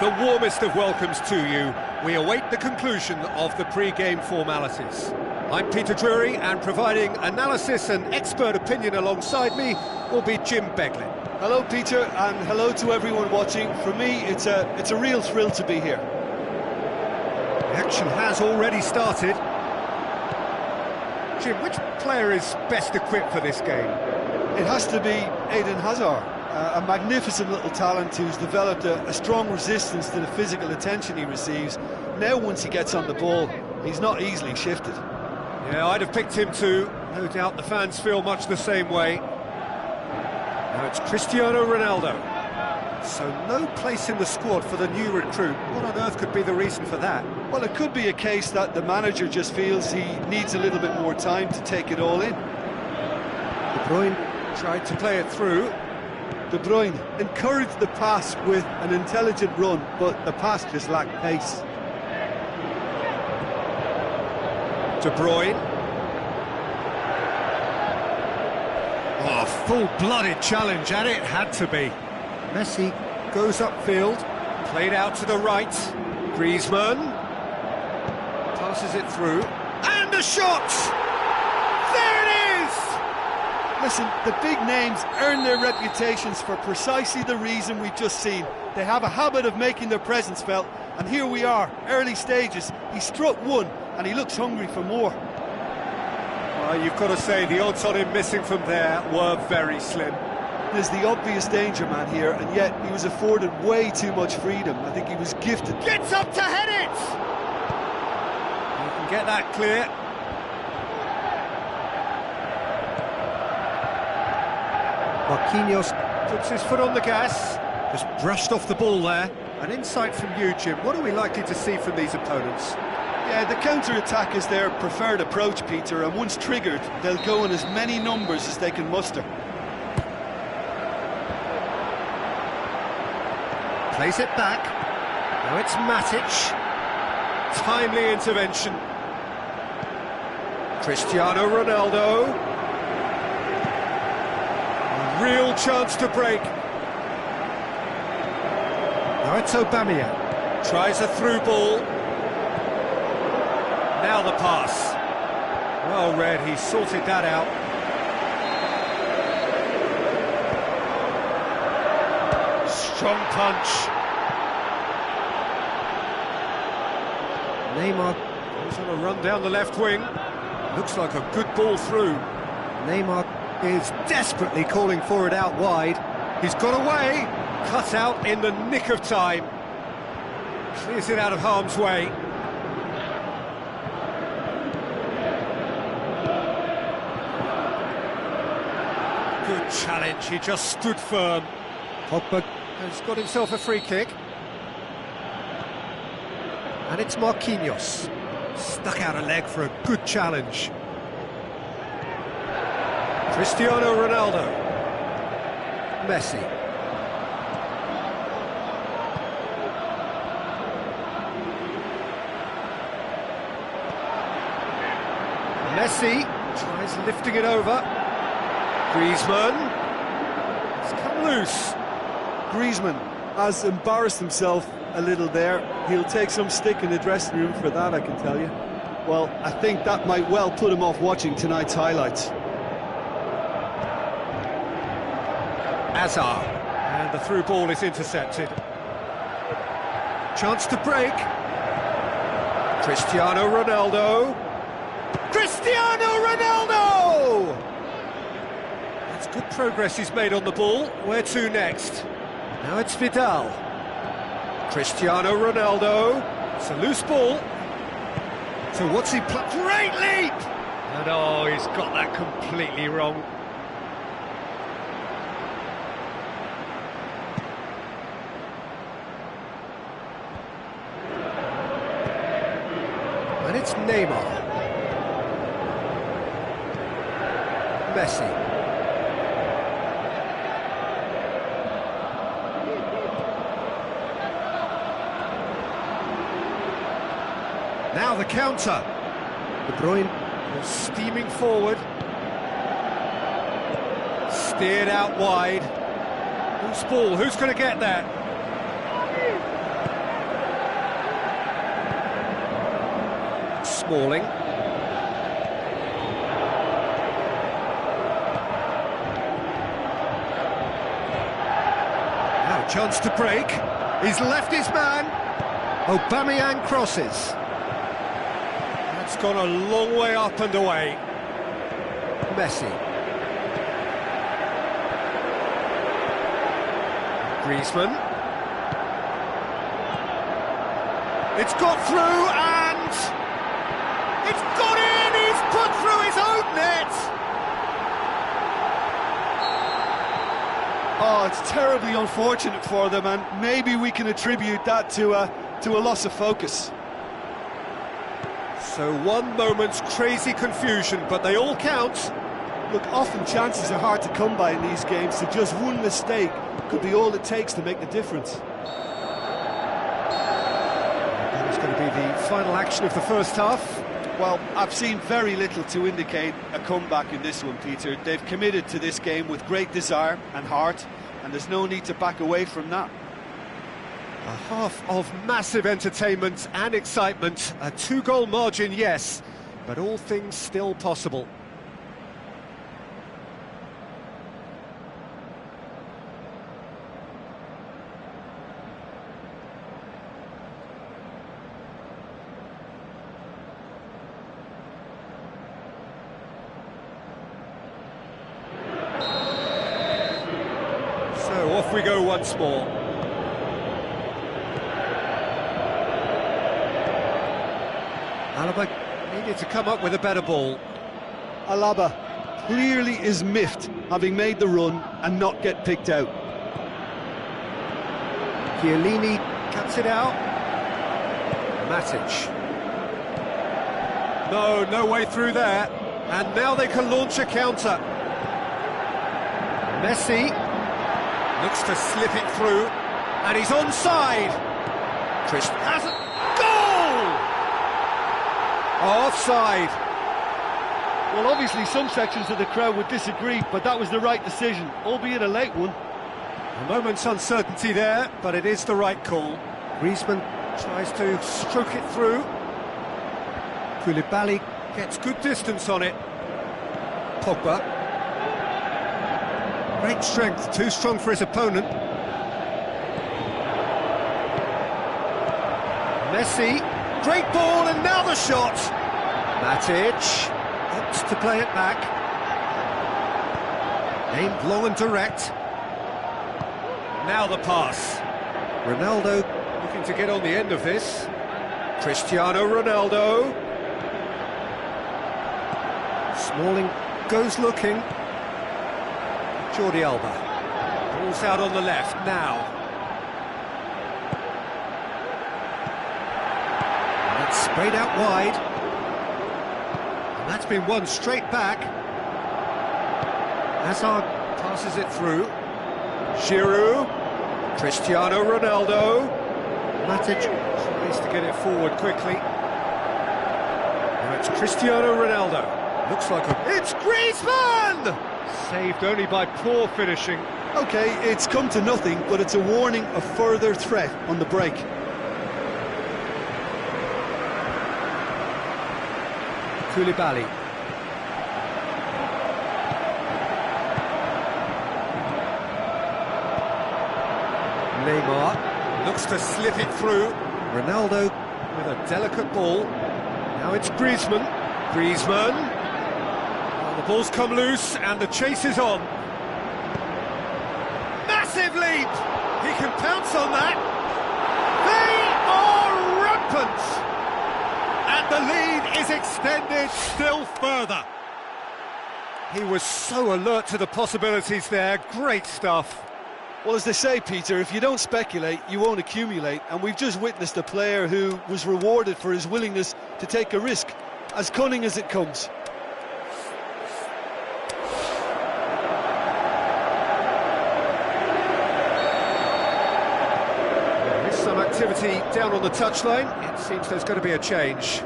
The warmest of welcomes to you. We await the conclusion of the pre-game formalities. I'm Peter Drury, and providing analysis and expert opinion alongside me will be Jim Beglin. Hello, Peter, and hello to everyone watching. For me, it's a real thrill to be here. The action has already started. Jim, which player is best equipped for this game? It has to be Eden Hazard, a magnificent little talent who's developed a strong resistance to the physical attention he receives. Now, once he gets on the ball, he's not easily shifted. Yeah, I'd have picked him too. No doubt the fans feel much the same way. Now it's Cristiano Ronaldo. So no place in the squad for the new recruit. What on earth could be the reason for that? Well, it could be a case that the manager just feels he needs a little bit more time to take it all in. De Bruyne tried to play it through. De Bruyne encouraged the pass with an intelligent run, but the pass just lacked pace. De Bruyne. Oh, full-blooded challenge, and it had to be. Messi goes upfield, played out to the right. Griezmann passes it through, and a shot! There it is! Listen, the big names earn their reputations for precisely the reason we've just seen. They have a habit of making their presence felt, and here we are, early stages. He struck one, and he looks hungry for more. You've got to say, the odds on him missing from there were very slim. There's the obvious danger man here, and yet he was afforded way too much freedom. I think he was gifted. Gets up to head it! You can get that clear. Marquinhos puts his foot on the gas. Just brushed off the ball there. An insight from you, Jim. What are we likely to see from these opponents? Yeah, the counter-attack is their preferred approach, Peter, and once triggered, they'll go in as many numbers as they can muster. Plays it back. Now it's Matic. Timely intervention. Cristiano Ronaldo. A real chance to break. Now it's Aubameyang. Tries a through ball. Now the pass. Well read, he sorted that out. Strong punch. Neymar goes on a run down the left wing. Looks like a good ball through. Neymar is desperately calling for it out wide. He's got away. Cut out in the nick of time. Clears it out of harm's way. Good challenge, he just stood firm. Pogba has got himself a free kick. And it's Marquinhos. Stuck out a leg for a good challenge. Cristiano Ronaldo. Messi. Messi tries lifting it over. Griezmann. It's come loose. Griezmann has embarrassed himself a little there. He'll take some stick in the dressing room for that, I can tell you. Well, I think that might well put him off watching tonight's highlights. Hazard. And the through ball is intercepted. Chance to break. Cristiano Ronaldo. Cristiano Ronaldo! That's good progress he's made on the ball. Where to next? Now it's Vidal. Cristiano Ronaldo. It's a loose ball. So what's he play? Great leap! And oh, he's got that completely wrong. And it's Neymar. Messi. Now the counter. De Bruyne was steaming forward. Steered out wide. Loose ball, who's going to get that? Smalling. Now a chance to break. He's left his man. Aubameyang crosses. That's gone a long way up and away. Messi. Griezmann. It's got through and it's got in! He's put through his own net! Oh, it's terribly unfortunate for them, and maybe we can attribute that to a loss of focus. So one moment's crazy confusion, but they all count. Look, often chances are hard to come by in these games, so just one mistake could be all it takes to make the difference. That's going to be the final action of the first half. Well, I've seen very little to indicate a comeback in this one, Peter. They've committed to this game with great desire and heart, and there's no need to back away from that. A half of massive entertainment and excitement. A 2-goal margin, yes, but all things still possible. So off we go once more. Alaba needed to come up with a better ball. Alaba clearly is miffed, having made the run and not get picked out. Chiellini cuts it out. Matic. No way through there. And now they can launch a counter. Messi looks to slip it through, and he's onside. Chris hasn't. Goal! Offside. Well, obviously some sections of the crowd would disagree, but that was the right decision, albeit a late one. A moment's uncertainty there, but it is the right call. Griezmann tries to stroke it through. Koulibaly gets good distance on it. Pogba. Great strength, too strong for his opponent. Messi, great ball, and now the shot. Matic opts to play it back. Aimed long and direct. Now the pass. Ronaldo looking to get on the end of this. Cristiano Ronaldo. Smalling goes looking. Jordi Alba. Ball's out on the left now. And it's sprayed out wide. And that's been won straight back. Hazard passes it through. Giroud. Cristiano Ronaldo. Matic tries to get it forward quickly. Now it's Cristiano Ronaldo. Looks like it's Griezmann! Saved only by poor finishing. OK, it's come to nothing, but it's a warning of further threat on the break. Koulibaly. Neymar looks to slip it through. Ronaldo with a delicate ball. Now it's Griezmann. Griezmann. The ball's come loose and the chase is on. Massive lead! He can pounce on that. They are rampant! And the lead is extended still further. He was so alert to the possibilities there. Great stuff. Well, as they say, Peter, if you don't speculate, you won't accumulate. And we've just witnessed a player who was rewarded for his willingness to take a risk, as cunning as it comes. Activity down on the touchline. It seems there's going to be a change.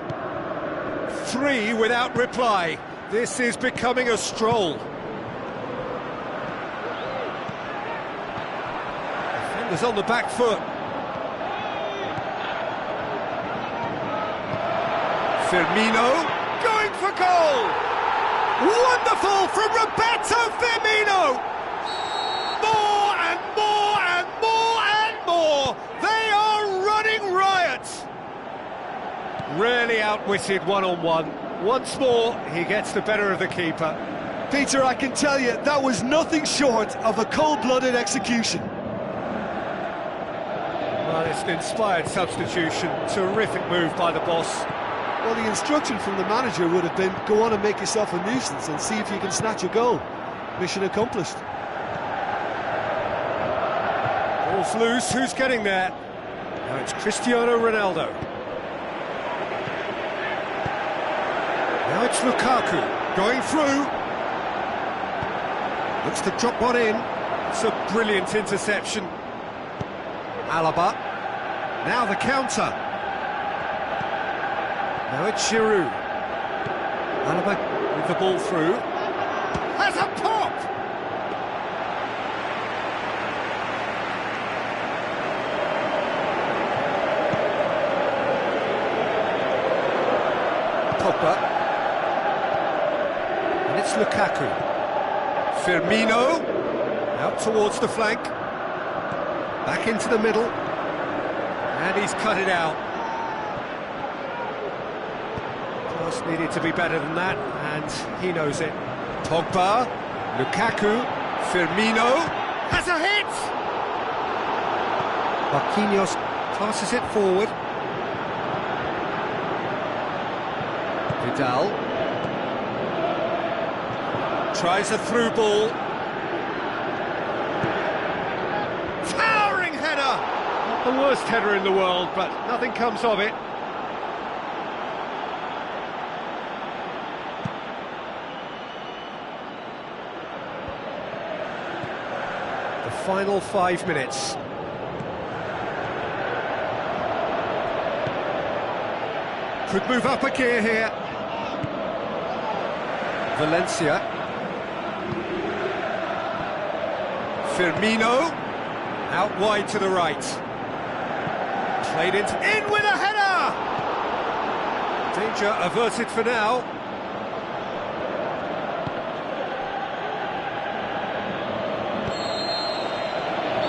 3 without reply. This is becoming a stroll. Defenders on the back foot. Firmino going for goal! Wonderful from Roberto Firmino! More and more and more and more! They are running riot! Really outwitted one-on-one. Once more, he gets the better of the keeper. Peter, I can tell you, that was nothing short of a cold-blooded execution. Well, it's an inspired substitution. Terrific move by the boss. Well, the instruction from the manager would have been, go on and make yourself a nuisance and see if you can snatch a goal. Mission accomplished. Ball's loose, who's getting there? Now it's Cristiano Ronaldo. Now it's Lukaku, going through. Looks to drop one in. It's a brilliant interception. Alaba. Now the counter. Now it's Giroud. Alaba with the ball through. Has a pop! Pogba. And it's Lukaku. Firmino. Out towards the flank. Back into the middle. And he's cut it out. Pass needed to be better than that, and he knows it. Pogba, Lukaku, Firmino has a hit! Marquinhos passes it forward. Vidal tries a through ball. Towering header! Not the worst header in the world, but nothing comes of it. The final 5 minutes. Could move up a gear here. Valencia. Firmino. Out wide to the right. Played it in with a header! Danger averted for now.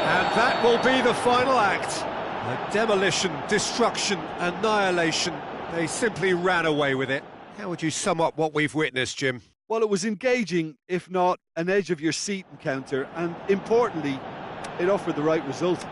And that will be the final act. A demolition, destruction, annihilation. They simply ran away with it. How would you sum up what we've witnessed, Jim? Well, it was engaging, if not an edge-of-your-seat encounter, and importantly, it offered the right result.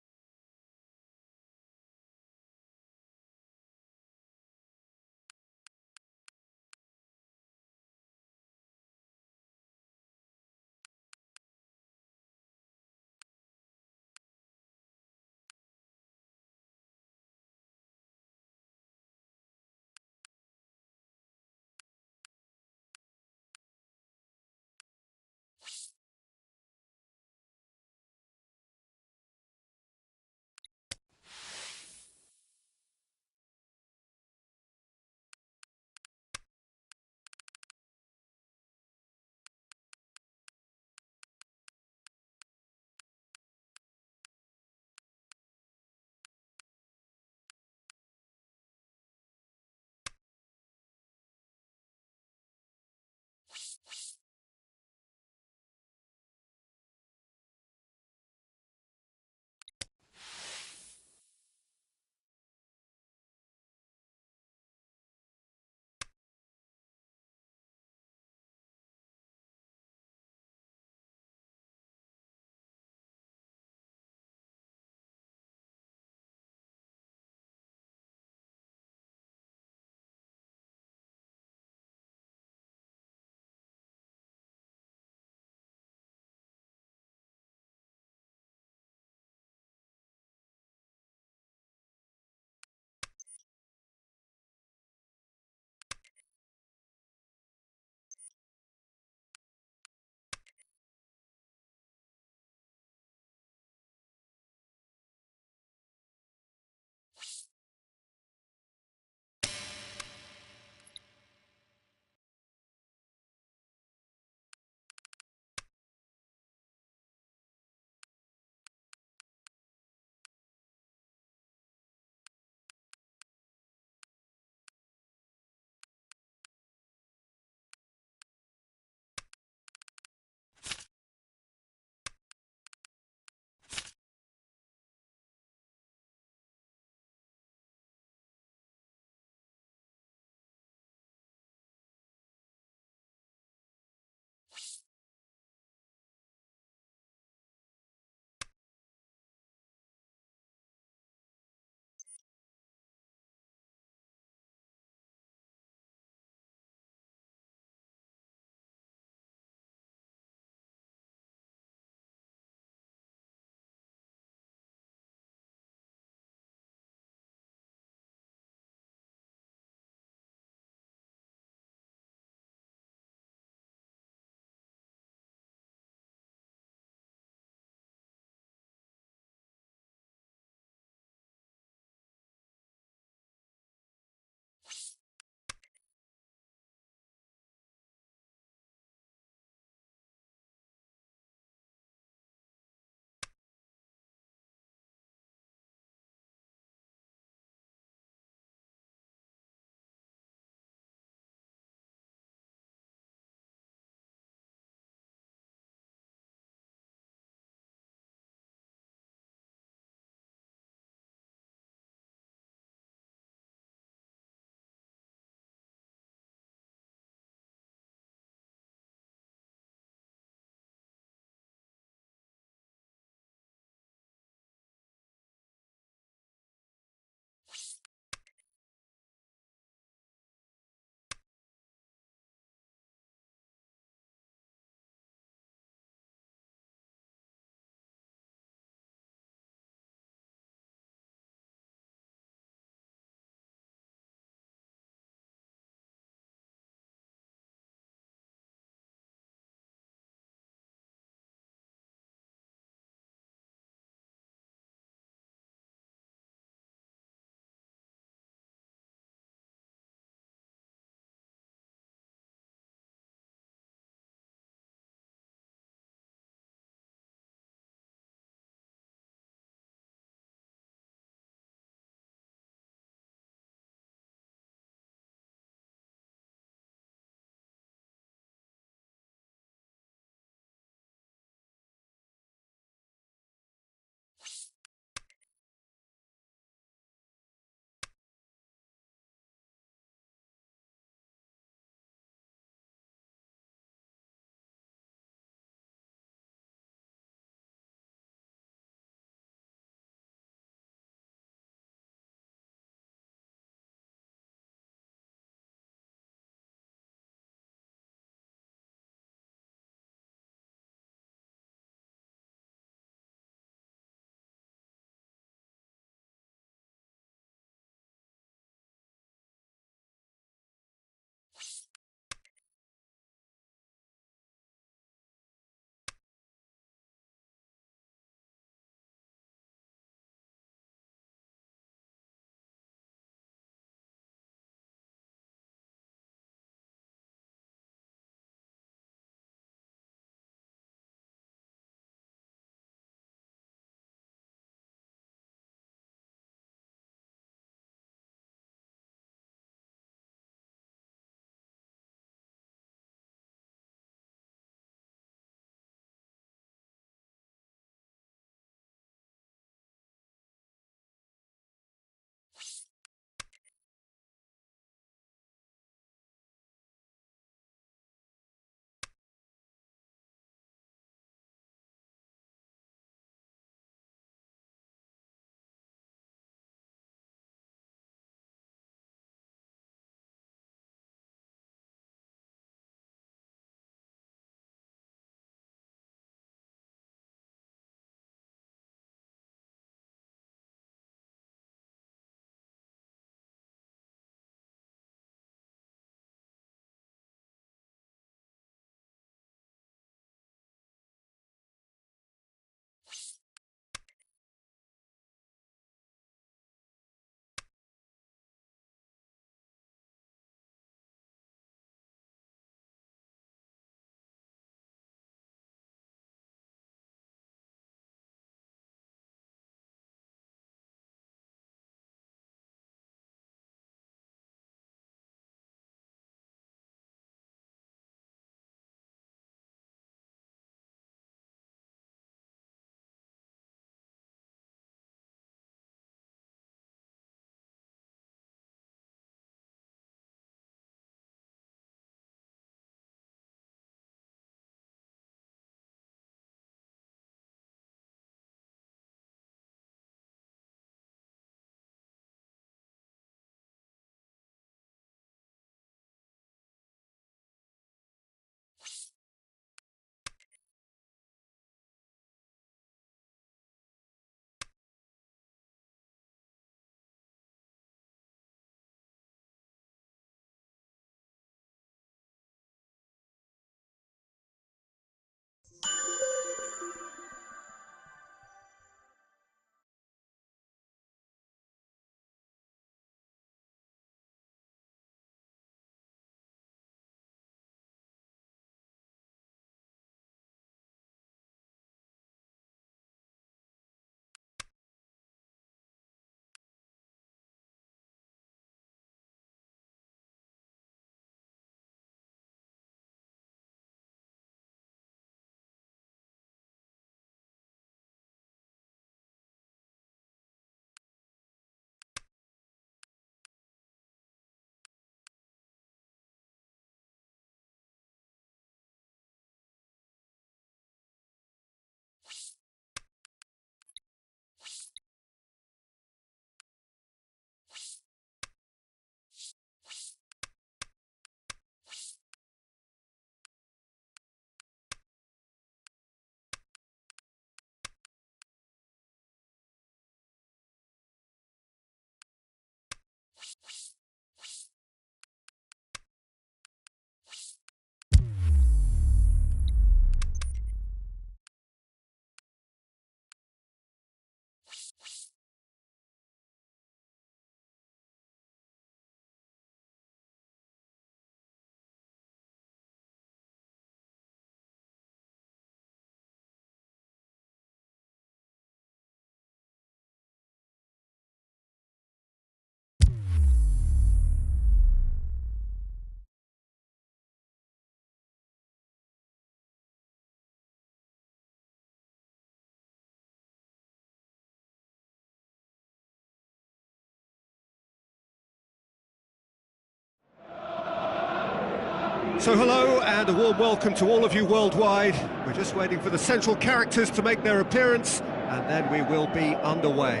So hello and a warm welcome to all of you worldwide. We're just waiting for the central characters to make their appearance and then we will be underway.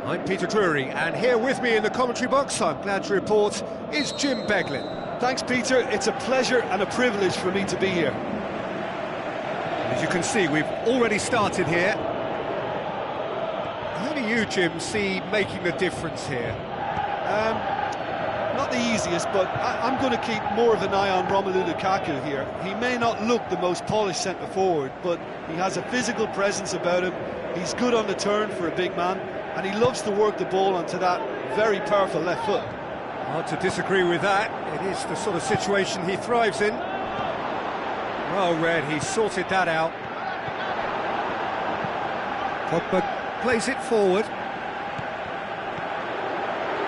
I'm Peter Drury and here with me in the commentary box, I'm glad to report, is Jim Beglin. Thanks, Peter. It's a pleasure and a privilege for me to be here. As you can see, we've already started here. Who do you, Jim, see making the difference here? Not the easiest, but I'm going to keep more of an eye on Romelu Lukaku here. He may not look the most polished centre-forward, but he has a physical presence about him. He's good on the turn for a big man, and he loves to work the ball onto that very powerful left foot. Hard to disagree with that. It is the sort of situation he thrives in. Well read, he sorted that out. Pogba plays it forward.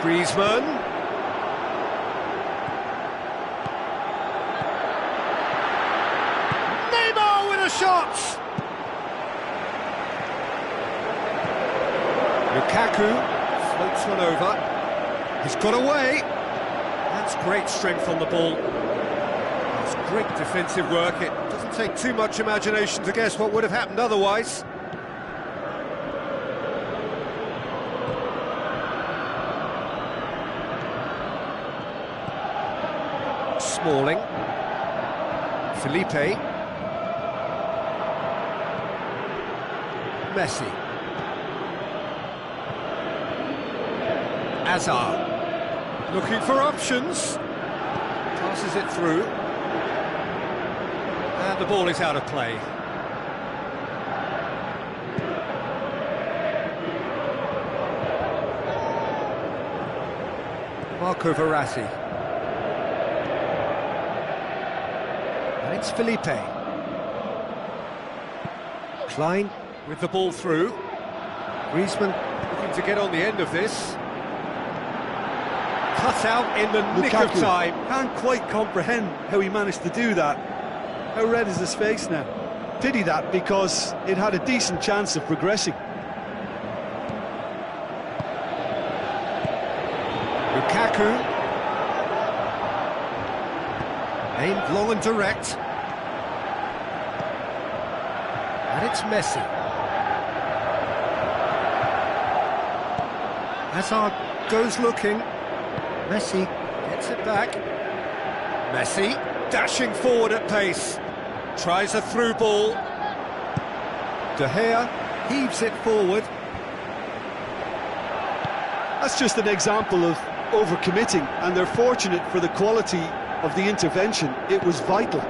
Griezmann. Neymar with a shot! Lukaku floats one over. He's got away. That's great strength on the ball. That's great defensive work. It doesn't take too much imagination to guess what would have happened otherwise. Smalling. Felipe. Messi. Hazard. Looking for options. Passes it through. And the ball is out of play. Marco Verratti. And it's Felipe. Klein with the ball through. Griezmann looking to get on the end of this. Cut out in the nick of time. Can't quite comprehend how he managed to do that. How red is his face now? Pity that, because it had a decent chance of progressing. Lukaku. Aimed long and direct. And it's Messi. Hazard goes looking. Messi gets it back. Messi dashing forward at pace. Tries a through ball. De Gea heaves it forward. That's just an example of overcommitting, and they're fortunate for the quality of the intervention. It was vital.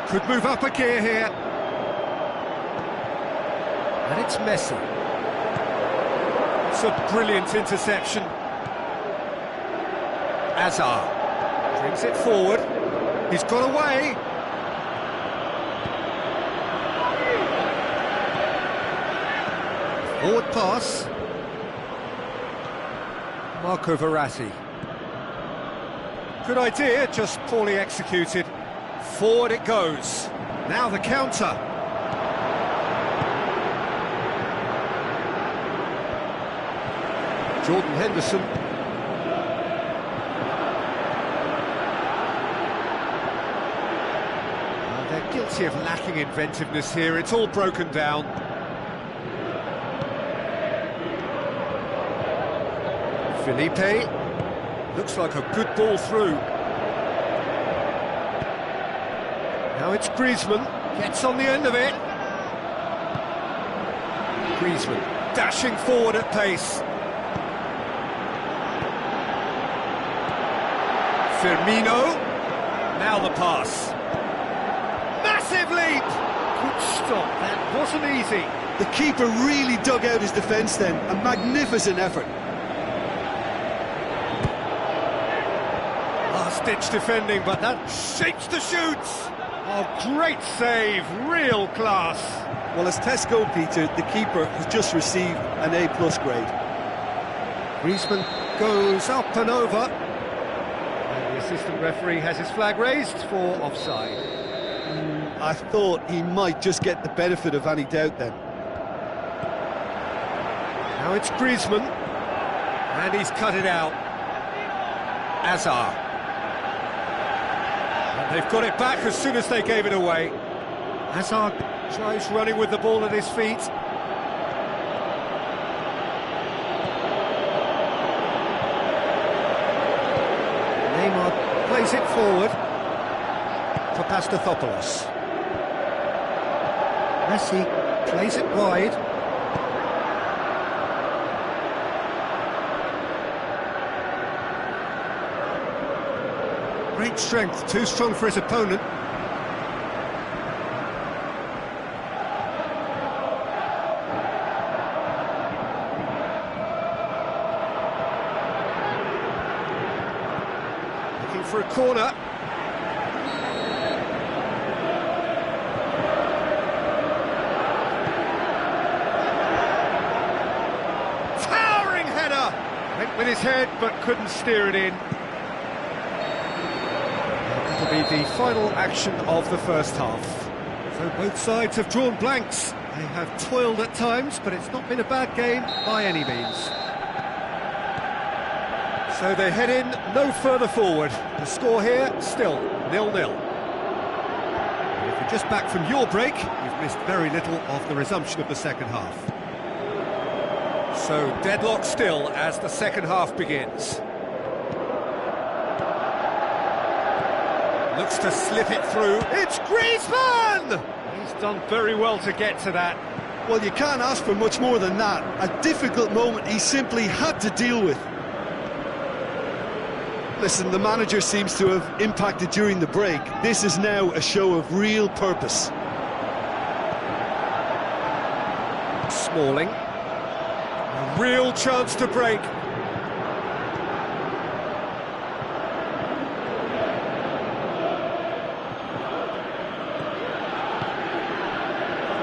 Could move up a gear here. And it's Messi. It's a brilliant interception. Hazard brings it forward. He's got away. Forward pass. Marco Verratti. Good idea, just poorly executed. Forward it goes. Now the counter. Jordan Henderson. They're guilty of lacking inventiveness here. It's all broken down. Felipe. Looks like a good ball through. Now it's Griezmann. Gets on the end of it. Griezmann dashing forward at pace. Firmino, now the pass. Massive leap! Good stop, that wasn't easy. The keeper really dug out his defence then, a magnificent effort. Last-ditch defending, but that shapes the shoots. Oh, great save, real class. Well, as tests go, Peter, the keeper has just received an A+ grade. Griezmann goes up and over. The assistant referee has his flag raised for offside. I thought he might just get the benefit of any doubt then. Now it's Griezmann. And he's cut it out. Azar. And they've got it back as soon as they gave it away. Azar tries running with the ball at his feet. Neymar plays it forward for Pastathopoulos. Messi plays it wide. Great strength, too strong for his opponent. Looking for a corner. Towering header! Went with his head but couldn't steer it in. Be the final action of the first half. So both sides have drawn blanks. They have toiled at times, but it's not been a bad game by any means. So they head in no further forward. The score here still 0-0. If you're just back from your break, you've missed very little of the resumption of the second half. So deadlock still as the second half begins. Looks to slip it through. It's Griezmann! He's done very well to get to that. Well, you can't ask for much more than that. A difficult moment he simply had to deal with. Listen, the manager seems to have impacted during the break. This is now a show of real purpose. Smalling. A real chance to break.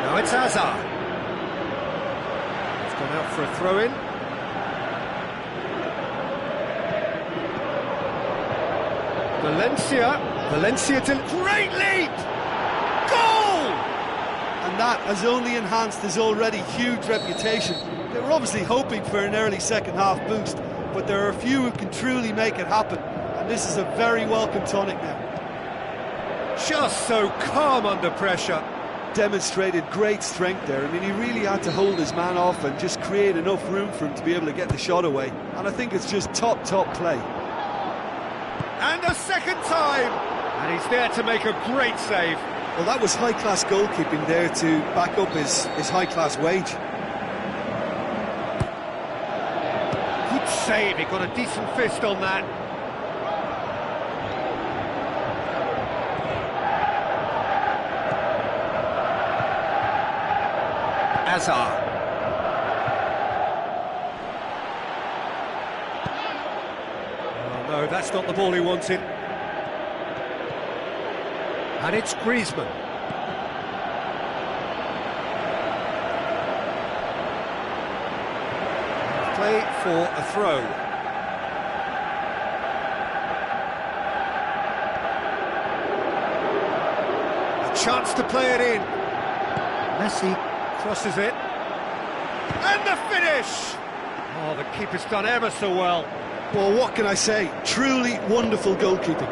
Now it's Azar. It's gone out for a throw-in. Valencia to great leap! Goal! And that has only enhanced his already huge reputation. They were obviously hoping for an early second half boost, but there are a few who can truly make it happen, and this is a very welcome tonic now. Just so calm under pressure. Demonstrated great strength there. I mean, he really had to hold his man off and just create enough room for him to be able to get the shot away, and I think it's just top play. And a second time! And he's there to make a great save. Well, that was high-class goalkeeping there to back up his high-class wage. Good save, he got a decent fist on that. Azar. Oh no, that's not the ball he wanted. And it's Griezmann. Play for a throw. A chance to play it in. Messi crosses it. And the finish! Oh, the keeper's done ever so well. Well, what can I say? Truly wonderful goalkeeping.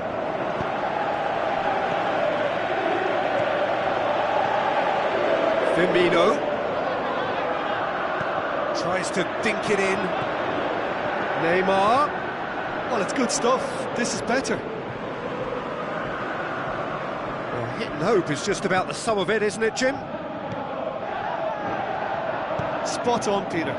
Firmino tries to dink it in. Neymar. Well, it's good stuff. This is better. Well, hit and hope is just about the sum of it, isn't it, Jim? Spot on, Peter.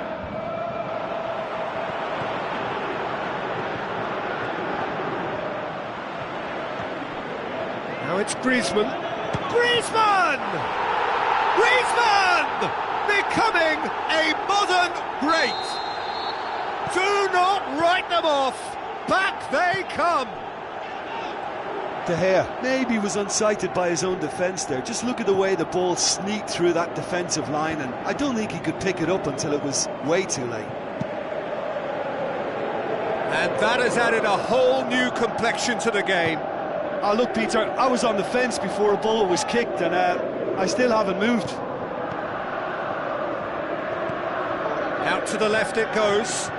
Now it's Griezmann. Griezmann! Griezmann! Becoming a modern great! Do not write them off! Back they come! De Gea maybe was unsighted by his own defence there. Just look at the way the ball sneaked through that defensive line, and I don't think he could pick it up until it was way too late. And that has added a whole new complexion to the game. Oh, look, Peter, I was on the fence before a ball was kicked, and I still haven't moved. Out to the left it goes.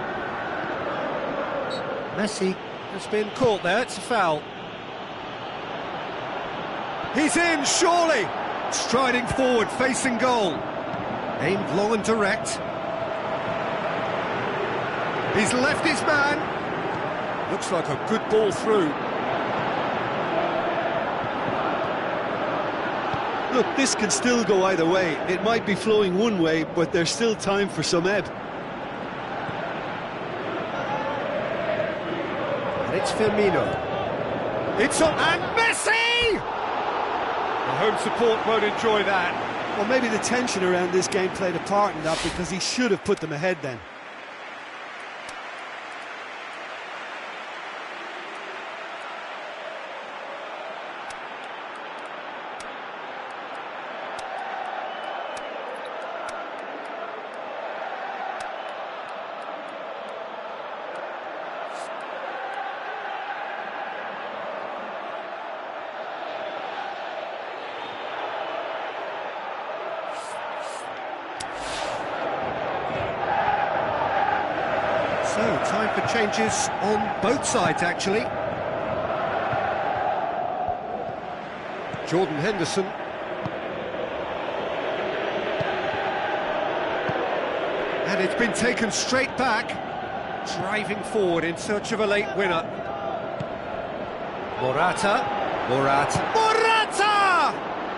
Messi has been caught there, it's a foul. He's in, surely! Striding forward, facing goal. Aimed long and direct. He's left his man. Looks like a good ball through. Look, this can still go either way. It might be flowing one way, but there's still time for some ebb. And it's Firmino. It's on, and Messi! The home support won't enjoy that. Well, maybe the tension around this game played a part in that, because he should have put them ahead then. So, time for changes on both sides, actually. Jordan Henderson. And it's been taken straight back, driving forward in search of a late winner. Morata.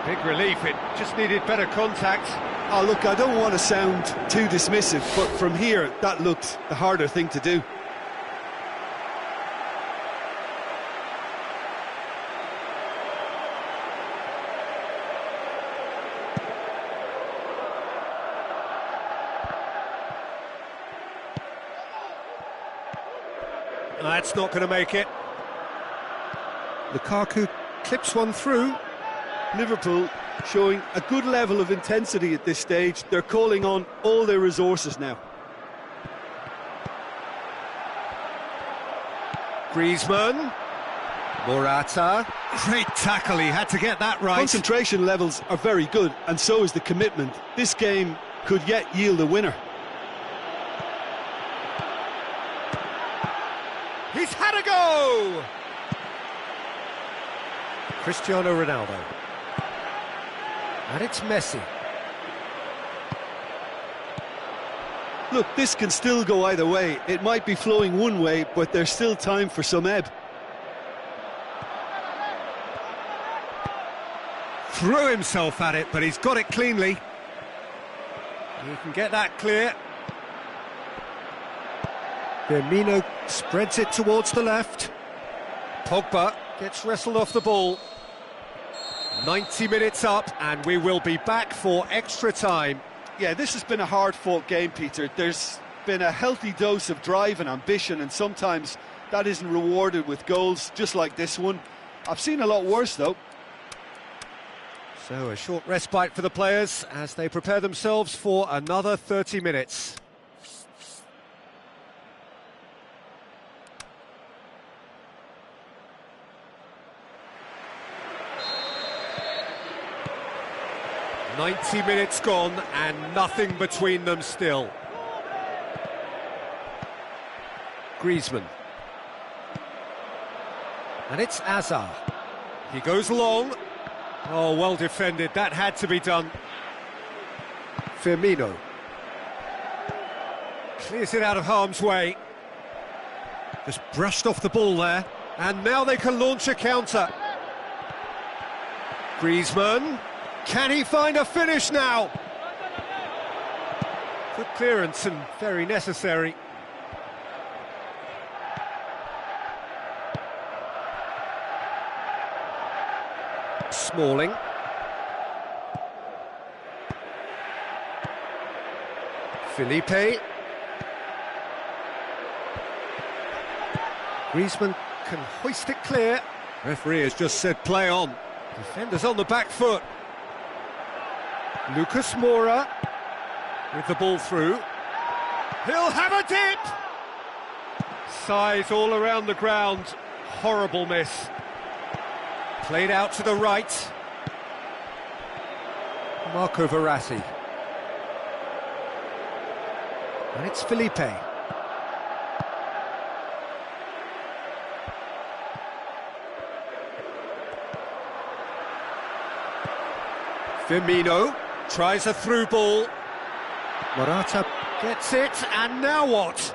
Big relief, it just needed better contact. Oh, look, I don't want to sound too dismissive, but from here, that looked the harder thing to do. That's not going to make it. Lukaku clips one through. Liverpool showing a good level of intensity at this stage. They're calling on all their resources now. Griezmann. Morata. Great tackle, he had to get that right. Concentration levels are very good, and so is the commitment. This game could yet yield a winner. He's had a go! Cristiano Ronaldo. And it's Messi. Look, this can still go either way. It might be flowing one way, but there's still time for some ebb. Threw himself at it, but he's got it cleanly. He can get that clear. Firmino spreads it towards the left. Pogba gets wrestled off the ball. 90 minutes up, and we will be back for extra time. Yeah, this has been a hard-fought game, Peter. There's been a healthy dose of drive and ambition, and sometimes that isn't rewarded with goals, just like this one. I've seen a lot worse, though. So a short respite for the players as they prepare themselves for another 30 minutes. "90 minutes gone and nothing between them still." Griezmann. And it's Hazard. He goes long. Oh, well defended, that had to be done. Firmino. Clears it out of harm's way. Just brushed off the ball there. And now they can launch a counter. Griezmann. Can he find a finish now? Good clearance and very necessary. Smalling. Felipe. Griezmann can hoist it clear. Referee has just said play on. Defenders on the back foot. Lucas Moura with the ball through. He'll have a dip! Size all around the ground. Horrible miss. Played out to the right. Marco Verratti. And it's Felipe. Firmino tries a through ball. Morata gets it, and now what?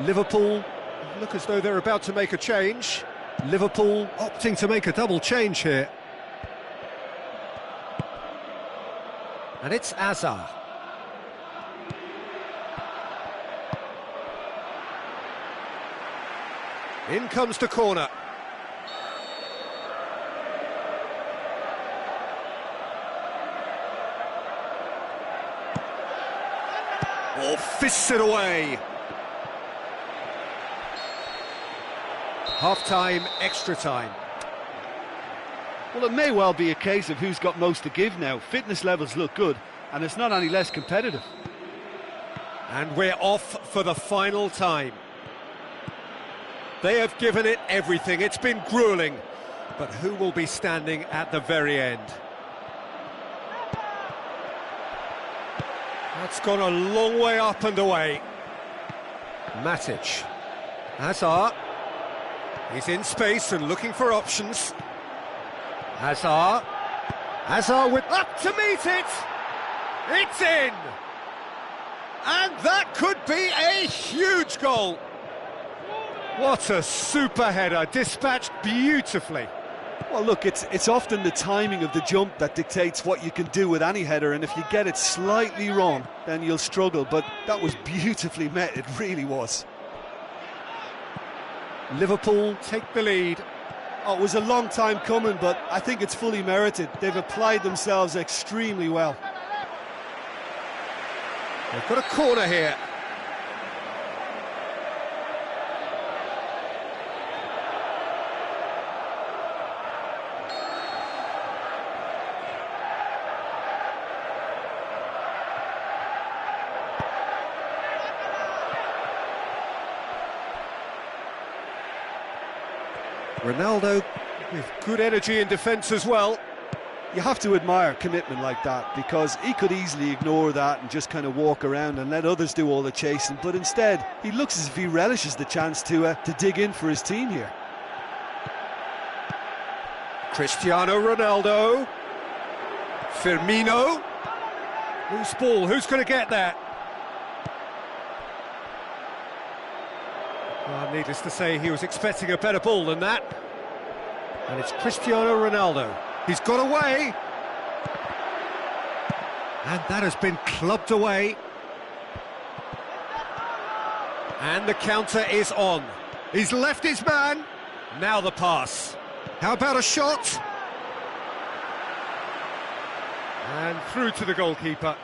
Liverpool look as though they're about to make a change. Liverpool opting to make a double change here. And it's Azar. In comes the corner. Oh, fists it away. Half-time, extra time. Well, it may well be a case of who's got most to give now. Fitness levels look good, and it's not any less competitive. And we're off for the final time. They have given it everything. It's been gruelling. But who will be standing at the very end? That's gone a long way up and away. Matic. Hazard. He's in space and looking for options. Hazard. Hazard with up to meet it. It's in. And that could be a huge goal. What a super header, dispatched beautifully. Well, look, it's often the timing of the jump that dictates what you can do with any header, and if you get it slightly wrong, then you'll struggle. But that was beautifully met, it really was. Liverpool take the lead. Oh, it was a long time coming, but I think it's fully merited. They've applied themselves extremely well. They've got a corner here. Ronaldo with good energy in defence as well. You have to admire commitment like that, because he could easily ignore that and just kind of walk around and let others do all the chasing, but instead he looks as if he relishes the chance to dig in for his team here. Cristiano Ronaldo. Firmino. Loose ball, who's going to get that? Well, needless to say, he was expecting a better ball than that. And it's Cristiano Ronaldo. He's got away. And that has been clubbed away. And the counter is on. He's left his man. Now the pass. How about a shot? And through to the goalkeeper.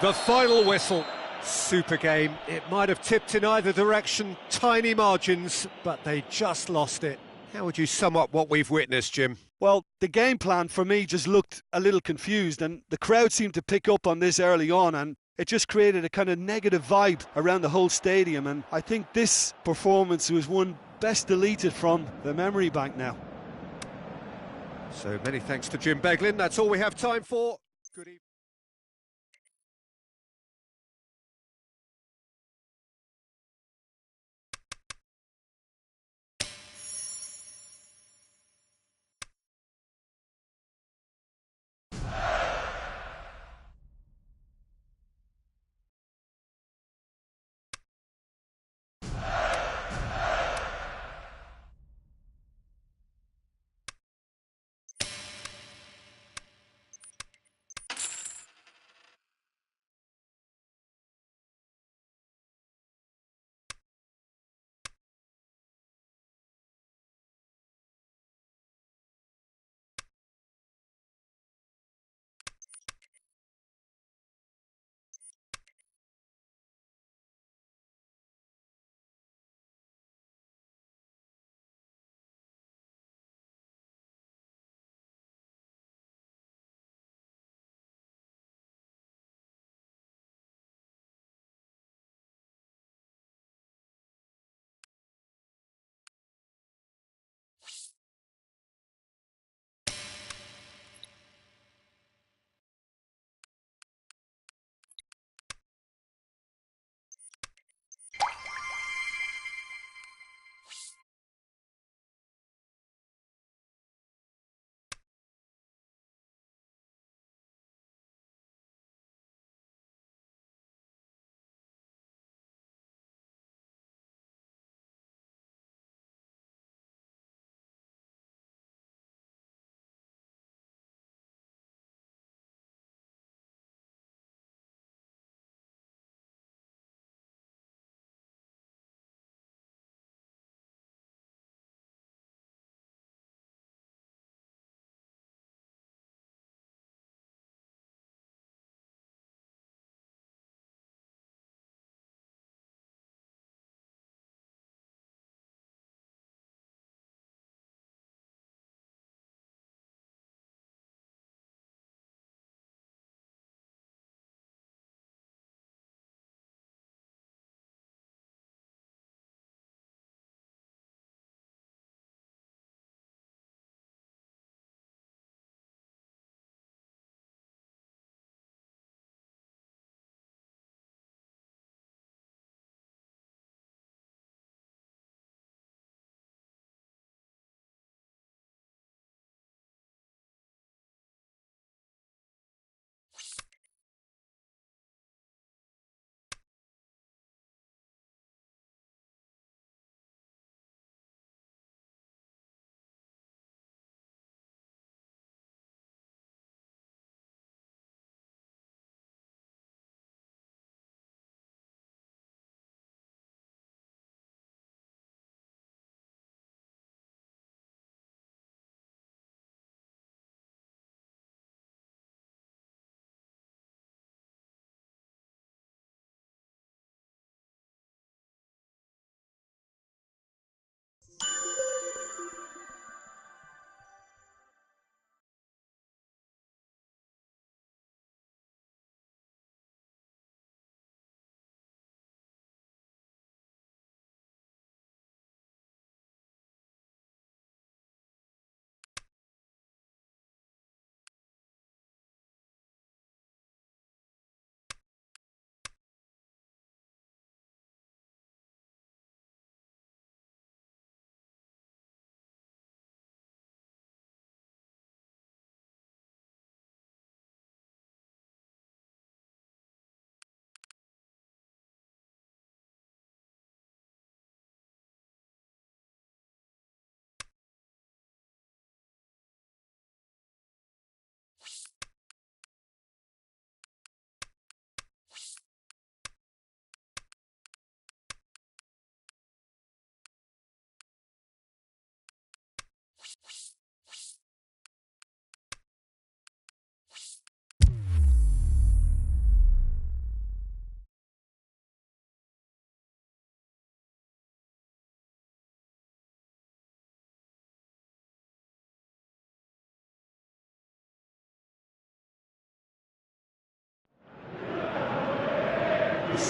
The final whistle. Super game. It might have tipped in either direction, tiny margins, but they just lost it. How would you sum up what we've witnessed, Jim? Well, the game plan for me just looked a little confused, and the crowd seemed to pick up on this early on, and it just created a kind of negative vibe around the whole stadium, and I think this performance was one best deleted from the memory bank now. So many thanks to Jim Beglin. That's all we have time for. Good evening.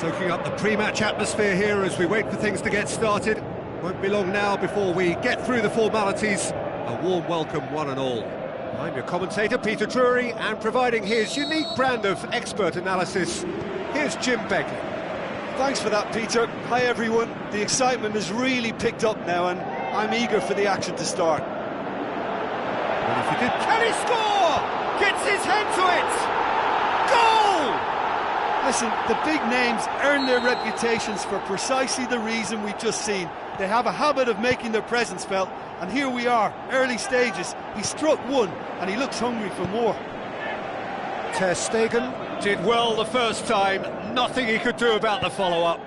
Soaking up the pre-match atmosphere here as we wait for things to get started. Won't be long now before we get through the formalities. A warm welcome, one and all. I'm your commentator, Peter Drury, and providing his unique brand of expert analysis, here's Jim Begley. Thanks for that, Peter. Hi, everyone. The excitement has really picked up now, and I'm eager for the action to start. Well, if he did... Can he score? Gets his head to it! Goal! Listen, the big names earn their reputations for precisely the reason we've just seen. They have a habit of making their presence felt, and here we are, early stages. He struck one, and he looks hungry for more. Ter Stegen did well the first time, nothing he could do about the follow-up.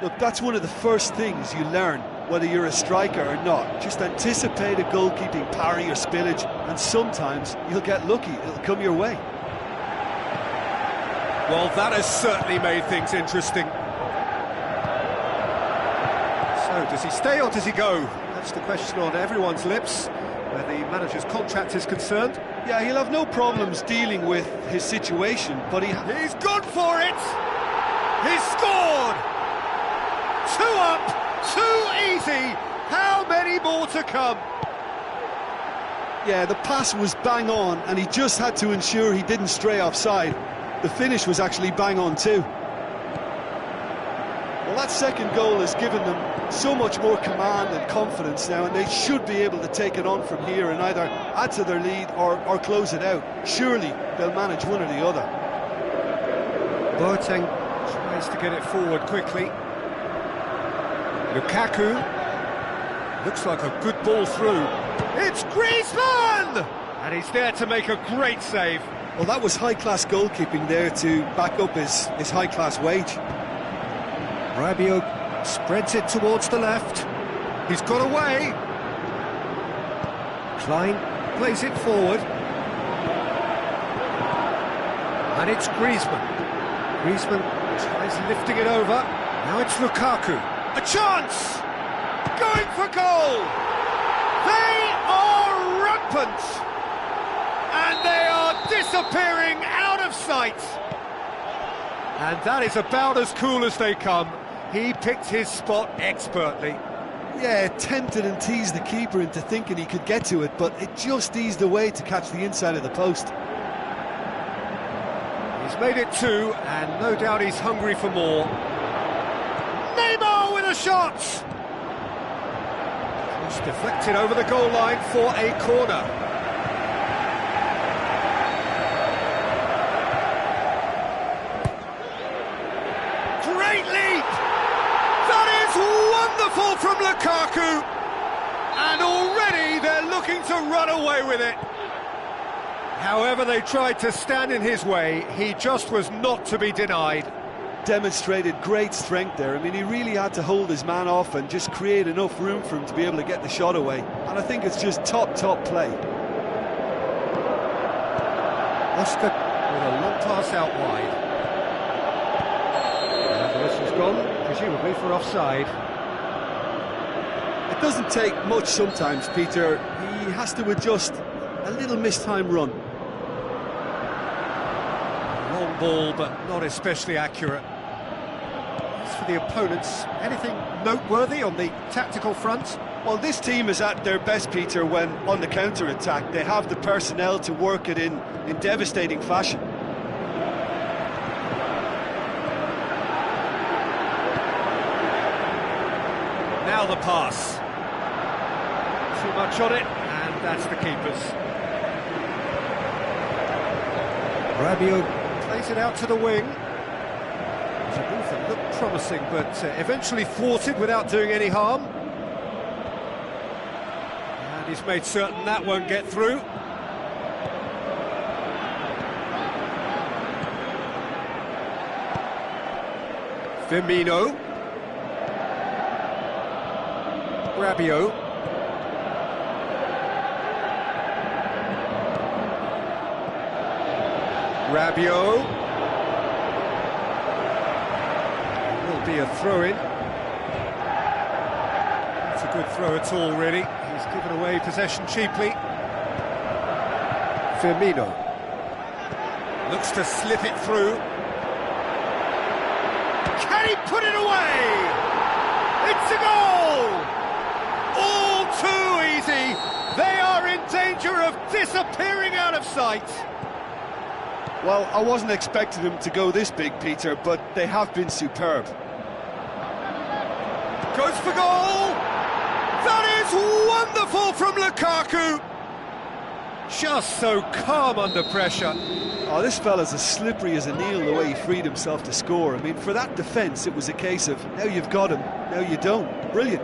Look, that's one of the first things you learn, whether you're a striker or not. Just anticipate a goalkeeping parry or spillage, and sometimes you'll get lucky, it'll come your way. Well, that has certainly made things interesting. So, does he stay or does he go? That's the question on everyone's lips, where the manager's contract is concerned. Yeah, he'll have no problems dealing with his situation, but he's gone for it! He's scored! 2 up, 2 easy. How many more to come? Yeah, the pass was bang on, and he just had to ensure he didn't stray offside. The finish was actually bang on too. Well, that second goal has given them so much more command and confidence now, and they should be able to take it on from here and either add to their lead or close it out. Surely they'll manage one or the other. Boateng tries to get it forward quickly. Lukaku looks like a good ball through. It's Griezmann! And he's there to make a great save. Well, that was high-class goalkeeping there to back up his high-class wage. Rabiot spreads it towards the left. He's got away. Klein plays it forward. And it's Griezmann. Griezmann tries lifting it over. Now it's Lukaku. A chance! Going for goal! They are rampant! And they are disappearing out of sight! And that is about as cool as they come. He picked his spot expertly. Yeah, tempted and teased the keeper into thinking he could get to it, but it just eased away to catch the inside of the post. He's made it 2, and no doubt he's hungry for more. Neymar with a shot! It's deflected over the goal line for a corner. Great leap! That is wonderful from Lukaku! And already they're looking to run away with it. However they tried to stand in his way, he just was not to be denied. Demonstrated great strength there. I mean, he really had to hold his man off and just create enough room for him to be able to get the shot away. And I think it's just top play. Oscar with a long pass out wide. And the whistle's gone, presumably for offside. It doesn't take much sometimes, Peter. He has to adjust a little mistimed run. Long ball, but not especially accurate. As for the opponents, anything noteworthy on the tactical front? Well, this team is at their best, Peter, when on the counter-attack. They have the personnel to work it in devastating fashion. Now the pass. Too much on it, and that's the keeper's. Rabiot plays it out to the wing. It's a move that looked promising, but eventually thwarted without doing any harm. And he's made certain that won't get through. Firmino. Rabiot. Rabiot. Will be a throw-in. It's a good throw at all, really. He's given away possession cheaply. Firmino. Looks to slip it through. Can he put it away? It's a goal! All too easy. They are in danger of disappearing out of sight. Well, I wasn't expecting them to go this big, Peter, but they have been superb. Goes for goal! That is wonderful from Lukaku! Just so calm under pressure. Oh, this fella's as slippery as an eel the way he freed himself to score. I mean, for that defence, it was a case of, now you've got him, now you don't. Brilliant.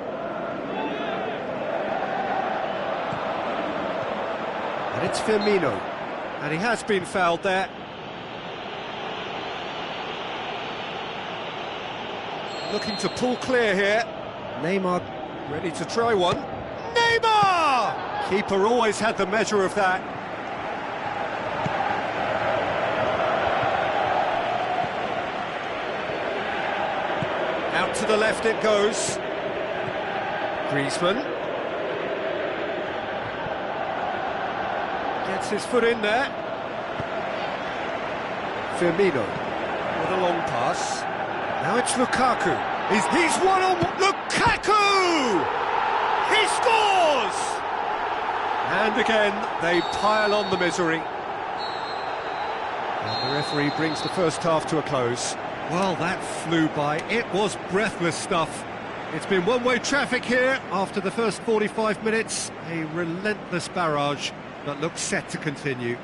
And it's Firmino. And he has been fouled there. Looking to pull clear here. Neymar ready to try one. Neymar! Keeper always had the measure of that. Out to the left it goes. Griezmann. Gets his foot in there. Firmino with a long pass. Now it's Lukaku. He's one on Lukaku! He scores! And again, they pile on the misery. And the referee brings the first half to a close. Well, that flew by. It was breathless stuff. It's been one-way traffic here after the first 45 minutes. A relentless barrage that looks set to continue.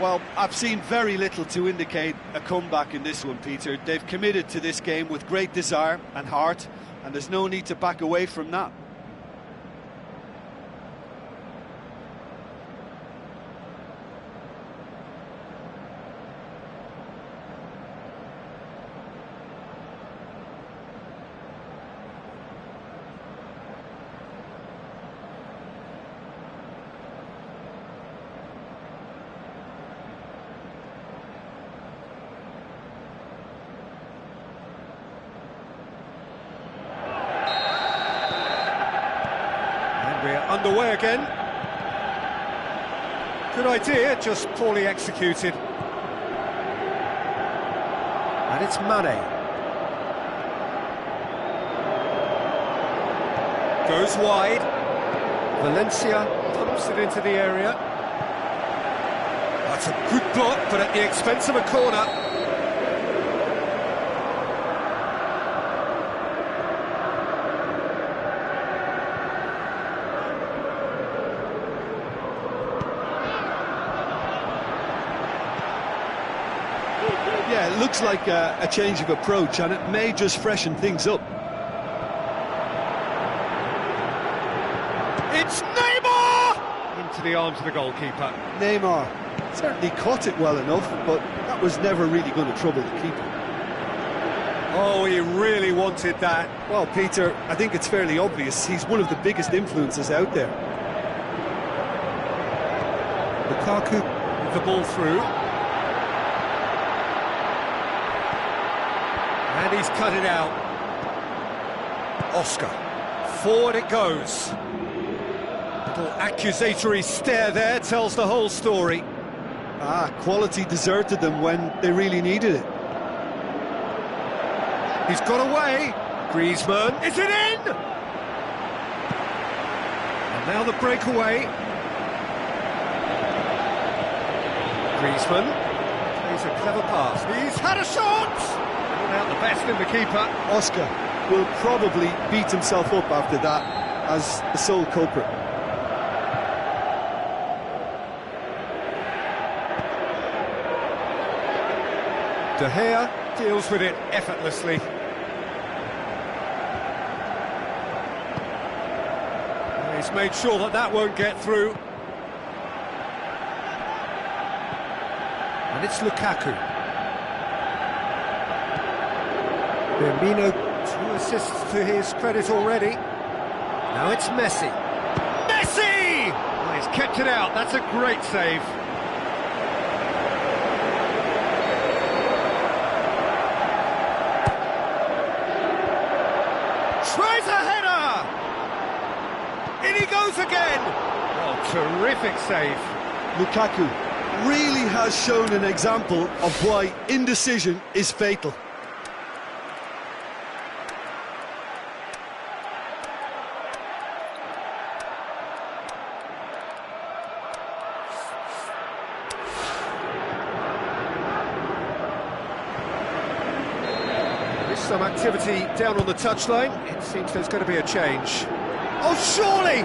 Well, I've seen very little to indicate a comeback in this one, Peter. They've committed to this game with great desire and heart, and there's no need to back away from that. We're underway again. Good idea, just poorly executed. And it's Mane. Goes wide. Valencia pumps it into the area. That's a good block, but at the expense of a corner. Yeah, it looks like a change of approach, and it may just freshen things up. It's Neymar! Into the arms of the goalkeeper. Neymar certainly caught it well enough, but that was never really going to trouble the keeper. Oh, he really wanted that. Well, Peter, I think it's fairly obvious he's one of the biggest influences out there. Lukaku with the ball through. And he's cut it out. Oscar. Forward it goes. Little accusatory stare there tells the whole story. Quality deserted them when they really needed it. He's got away. Griezmann. Is it in? And now the breakaway. Griezmann plays a clever pass. He's had a shot. Out the best in the keeper. Oscar will probably beat himself up after that as the sole culprit. De Gea deals with it effortlessly. He's made sure that that won't get through. And it's Lukaku. Firmino, 2 assists to his credit already. Now it's Messi. Messi! Oh, he's kept it out. That's a great save. Tries a header! In he goes again! Oh, terrific save. Lukaku really has shown an example of why indecision is fatal. some activity down on the touchline. It seems there's going to be a change. Oh, surely!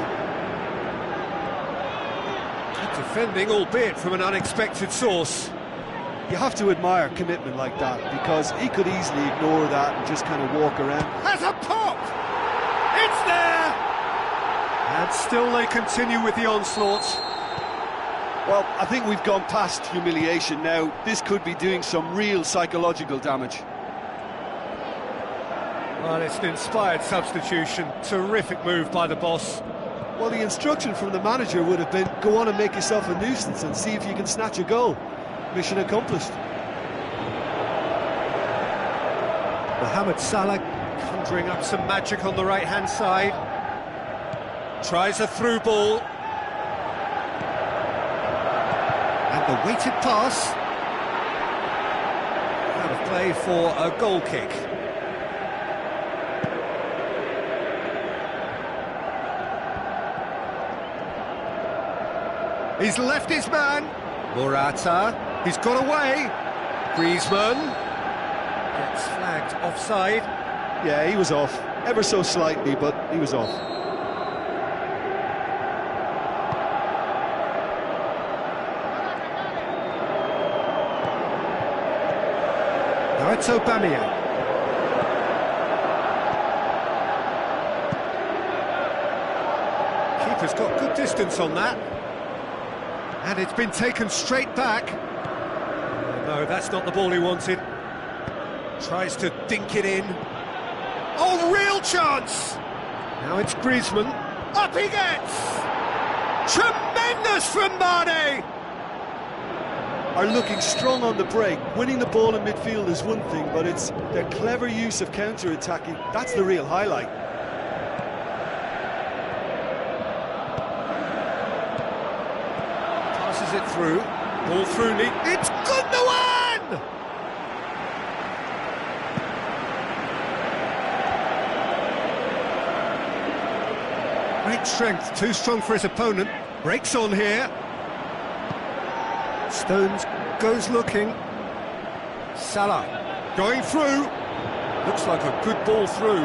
Good defending, albeit from an unexpected source. You have to admire commitment like that, because he could easily ignore that and just kind of walk around. Has a pop! It's there! And still they continue with the onslaught. Well, I think we've gone past humiliation now. This could be doing some real psychological damage. Well, it's an inspired substitution. Terrific move by the boss. Well, the instruction from the manager would have been, go on and make yourself a nuisance and see if you can snatch a goal. Mission accomplished. Mohamed Salah conjuring up some magic on the right-hand side. Tries a through ball. And the weighted pass. Out of play for a goal kick. He's left his man. Morata. He's got away. Griezmann. Gets flagged offside. Yeah, he was off. Ever so slightly, but he was off. Now it's Aubameyang. Keeper's got good distance on that. And it's been taken straight back. No, that's not the ball he wanted. Tries to dink it in. Oh, real chance! Now it's Griezmann. Up he gets! Tremendous from Mane! Are looking strong on the break. Winning the ball in midfield is one thing, but it's their clever use of counter-attacking. That's the real highlight. Passes it through. Ball through. It's Gundogan! Great strength, too strong for his opponent. Breaks on here. Stones goes looking. Salah going through. Looks like a good ball through.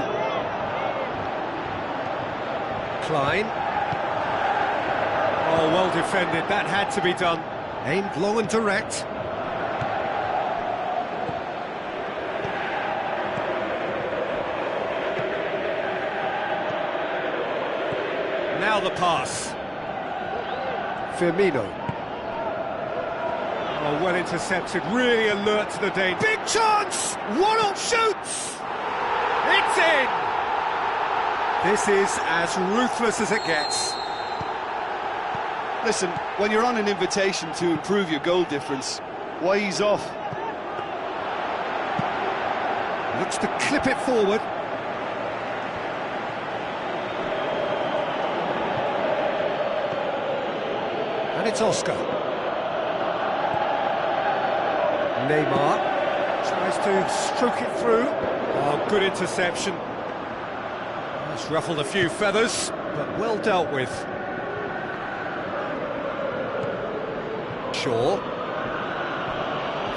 Klein. Oh, well defended. That had to be done. Aimed long and direct. Now the pass. Firmino. Oh, well intercepted, really alert to the danger. Big chance! Waddle shoots! It's in! This is as ruthless as it gets. Listen, when you're on an invitation to improve your goal difference, why ease off? Looks to clip it forward. And it's Oscar. Neymar tries to stroke it through. Oh, good interception. That's ruffled a few feathers, but well dealt with. Shaw.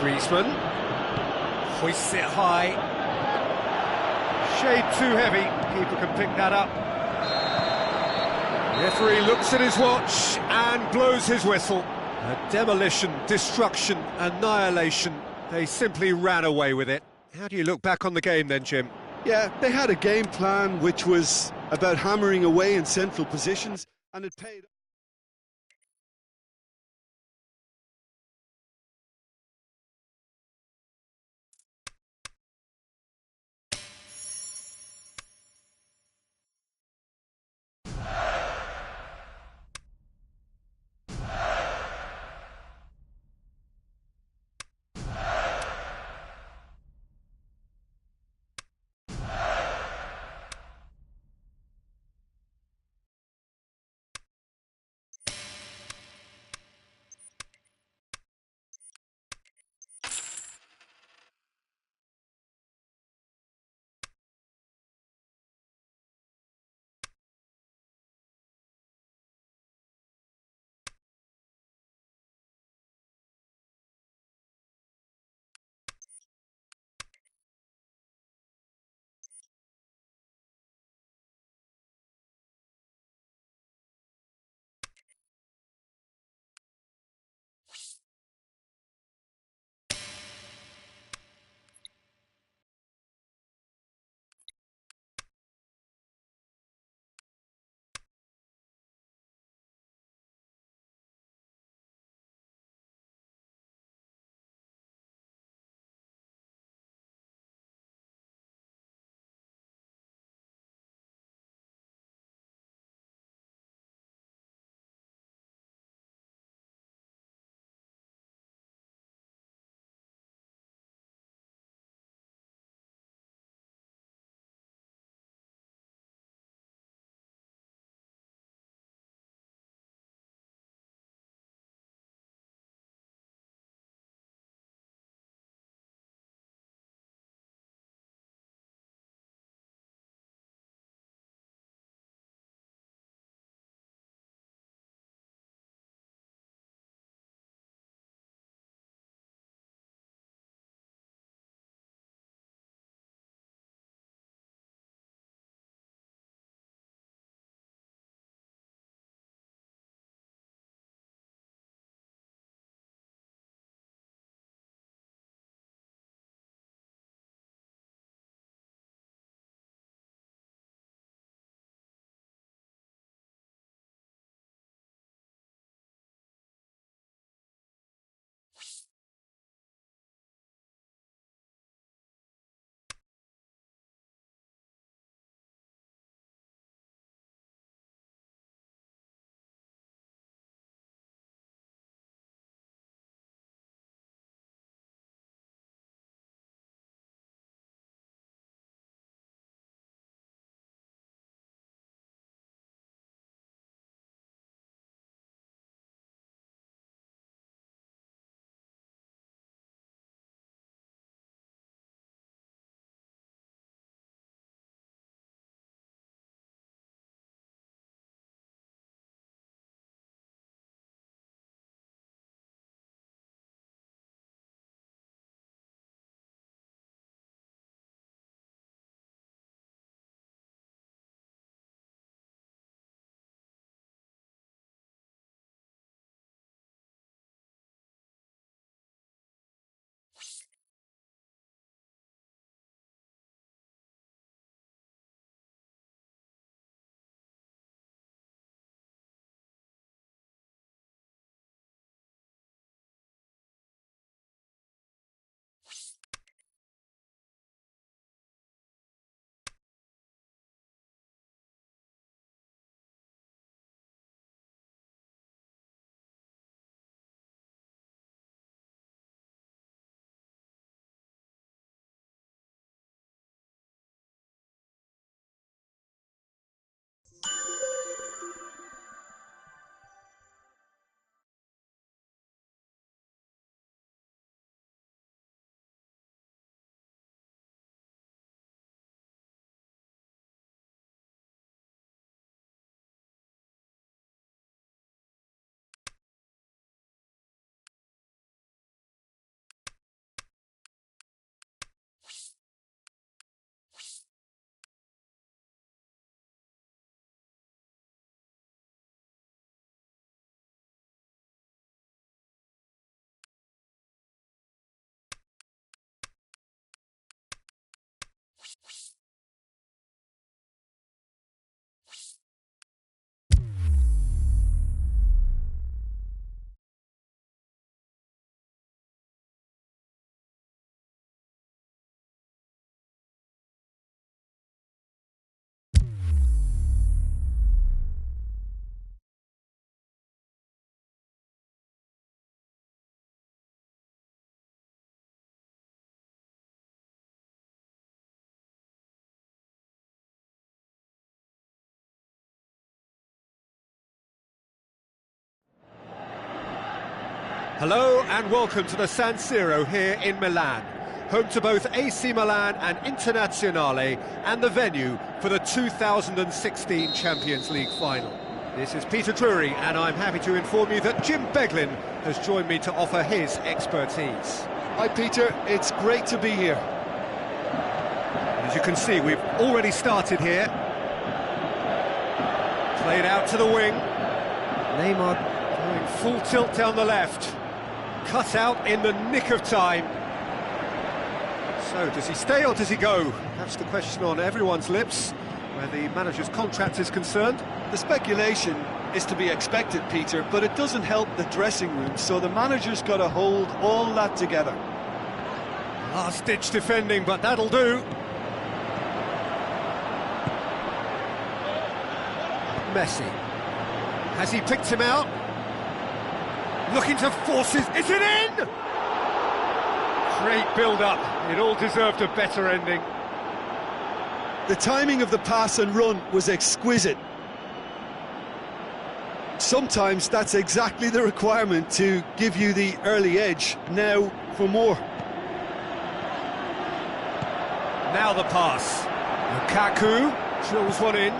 Griezmann. Hoists it high. Shade too heavy. Keeper can pick that up. Referee looks at his watch and blows his whistle. A demolition, destruction, annihilation. They simply ran away with it. How do you look back on the game then, Jim? Yeah, they had a game plan which was about hammering away in central positions, and it paid off. Hello and welcome to the San Siro here in Milan, home to both AC Milan and Internazionale, and the venue for the 2016 Champions League final. This is Peter Drury, and I'm happy to inform you that Jim Beglin has joined me to offer his expertise. Hi Peter, it's great to be here. As you can see, we've already started here. Played out to the wing. Neymar going full tilt down the left. Cut out in the nick of time. So, does he stay or does he go? That's the question on everyone's lips, where the manager's contract is concerned. The speculation is to be expected, Peter, but it doesn't help the dressing room, so the manager's got to hold all that together. Last-ditch defending, but that'll do. Messi. Has he picked him out? Looking to force his... Is it in? Great build-up. It all deserved a better ending. The timing of the pass and run was exquisite. Sometimes that's exactly the requirement to give you the early edge. Now for more. Now the pass. Lukaku drills one in.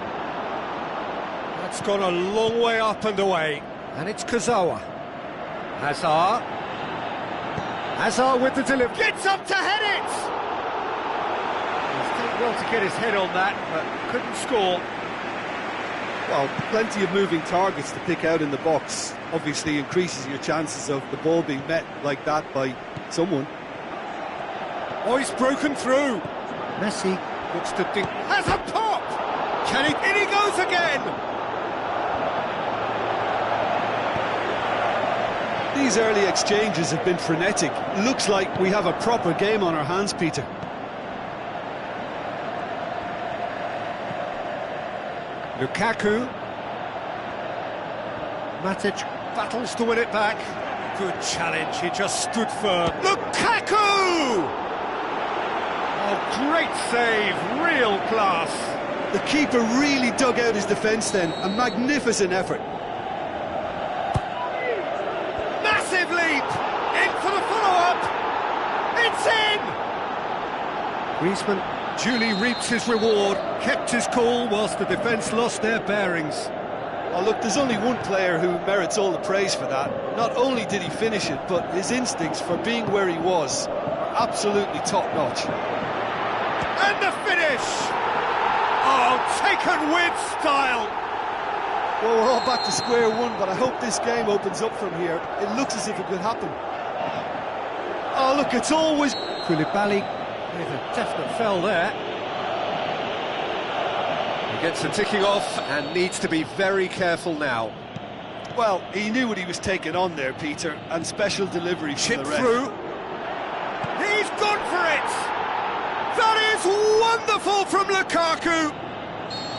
That's gone a long way up and away. And it's Kurzawa. Hazard with the delivery. Gets up to head it! He's done well to get his head on that, but couldn't score. Well, plenty of moving targets to pick out in the box. Obviously increases your chances of the ball being met like that by someone. Oh, he's broken through. Messi looks to dink. Has a pop! Can he? In he goes again! These early exchanges have been frenetic. Looks like we have a proper game on our hands, Peter. Lukaku. Matic battles to win it back. Good challenge, he just stood firm. Lukaku! Oh, great save, real class. The keeper really dug out his defence then. A magnificent effort. Massive leap! In for the follow-up! It's in! Griezmann duly reaps his reward, kept his cool whilst the defence lost their bearings. Oh look, there's only one player who merits all the praise for that. Not only did he finish it, but his instincts for being where he was are absolutely top-notch. And the finish! Oh, taken with style! Well, we're all back to square one, but I hope this game opens up from here. It looks as if it could happen. Oh, look, it's always... Koulibaly with a definite fell there. He gets the ticking off and needs to be very careful now. Well, he knew what he was taking on there, Peter, and special delivery from the ref. Through. He's gone for it! That is wonderful from Lukaku!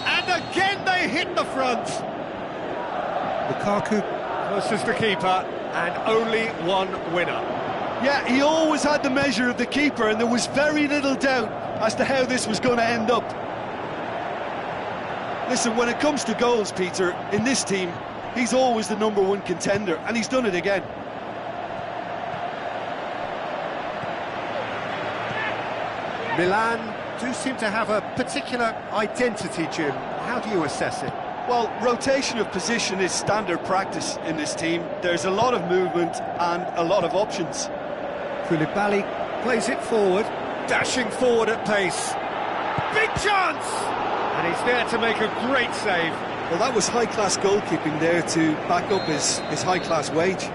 And again they hit the front. Lukaku versus the keeper, and only one winner. Yeah, he always had the measure of the keeper, and there was very little doubt as to how this was going to end up. Listen, when it comes to goals, Peter, in this team, he's always the #1 contender, and he's done it again. Milan do seem to have a particular identity, Jim. How do you assess it? Well, rotation of position is standard practice in this team. There's a lot of movement and a lot of options. Koulibaly plays it forward, dashing forward at pace. Big chance! And he's there to make a great save. Well, that was high-class goalkeeping there to back up his high-class wage.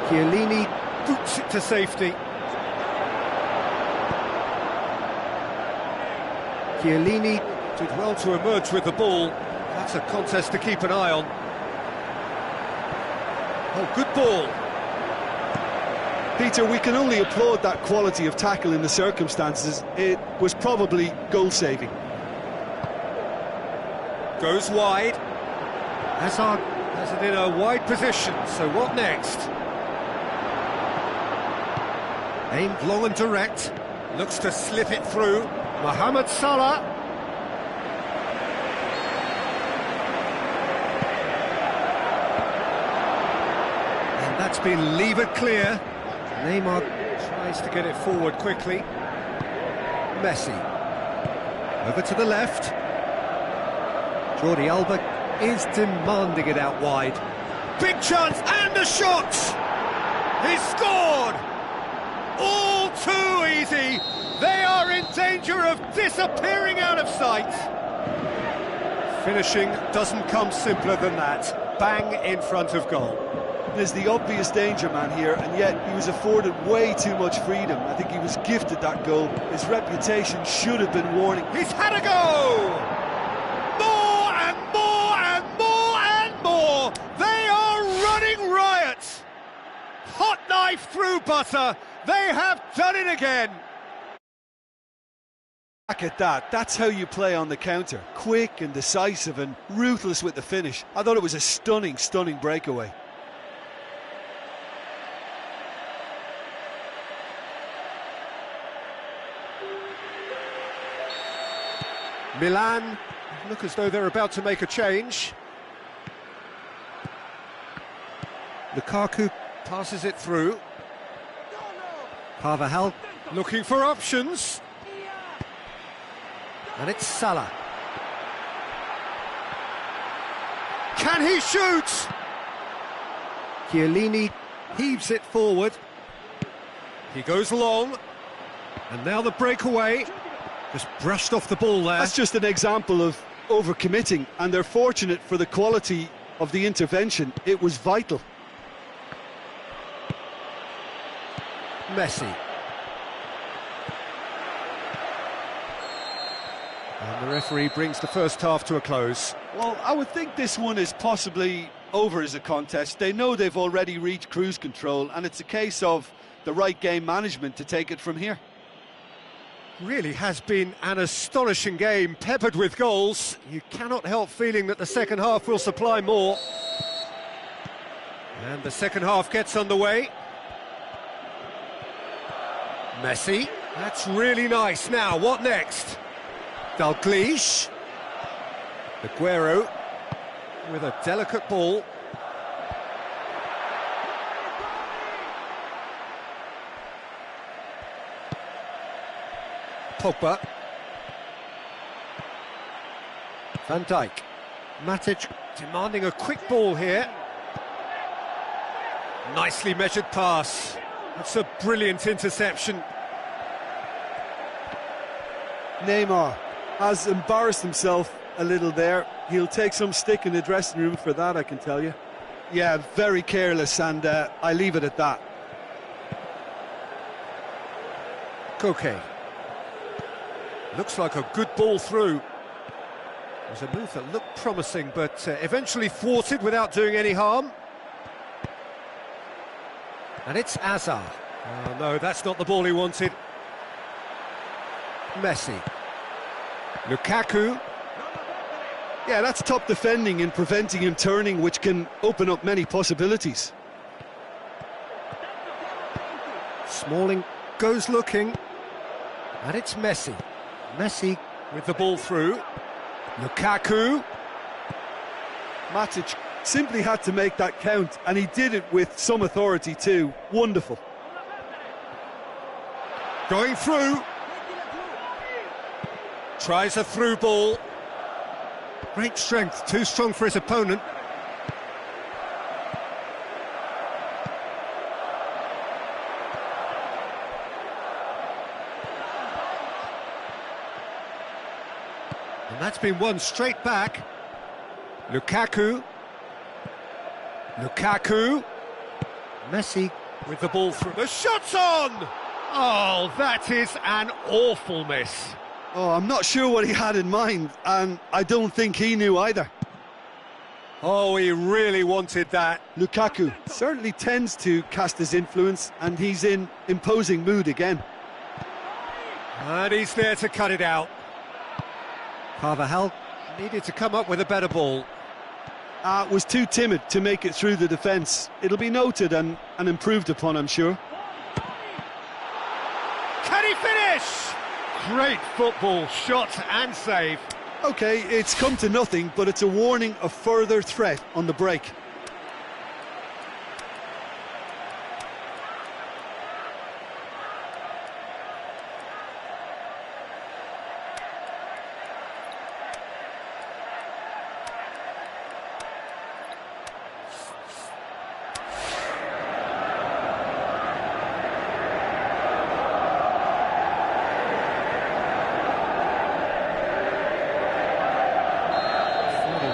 Chiellini boots it to safety. Chiellini did well to emerge with the ball. That's a contest to keep an eye on. Oh, good ball. Peter, we can only applaud that quality of tackle in the circumstances. It was probably goal-saving. Goes wide. Hazard has it in a wide position, so what next? Aimed long and direct. Looks to slip it through. Mohamed Salah. been levered clear. Neymar tries to get it forward quickly. Messi. Over to the left. Jordi Alba is demanding it out wide. Big chance, and a shot! He's scored! All too easy! They are in danger of disappearing out of sight! Finishing doesn't come simpler than that. Bang in front of goal. There's the obvious danger man here, and yet he was afforded way too much freedom. I think he was gifted that goal. His reputation should have been warning. He's had a go! More and more and more and more! They are running riot! Hot knife through butter! They have done it again! Back at that, that's how you play on the counter. Quick and decisive and ruthless with the finish. I thought it was a stunning, stunning breakaway. Milan look as though they're about to make a change. Lukaku passes it through. Carvajal looking for options. And it's Salah. Can he shoot? Chiellini heaves it forward. He goes long. And now the breakaway. Just brushed off the ball there. That's just an example of overcommitting, and they're fortunate for the quality of the intervention. It was vital. Messi. And the referee brings the first half to a close. Well, I would think this one is possibly over as a contest. They know they've already reached cruise control, and it's a case of the right game management to take it from here. Really has been an astonishing game, peppered with goals. You cannot help feeling that the second half will supply more. And the second half gets underway. Messi, that's really nice. Now, what next? Dalglish. Aguero with a delicate ball. Pogba. Van Dijk. Matic demanding a quick ball here. Nicely measured pass. That's a brilliant interception. Neymar has embarrassed himself a little there. He'll take some stick in the dressing room for that, I can tell you. Yeah, very careless, and I leave it at that. Koke. Looks like a good ball through. It was a move that looked promising, but eventually thwarted without doing any harm. And it's Hazard. Oh no, that's not the ball he wanted. Messi. Lukaku. Yeah, that's top defending and preventing him turning, which can open up many possibilities. Smalling goes looking. And it's Messi. Messi with the ball through. Lukaku. Matic simply had to make that count, and he did it with some authority too. Wonderful. Going through. Tries a through ball. Great strength, too strong for his opponent. And that's been won straight back. Lukaku. Lukaku. Messi with the ball through. The shot's on! Oh, that is an awful miss. Oh, I'm not sure what he had in mind, and I don't think he knew either. Oh, he really wanted that. Lukaku certainly tends to cast his influence, and he's in imposing mood again. And he's there to cut it out. Carvajal needed to come up with a better ball. Was too timid to make it through the defence. It'll be noted and improved upon, I'm sure. Can he finish? Great football, shot and save. OK, it's come to nothing, but it's a warning of further threat on the break.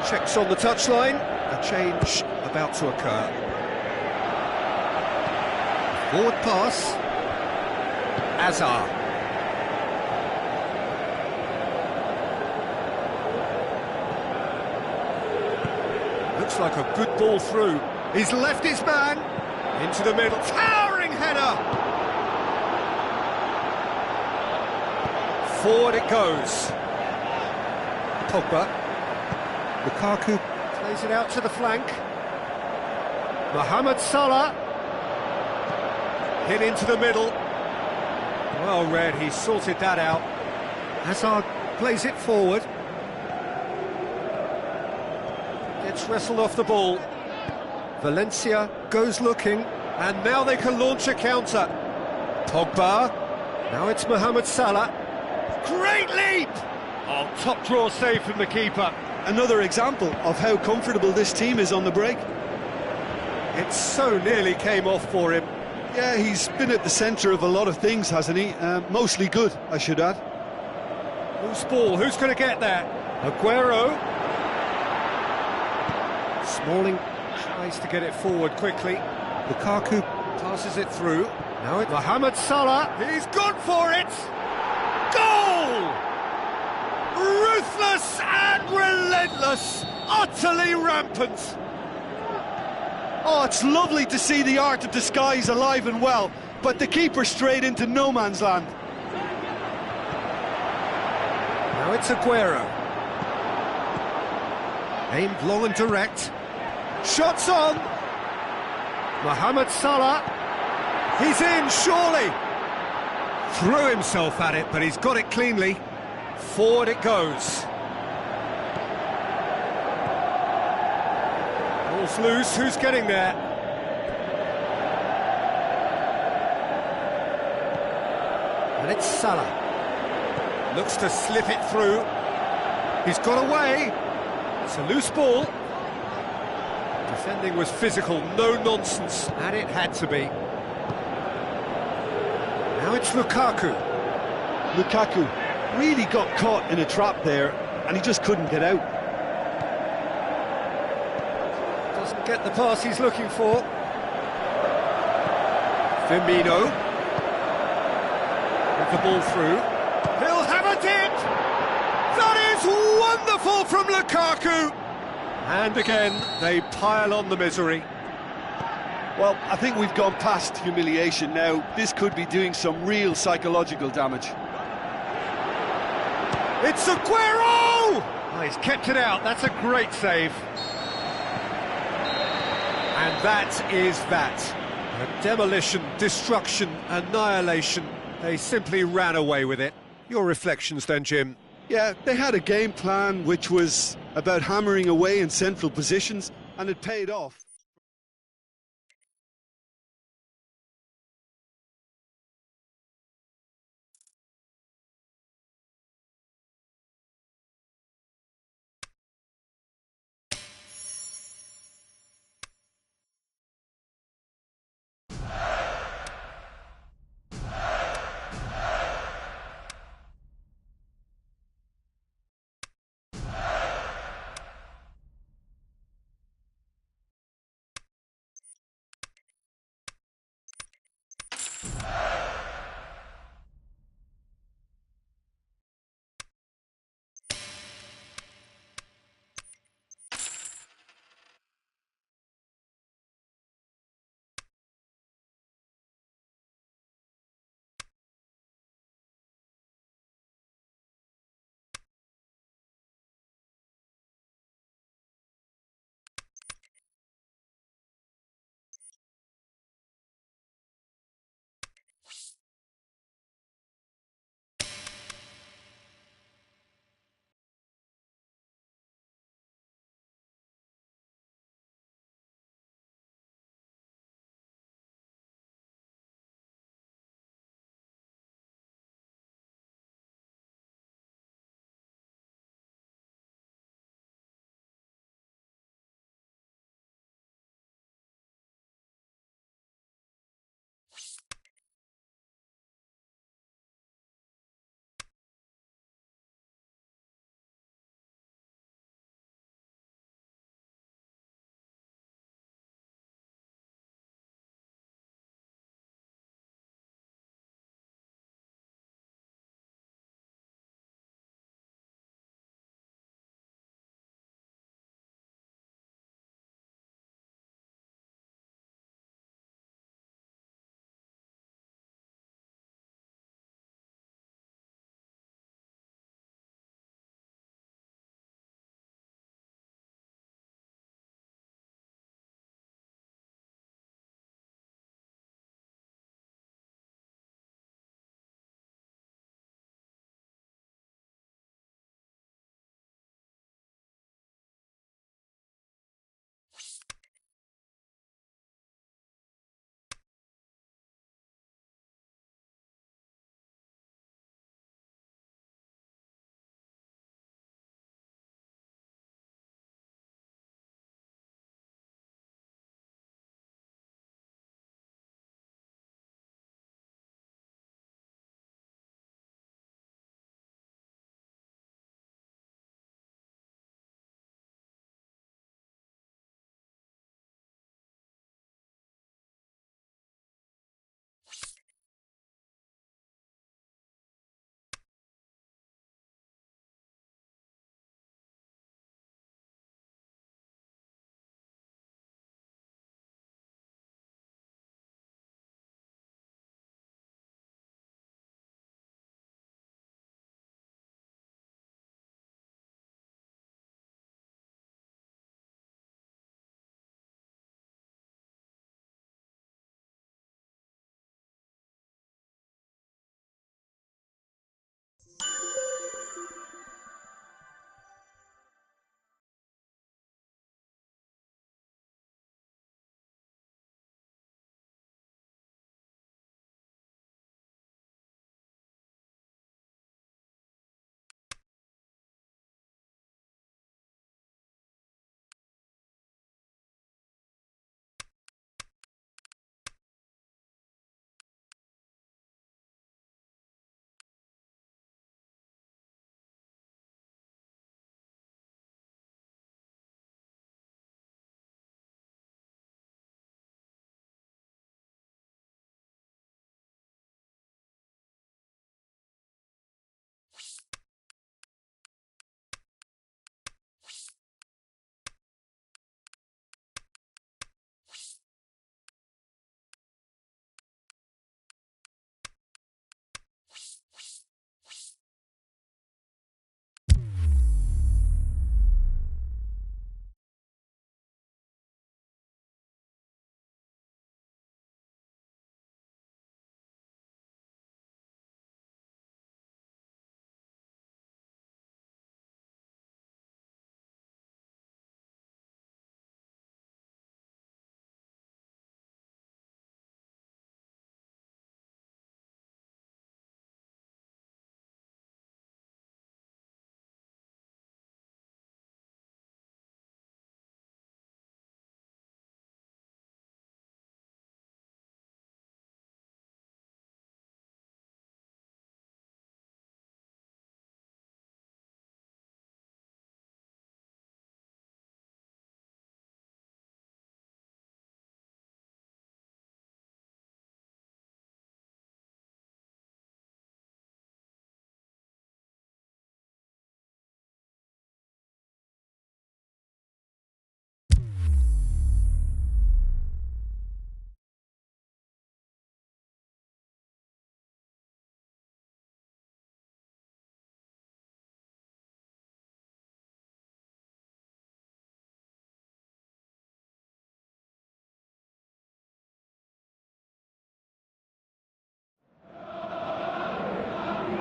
Checks on the touchline, a change about to occur. Forward pass, Azar. Looks like a good ball through. He's left his man into the middle. Towering header! Forward it goes. Pogba. Lukaku plays it out to the flank. Mohamed Salah. Hit into the middle. Well read, he sorted that out. Hazard plays it forward. Gets wrestled off the ball. Valencia goes looking, and now they can launch a counter. Pogba. Now it's Mohamed Salah. Great leap! Oh, top draw save from the keeper. Another example of how comfortable this team is on the break. It so nearly came off for him. Yeah, he's been at the centre of a lot of things, hasn't he? Mostly good, I should add. Loose ball, who's going to get there? Aguero. Smalling tries to get it forward quickly. Lukaku passes it through. Now it's Mohamed Salah. He's gone for it! Goal! Ruthless and relentless, utterly rampant. Oh, it's lovely to see the art of disguise alive and well, but the keeper straight into no man's land. Now it's Aguero. Aimed long and direct. Shots on! Mohamed Salah. He's in, surely! Threw himself at it, but he's got it cleanly. Forward it goes. Ball's loose, who's getting there? And it's Salah. Looks to slip it through. He's got away. It's a loose ball. Defending was physical, no nonsense, and it had to be. Now it's Lukaku. Lukaku really got caught in a trap there, and he just couldn't get out. Doesn't get the pass he's looking for. Firmino. With the ball through. He'll have a dip! That is wonderful from Lukaku! And again, they pile on the misery. Well, I think we've gone past humiliation now. This could be doing some real psychological damage. It's Aguero! Oh, he's kept it out, that's a great save. And that is that. A demolition, destruction, annihilation. They simply ran away with it. Your reflections then, Jim? Yeah, they had a game plan which was about hammering away in central positions, and it paid off.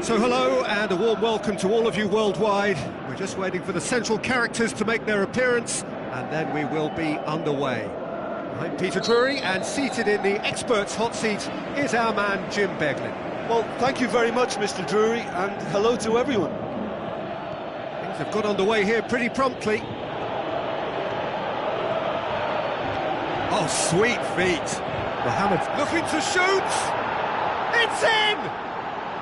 So hello and a warm welcome to all of you worldwide. We're just waiting for the central characters to make their appearance and then we will be underway. I'm Peter Drury and seated in the experts' hot seat is our man Jim Beglin. Well, thank you very much, Mr. Drury, and hello to everyone. Things have got underway here pretty promptly. Oh, sweet feet. Mohamed looking to shoot. It's in!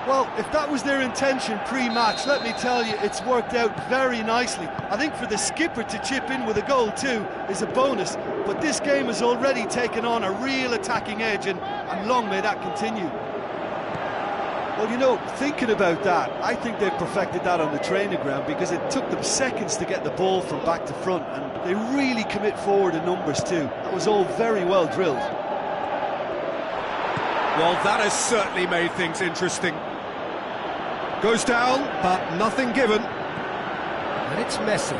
Well, if that was their intention pre-match, let me tell you, it's worked out very nicely. I think for the skipper to chip in with a goal too is a bonus, but this game has already taken on a real attacking edge, and long may that continue. Well, you know, thinking about that, I think they've perfected that on the training ground because it took them seconds to get the ball from back to front, and they really commit forward in numbers too. That was all very well drilled. Well, that has certainly made things interesting. Goes down, but nothing given. And it's Messi.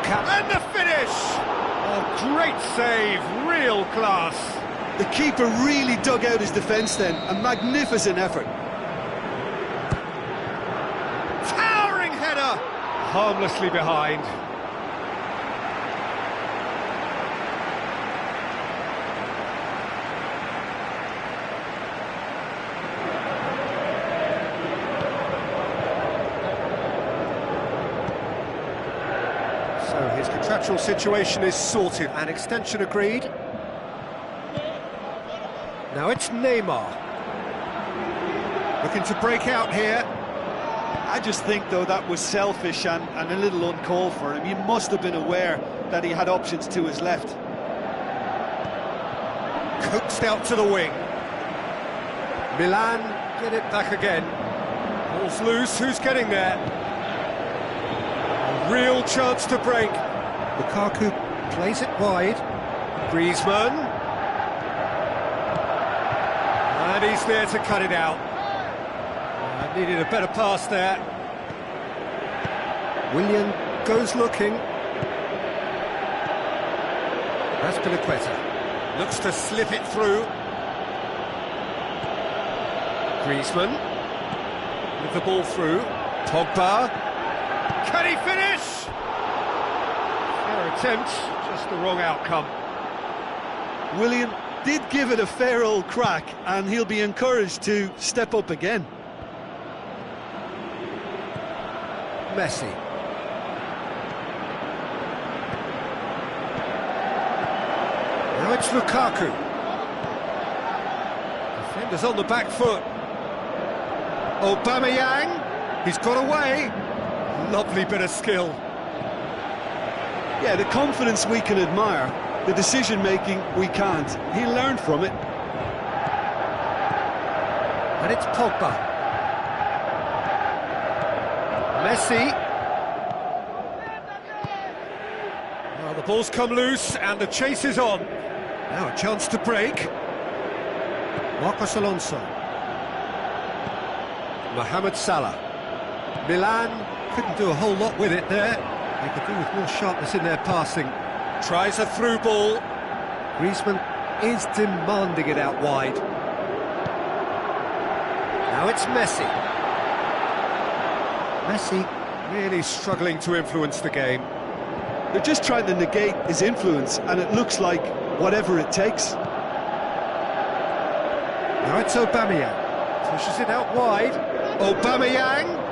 And the finish! Oh, great save, real class. The keeper really dug out his defence then, a magnificent effort. Towering header! Harmlessly behind. So his contractual situation is sorted, an extension agreed. Now it's Neymar. Looking to break out here. I just think, though, that was selfish and a little uncalled for him. He must have been aware that he had options to his left. Coaxed out to the wing. Milan get it back again. Ball's loose, who's getting there? A real chance to break. Lukaku plays it wide. Griezmann. And he's there to cut it out. Needed a better pass there. Willian goes looking. Azpilicueta looks to slip it through. Griezmann with the ball through. Pogba. Can he finish? Fair attempt, just the wrong outcome. Willian did give it a fair old crack, and he'll be encouraged to step up again. Messi. Now it's Lukaku. Defenders on the back foot. Aubameyang. He's got away. Lovely bit of skill. Yeah, the confidence we can admire. The decision-making, we can't. He learned from it. And it's Pogba. Messi. Well, the ball's come loose and the chase is on. Now a chance to break. Marcos Alonso. Mohamed Salah. Milan couldn't do a whole lot with it there. They could do with more sharpness in their passing. Tries a through ball. Griezmann is demanding it out wide. Now it's Messi. Messi really struggling to influence the game. They're just trying to negate his influence, and it looks like whatever it takes. Now it's Aubameyang. Pushes it out wide. Aubameyang.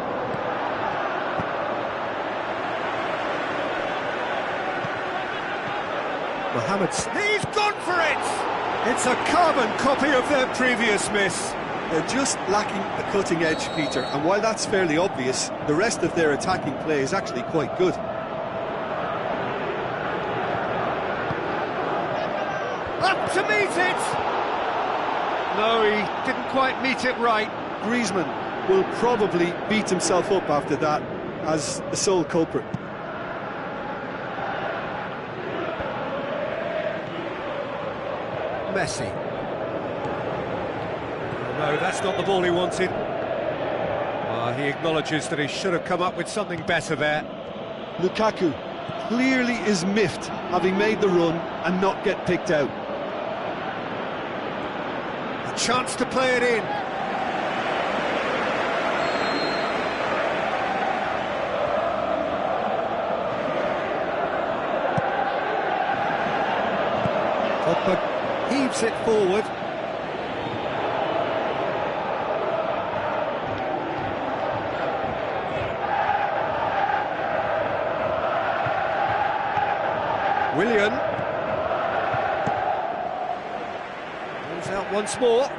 Mohamed, he's gone for it! It's a carbon copy of their previous miss. They're just lacking a cutting edge, Peter, and while that's fairly obvious, the rest of their attacking play is actually quite good. Up to meet it! No, he didn't quite meet it right. Griezmann will probably beat himself up after that as the sole culprit. Messi. No, that's not the ball he wanted. He acknowledges that he should have come up with something better there. Lukaku clearly is miffed, having made the run and not get picked out. A chance to play it in. Pogba heaves it forward. Willian. Pulls out once more.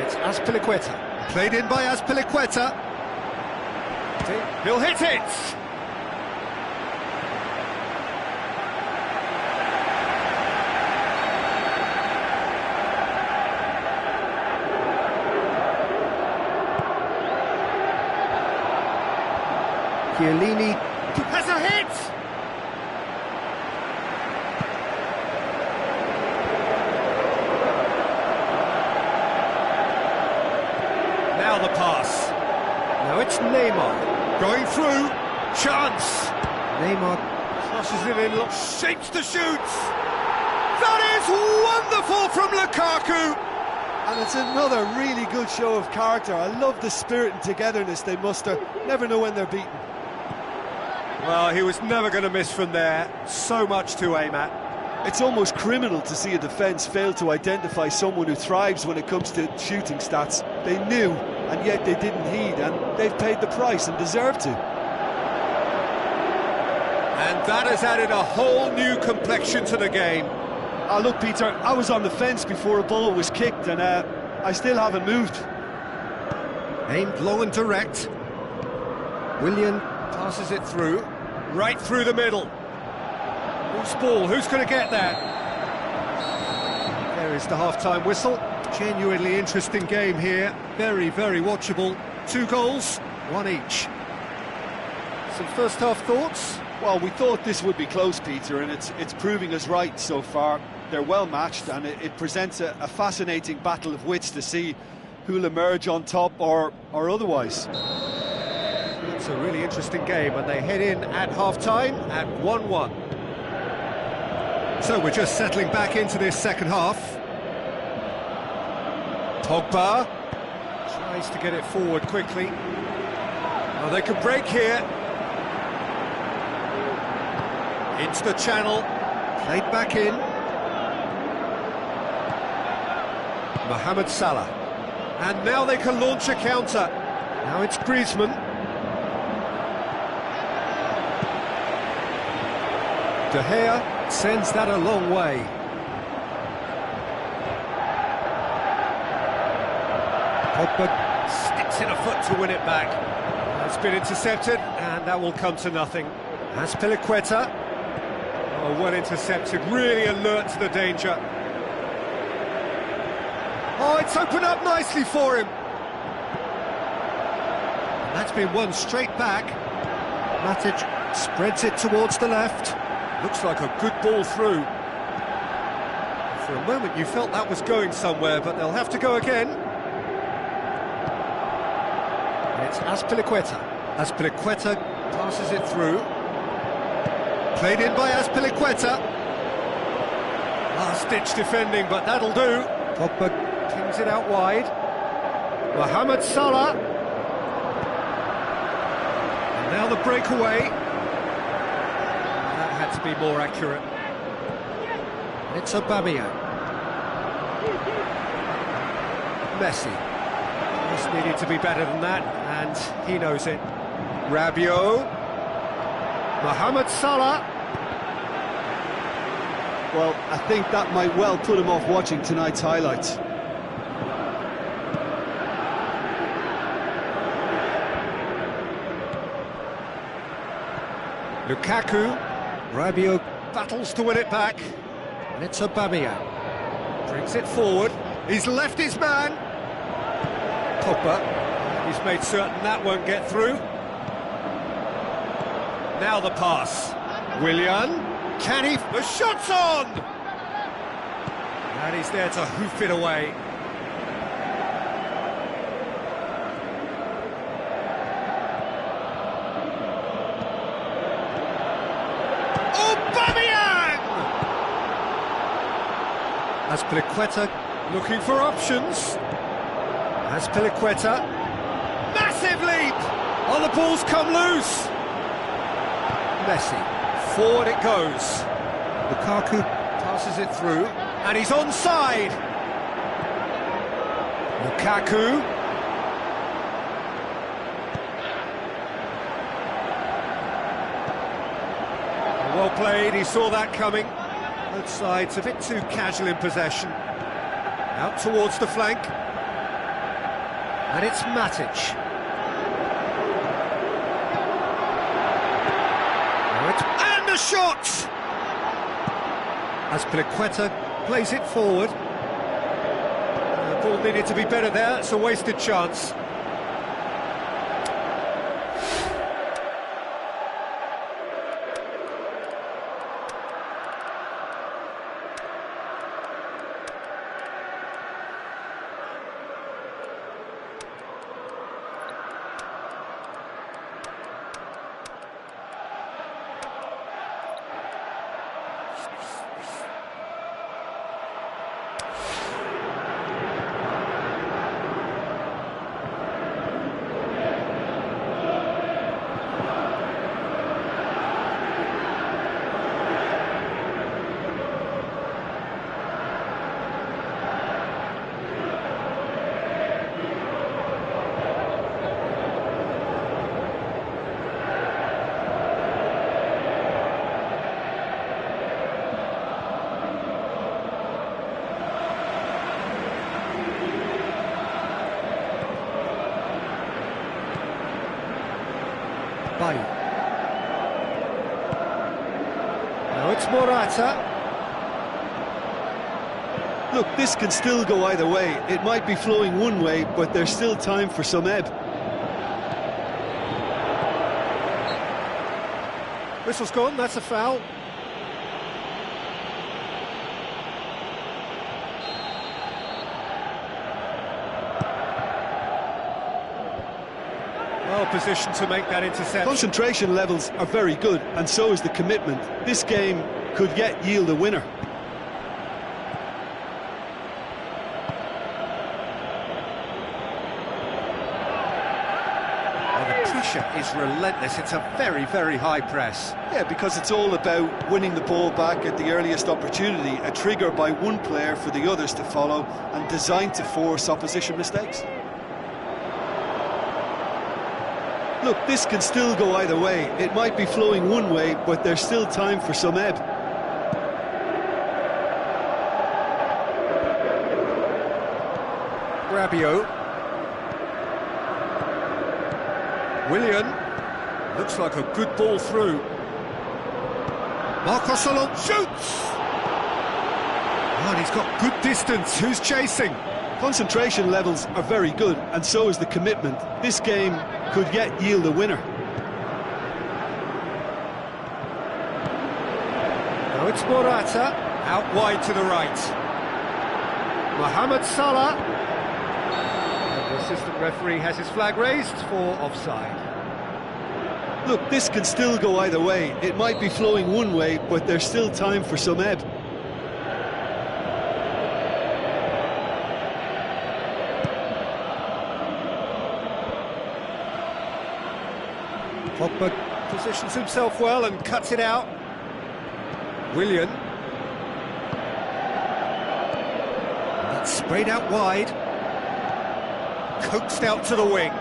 It's Azpilicueta. Played in by Azpilicueta. He'll hit it! Chiellini has a hit! Now the pass. Now it's Neymar. Going through. Chance. Neymar crosses it in, shapes to shoot. That is wonderful from Lukaku! And it's another really good show of character. I love the spirit and togetherness they muster. Never know when they're beaten. Well, he was never going to miss from there. So much to aim at. It's almost criminal to see a defence fail to identify someone who thrives when it comes to shooting stats. They knew, and yet they didn't heed, and they've paid the price and deserve to. And that has added a whole new complexion to the game. Look, Peter, I was on the fence before a ball was kicked, and I still haven't moved. Aimed low and direct. Willian passes it through, right through the middle. Who's ball? Who's going to get that? There is the half-time whistle. Genuinely interesting game here. Very, very watchable. 2 goals, 1 each. Some first-half thoughts? Well, we thought this would be close, Peter, and it's proving us right so far. They're well matched, and it presents a fascinating battle of wits to see who'll emerge on top or otherwise. It's a really interesting game, and they head in at half-time at 1-1. So we're just settling back into this second half. Pogba tries to get it forward quickly. Oh, they could break here. Into the channel, played back in. Mohamed Salah. And now they can launch a counter. Now it's Griezmann. De Gea sends that a long way. Pogba sticks in a foot to win it back. That's been intercepted, and that will come to nothing. Azpilicueta. Oh, well intercepted, really alert to the danger. Oh, it's opened up nicely for him. And that's been won straight back. Matic spreads it towards the left. Looks like a good ball through. For a moment you felt that was going somewhere, but they'll have to go again. And it's Azpilicueta. Azpilicueta passes it through. Played in by Azpilicueta. Last-ditch defending, but that'll do. Pogba pings it out wide. Mohamed Salah. And now the breakaway. That had to be more accurate. It's Aubameyang. Messi. Just needed to be better than that, and he knows it. Rabiot. Mohamed Salah. Well, I think that might well put him off watching tonight's highlights. Lukaku. Rabiot battles to win it back. And it's Aubameyang. Brings it forward. He's left his man. Pogba. He's made certain that won't get through. Now the pass. Willian. Can he? The shot's on! And he's there to hoof it away. Aubameyang! Azpilicueta looking for options. Azpilicueta, massive leap! Oh, the ball's come loose! Messi, forward it goes. Lukaku passes it through, and he's onside! Lukaku. Well played, he saw that coming. Both sides a bit too casual in possession. Out towards the flank. And it's Matic. And the shot! Azpilicueta plays it forward. The ball needed to be better there, it's a wasted chance. Now it's Morata. Look, this can still go either way. It might be flowing one way, but there's still time for some ebb. Whistle's gone, that's a foul. Well positioned to make that interception. Concentration levels are very good, and so is the commitment. This game could yet yield a winner. Well, the pressure is relentless. It's a very, very high press. Yeah, because it's all about winning the ball back at the earliest opportunity, a trigger by one player for the others to follow, and designed to force opposition mistakes. Look, this can still go either way. It might be flowing one way, but there's still time for some ebb. Rabiot. Willian. Looks like a good ball through. Marcos Alonso shoots! Oh, and he's got good distance. Who's chasing? Concentration levels are very good, and so is the commitment. This game could yet yield a winner. Now it's Morata, out wide to the right. Mohamed Salah. And the assistant referee has his flag raised for offside. Look, this can still go either way. It might be flowing one way, but there's still time for some ebb. Pogba positions himself well and cuts it out. Willian. That's sprayed out wide. Coaxed out to the wing.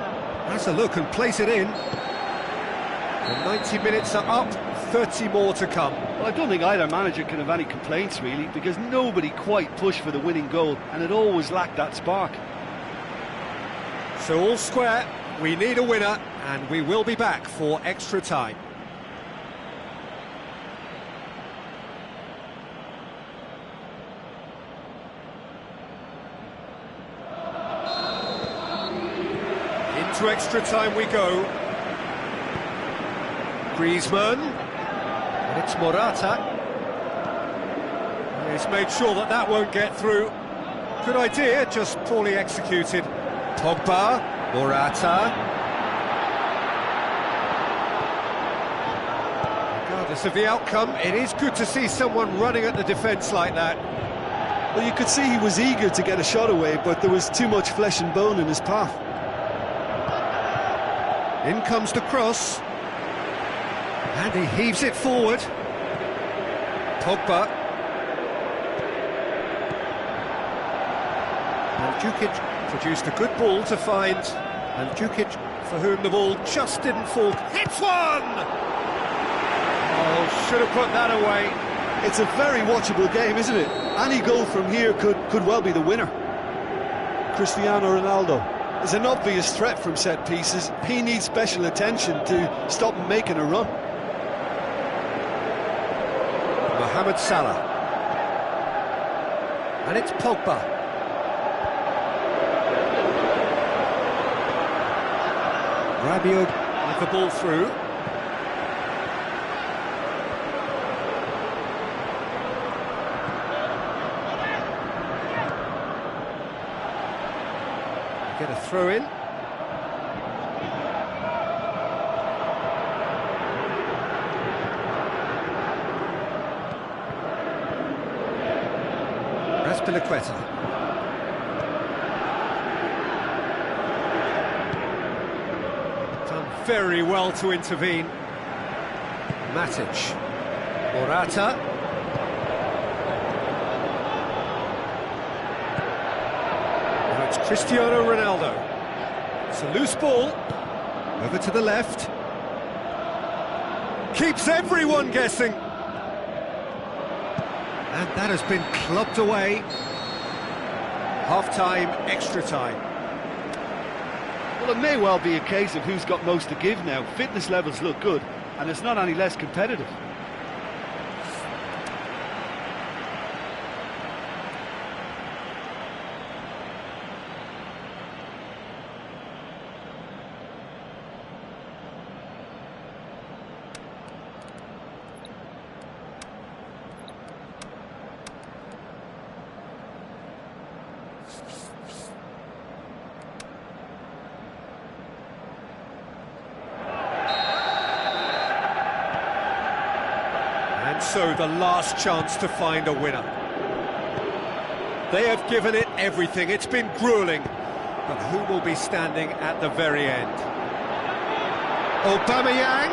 Has a look and plays it in. The 90 minutes are up, 30 more to come. Well, I don't think either manager can have any complaints, really, because nobody quite pushed for the winning goal, and it always lacked that spark. So all square, we need a winner, and we will be back for extra time. Into extra time we go. Griezmann, and it's Morata. He's made sure that that won't get through. Good idea, just poorly executed. Pogba, Morata. Regardless of the outcome, it is good to see someone running at the defence like that. Well, you could see he was eager to get a shot away, but there was too much flesh and bone in his path. In comes the cross. And he heaves it forward. Pogba. And Djukic produced a good ball to find. And Djukic, for whom the ball just didn't fall, hits one! Oh, should have put that away. It's a very watchable game, isn't it? Any goal from here could well be the winner. Cristiano Ronaldo is an obvious threat from set pieces. He needs special attention to stop him making a run. Mohamed Salah. And it's Pogba. Rabiot with the ball through. Get a throw in. Azpilicueta. Done very well to intervene. Matic. Morata. Now it's Cristiano Ronaldo. It's a loose ball. Over to the left. Keeps everyone guessing. And that has been clubbed away. Half-time, extra time. Well, it may well be a case of who's got most to give now. Fitness levels look good, and it's not any less competitive. So the last chance to find a winner. They have given it everything. It's been grueling. But who will be standing at the very end? Aubameyang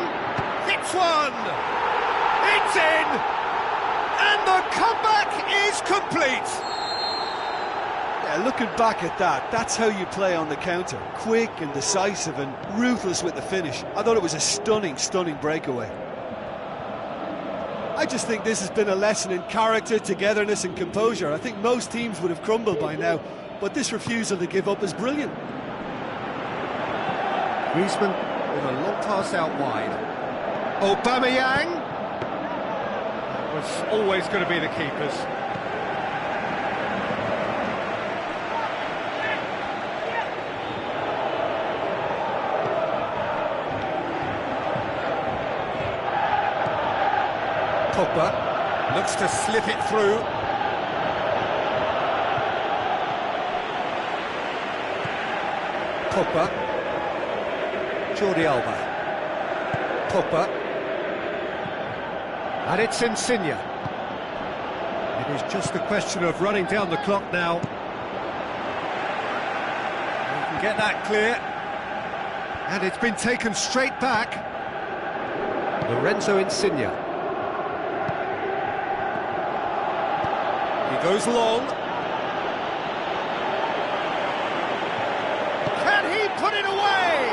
hits one! It's in! And the comeback is complete! Yeah, looking back at that, that's how you play on the counter. Quick and decisive and ruthless with the finish. I thought it was a stunning, stunning breakaway. I just think this has been a lesson in character, togetherness and composure. I think most teams would have crumbled by now, but this refusal to give up is brilliant. Griezmann with a long pass out wide. Aubameyang! That was always going to be the keepers. Pogba looks to slip it through. Pogba. Jordi Alba. Pogba. And it's Insigne. It is just a question of running down the clock now. You can get that clear. And it's been taken straight back. Lorenzo Insigne. Goes long. Can he put it away?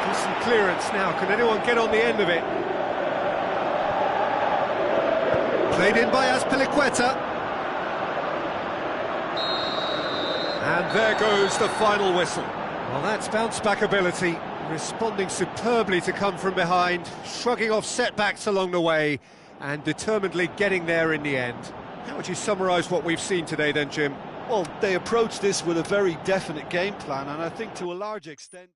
Decent clearance now. Can anyone get on the end of it? Played in by Azpilicueta. And there goes the final whistle. Well, that's bounce-back ability. Responding superbly to come from behind, shrugging off setbacks along the way, and determinedly getting there in the end. How would you summarise what we've seen today then, Jim? Well, they approached this with a very definite game plan, and I think to a large extent...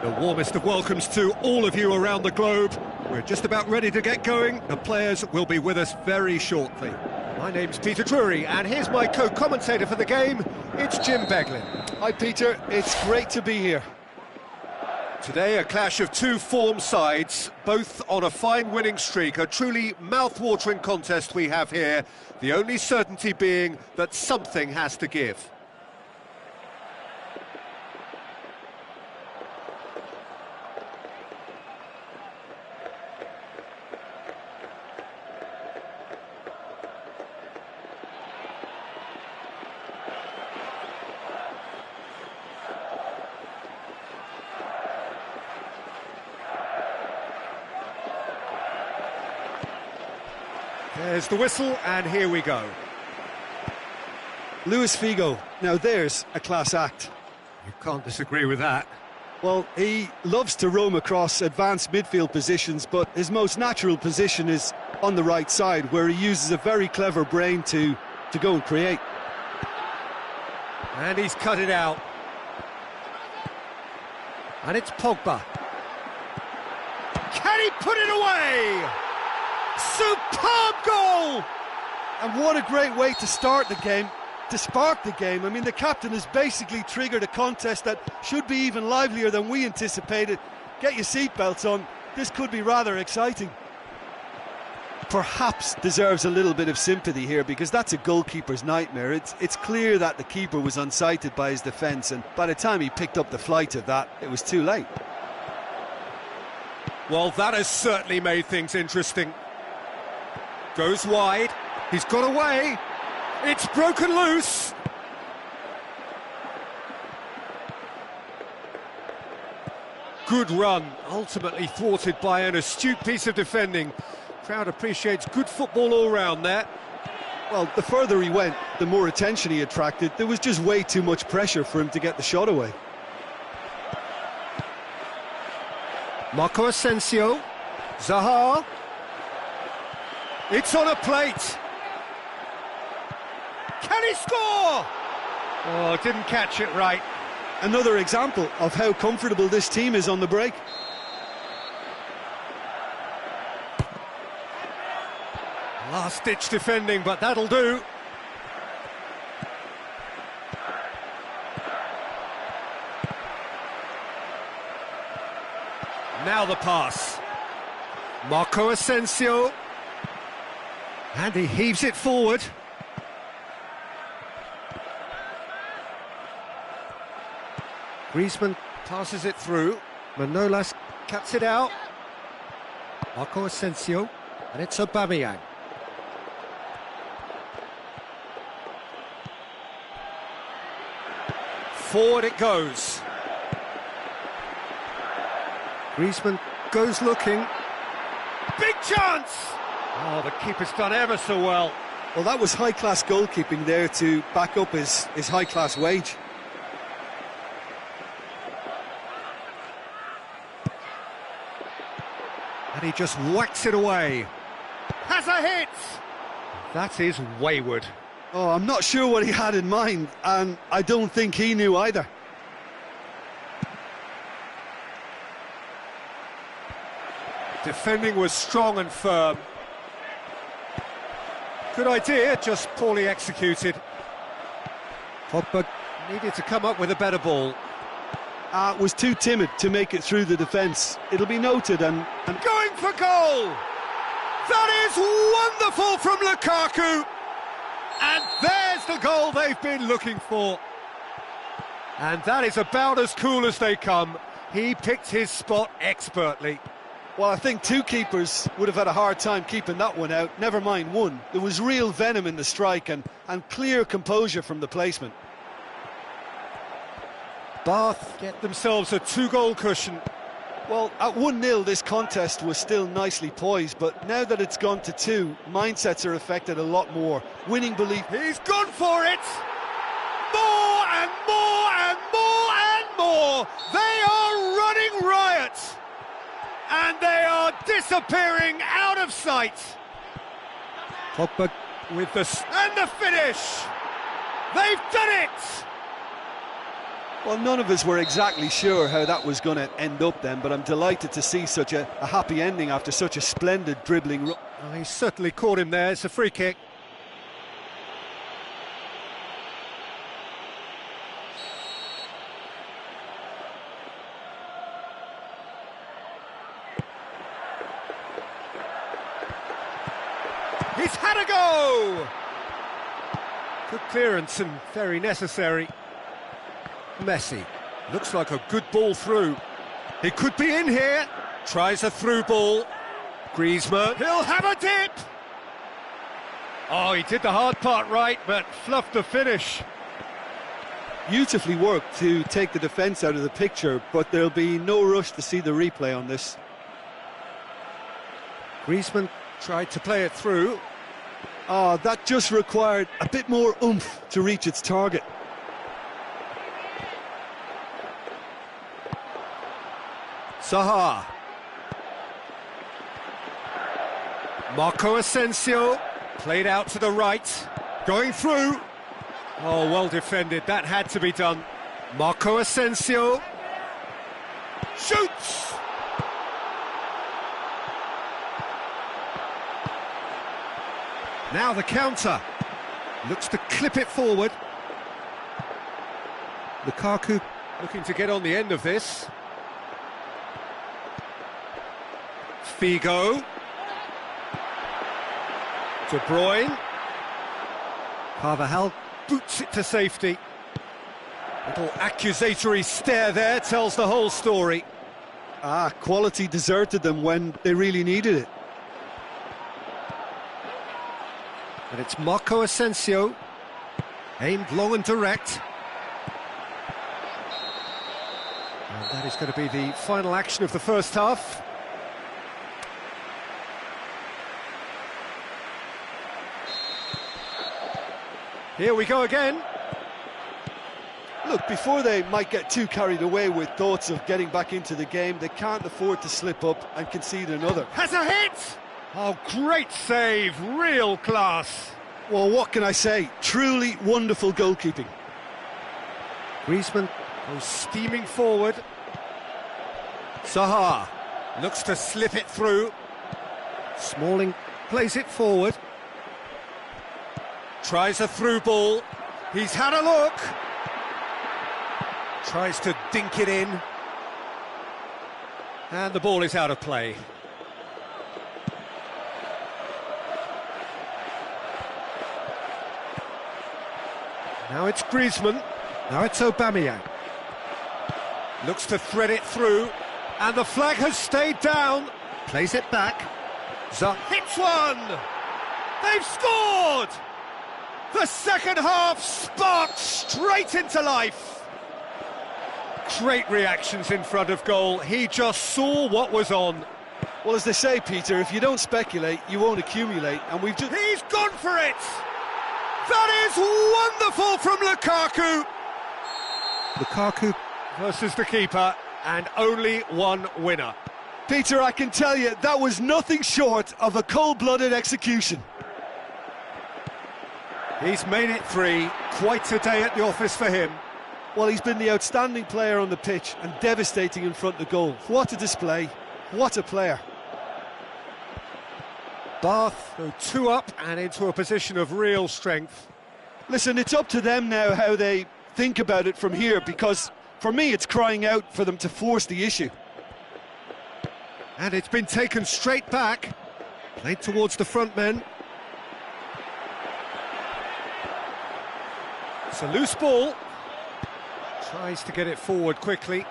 The warmest of welcomes to all of you around the globe. We're just about ready to get going. The players will be with us very shortly. My name's Peter Drury, and here's my co-commentator for the game. It's Jim Beglin. Hi Peter, it's great to be here. Today, a clash of two form sides, both on a fine winning streak. A truly mouth-watering contest we have here. The only certainty being that something has to give. There's the whistle, and here we go. Luis Figo, now there's a class act. You can't disagree with that. Well, he loves to roam across advanced midfield positions, but his most natural position is on the right side, where he uses a very clever brain to go and create. And he's cut it out. And it's Pogba. Can he put it away? Superb goal! And what a great way to start the game, to spark the game. I mean, the captain has basically triggered a contest that should be even livelier than we anticipated. Get your seatbelts on, this could be rather exciting. Perhaps deserves a little bit of sympathy here, because that's a goalkeeper's nightmare. It's clear that the keeper was unsighted by his defence, and by the time he picked up the flight of that, it was too late. Well, that has certainly made things interesting. Goes wide, he's got away, it's broken loose. Good run, ultimately thwarted by an astute piece of defending. Crowd appreciates good football all round there. Well, the further he went, the more attention he attracted. There was just way too much pressure for him to get the shot away. Marco Asensio, Zaha. It's on a plate. Can he score? Oh, didn't catch it right. Another example of how comfortable this team is on the break. Last-ditch defending, but that'll do. Now the pass. Marco Asensio. And he heaves it forward. Griezmann passes it through. Manolas cuts it out. Marco Asensio. And it's Aubameyang. Forward it goes. Griezmann goes looking. Big chance! Oh, the keeper's done ever so well. Well, that was high-class goalkeeping there to back up his high-class wage. And he just whacks it away. Has a hit! That is wayward. Oh, I'm not sure what he had in mind, and I don't think he knew either. Defending was strong and firm. Good idea, just poorly executed. Pogba needed to come up with a better ball. Was too timid to make it through the defence. It'll be noted and... Going for goal! That is wonderful from Lukaku! And there's the goal they've been looking for. And that is about as cool as they come. He picked his spot expertly. Well, I think two keepers would have had a hard time keeping that one out, never mind one. There was real venom in the strike and clear composure from the placement. Bath get themselves a two-goal cushion. Well, at 1-0 this contest was still nicely poised, but now that it's gone to 2, mindsets are affected a lot more. Winning belief... He's gone for it! More and more and more and more! They are running riot! And they are disappearing out of sight! Pogba with the... And the finish! They've done it! Well, none of us were exactly sure how that was going to end up then, but I'm delighted to see such a happy ending after such a splendid dribbling run. Oh, he certainly caught him there. It's a free kick. He's had a go! Good clearance and very necessary. Messi, looks like a good ball through. He could be in here. Tries a through ball. Griezmann, he'll have a dip! Oh, he did the hard part right, but fluffed the finish. Beautifully worked to take the defence out of the picture, but there'll be no rush to see the replay on this. Griezmann tried to play it through. Oh, that just required a bit more oomph to reach its target. Zaha. Marco Asensio, played out to the right, going through. Oh, well defended, that had to be done. Marco Asensio shoots! Now the counter, looks to clip it forward. Lukaku looking to get on the end of this. Figo. De Bruyne. Carvajal boots it to safety. Little accusatory stare there tells the whole story. Quality deserted them when they really needed it. And it's Marco Asensio, aimed long and direct. And that is going to be the final action of the first half. Here we go again. Look, before they might get too carried away with thoughts of getting back into the game, they can't afford to slip up and concede another. Has a hit! Oh, great save, real class. Well, what can I say? Truly wonderful goalkeeping. Griezmann goes steaming forward. Zaha looks to slip it through. Smalling plays it forward. Tries a through ball. He's had a look. Tries to dink it in. And the ball is out of play. Now it's Griezmann. Now it's Aubameyang. Looks to thread it through. And the flag has stayed down. Plays it back. Hits one! They've scored! The second half sparked straight into life. Great reactions in front of goal. He just saw what was on. Well, as they say, Peter, if you don't speculate, you won't accumulate. And we've just... He's gone for it! That is wonderful from Lukaku! Lukaku versus the keeper, and only one winner. Peter, I can tell you, that was nothing short of a cold-blooded execution. He's made it three. Quite a day at the office for him. Well, he's been the outstanding player on the pitch and devastating in front of goal. What a display. What a player. Bath go 2 up and into a position of real strength. Listen, it's up to them now how they think about it from here, because for me it's crying out for them to force the issue. And it's been taken straight back. Played towards the front men. It's a loose ball. Tries to get it forward quickly.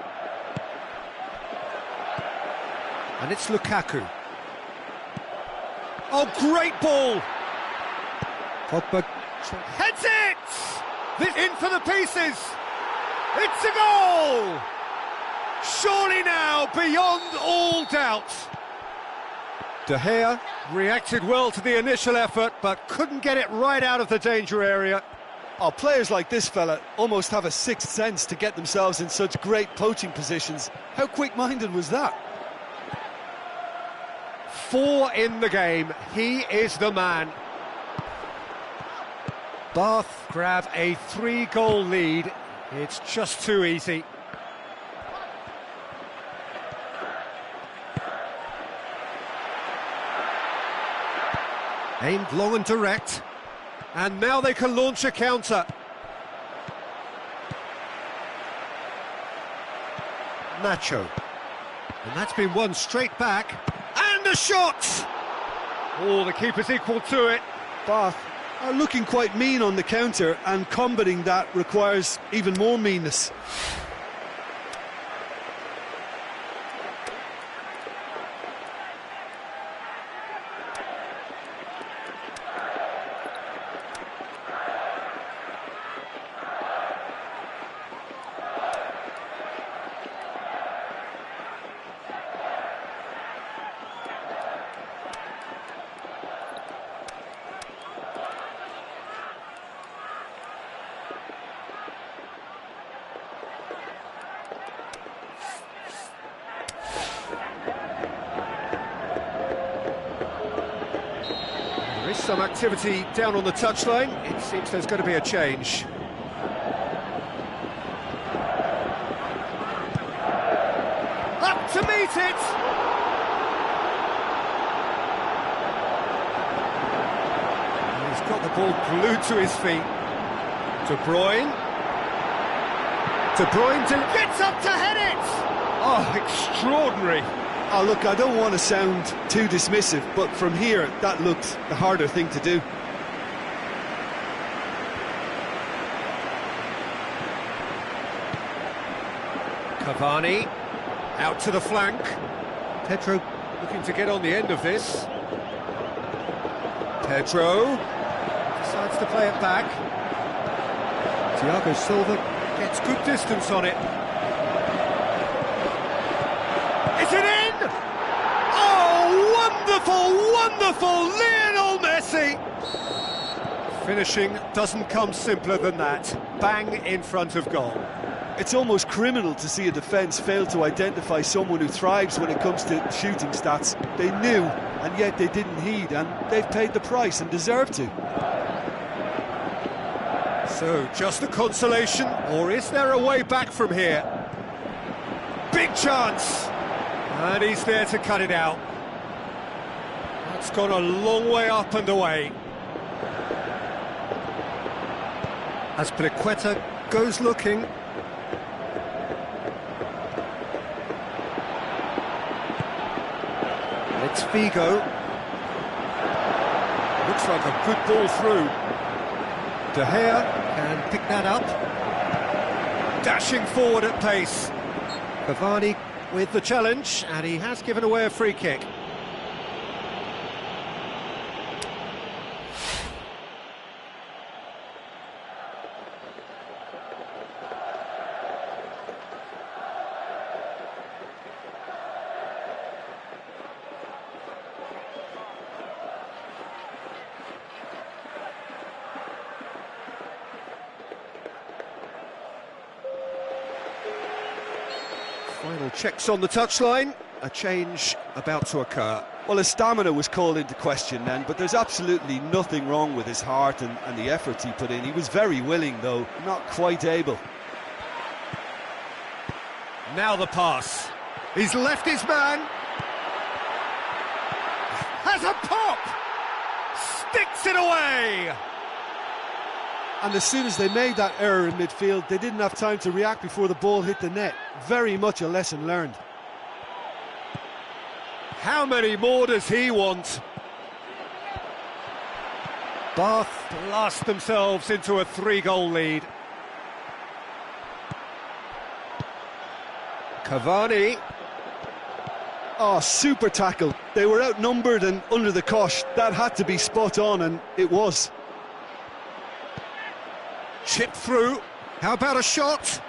And it's Lukaku. Oh, great ball! Pogba heads it! This in for the pieces! It's a goal! Surely now, beyond all doubt. De Gea reacted well to the initial effort, but couldn't get it right out of the danger area. Oh, players like this fella almost have a sixth sense to get themselves in such great poaching positions. How quick-minded was that? 4 in the game. He is the man. Bath grab a 3-goal lead It's just too easy. Aimed long and direct. And now they can launch a counter. Nacho. And that's been won straight back. And a shot! Oh, the keeper's equal to it. Bath are looking quite mean on the counter, and combating that requires even more meanness. There is some activity down on the touchline. It seems there's going to be a change. Up to meet it! And he's got the ball glued to his feet. De Bruyne. De Bruyne gets up to head it! Oh, extraordinary! Oh, look, I don't want to sound too dismissive, but from here, that looked the harder thing to do. Cavani, out to the flank. Pedro looking to get on the end of this. Pedro decides to play it back. Thiago Silva gets good distance on it. Is it in? Oh, wonderful, wonderful Lionel Messi! Finishing doesn't come simpler than that. Bang in front of goal. It's almost criminal to see a defence fail to identify someone who thrives when it comes to shooting stats. They knew, and yet they didn't heed, and they've paid the price and deserve to. So, just a consolation, or is there a way back from here? Big chance! And he's there to cut it out. That's gone a long way up and away. As Azpilicueta goes looking. It's Figo. Looks like a good ball through. De Gea can pick that up. Dashing forward at pace. Cavani with the challenge, and he has given away a free kick. Final checks on the touchline, a change about to occur. Well, his stamina was called into question then, but there's absolutely nothing wrong with his heart and the efforts he put in. He was very willing, though, not quite able. Now the pass. He's left his man. Has a pop! Sticks it away! And as soon as they made that error in midfield, they didn't have time to react before the ball hit the net. Very much a lesson learned. How many more does he want? Bath blast themselves into a 3-goal lead. Cavani. Oh, super tackle. They were outnumbered and under the cosh. That had to be spot on, and it was. Chip through. How about a shot?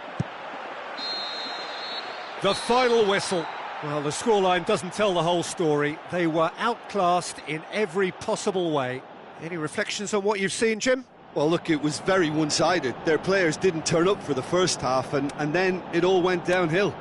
The final whistle. Well, the scoreline doesn't tell the whole story. They were outclassed in every possible way. Any reflections on what you've seen, Jim? Well, look, it was very one-sided. Their players didn't turn up for the first half, and then it all went downhill.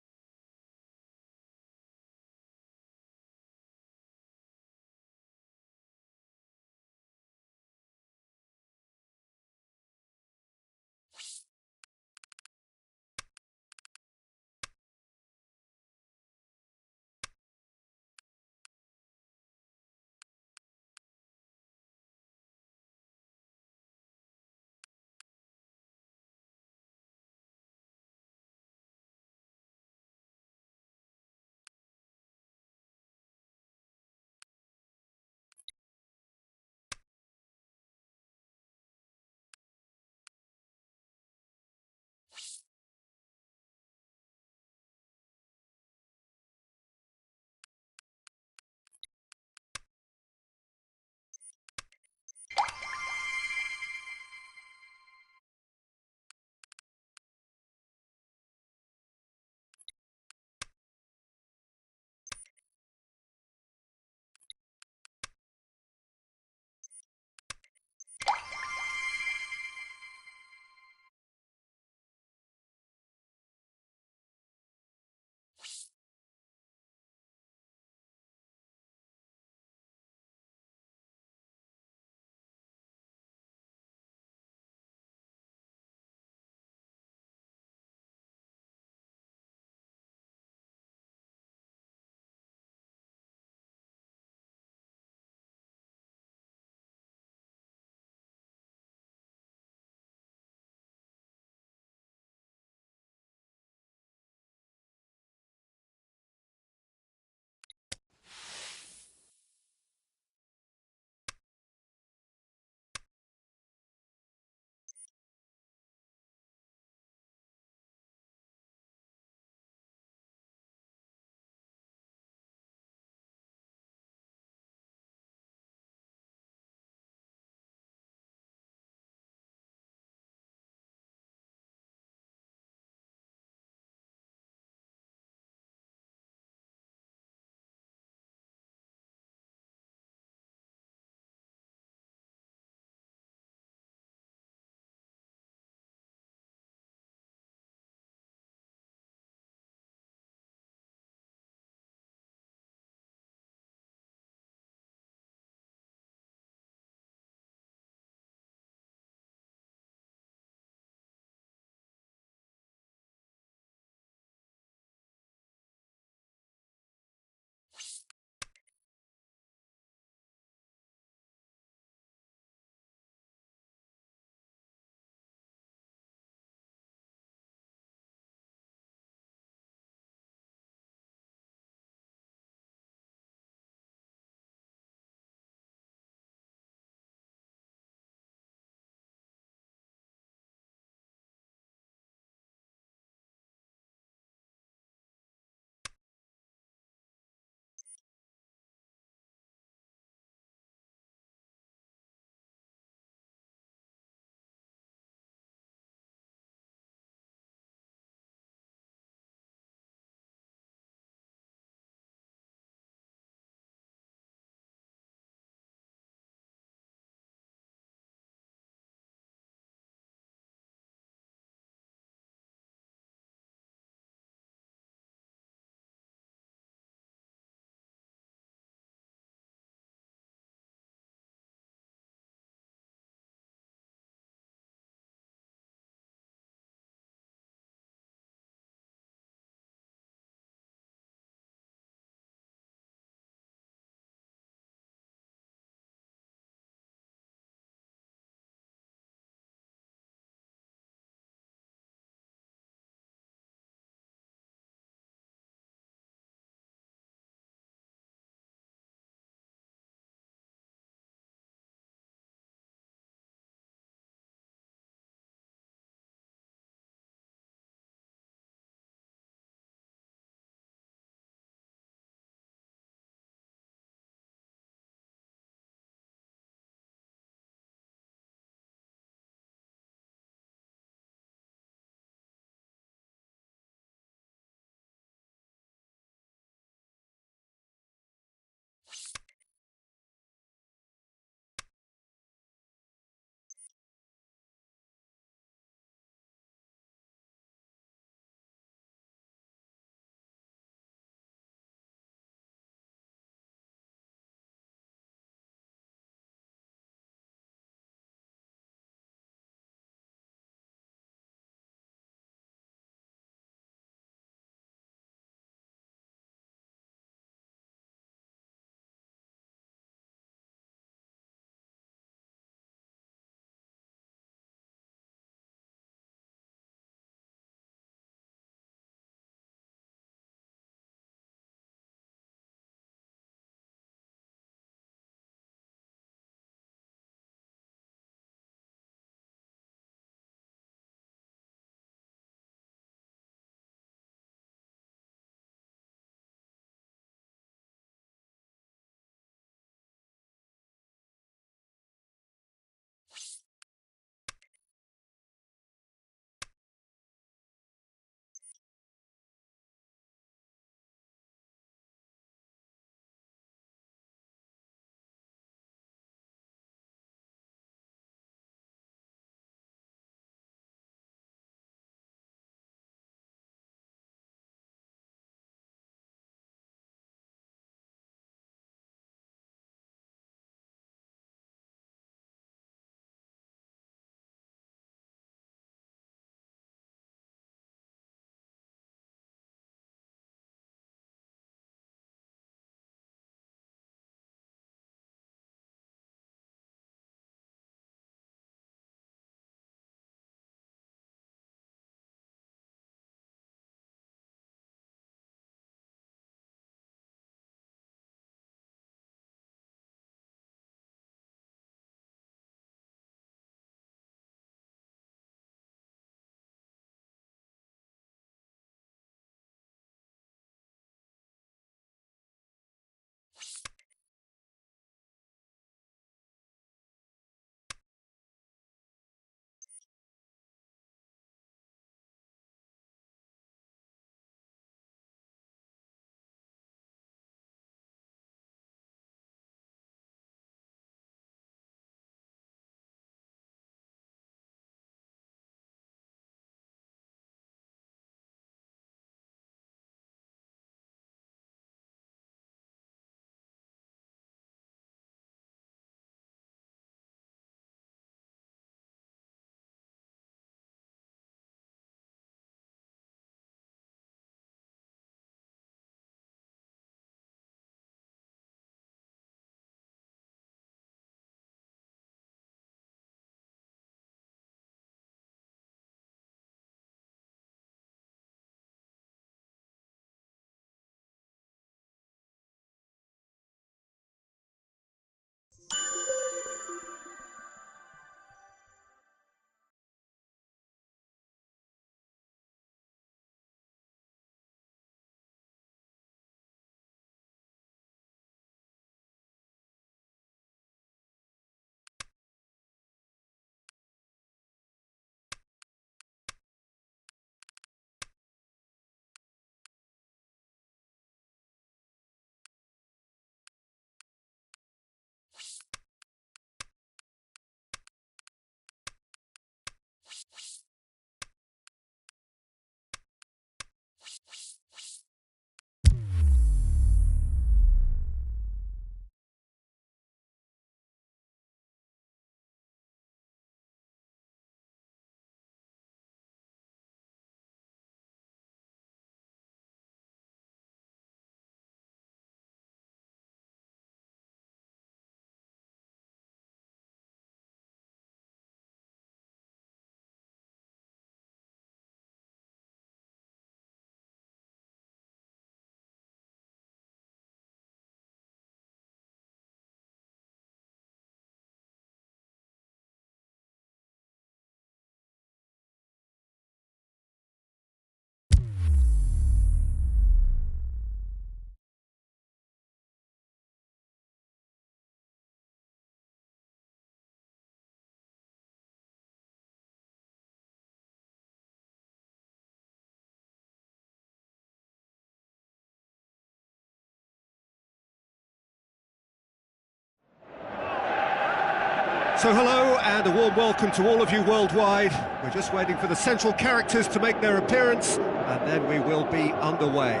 So hello and a warm welcome to all of you worldwide. We're just waiting for the central characters to make their appearance and then we will be underway.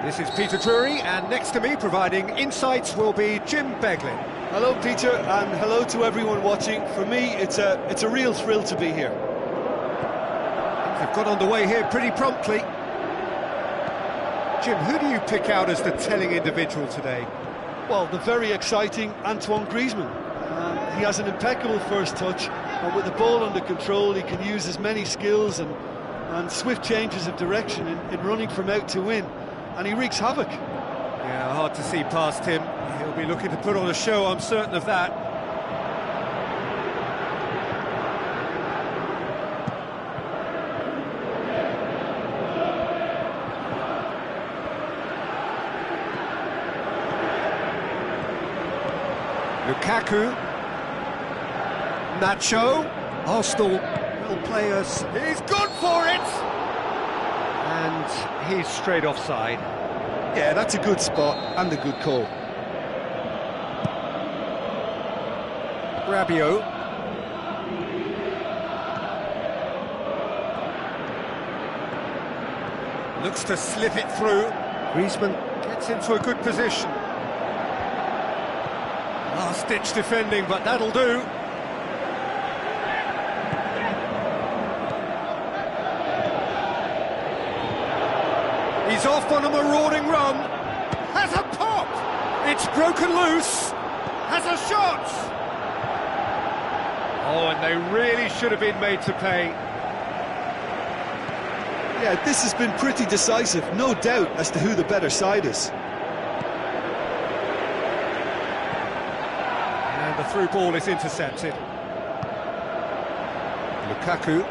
This is Peter Drury and next to me providing insights will be Jim Beglin. Hello Peter and hello to everyone watching. For me it's a real thrill to be here. They've got underway here pretty promptly. Jim, who do you pick out as the telling individual today? Well, the very exciting Antoine Griezmann. He has an impeccable first touch, and with the ball under control, he can use his many skills and swift changes of direction in running from out to in, and he wreaks havoc. Yeah, hard to see past him. He'll be looking to put on a show, I'm certain of that. Lukaku, Nacho, Arsenal will play us. He's gone for it! And he's straight offside. Yeah, that's a good spot and a good call. Rabiot. Looks to slip it through. Griezmann gets into a good position. Last-ditch defending, but that'll do. He's off on a marauding run. Has a pop! It's broken loose. Has a shot! Oh, and they really should have been made to pay. Yeah, this has been pretty decisive, no doubt as to who the better side is. The through ball is intercepted. Lukaku.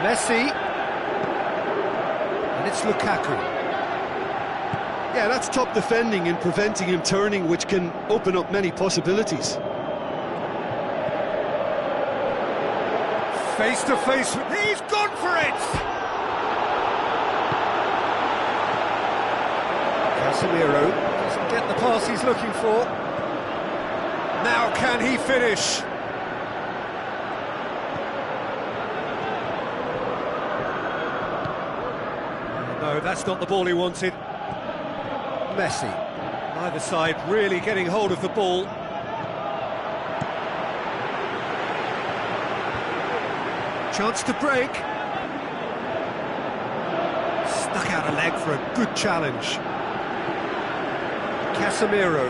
Messi. And it's Lukaku. Yeah, that's top defending and preventing him turning, which can open up many possibilities. Face to face. He's gone for it! Casemiro doesn't get the pass he's looking for. Now can he finish? No, that's not the ball he wanted. Messi. Either side really getting hold of the ball. Chance to break. Stuck out a leg for a good challenge. Casemiro.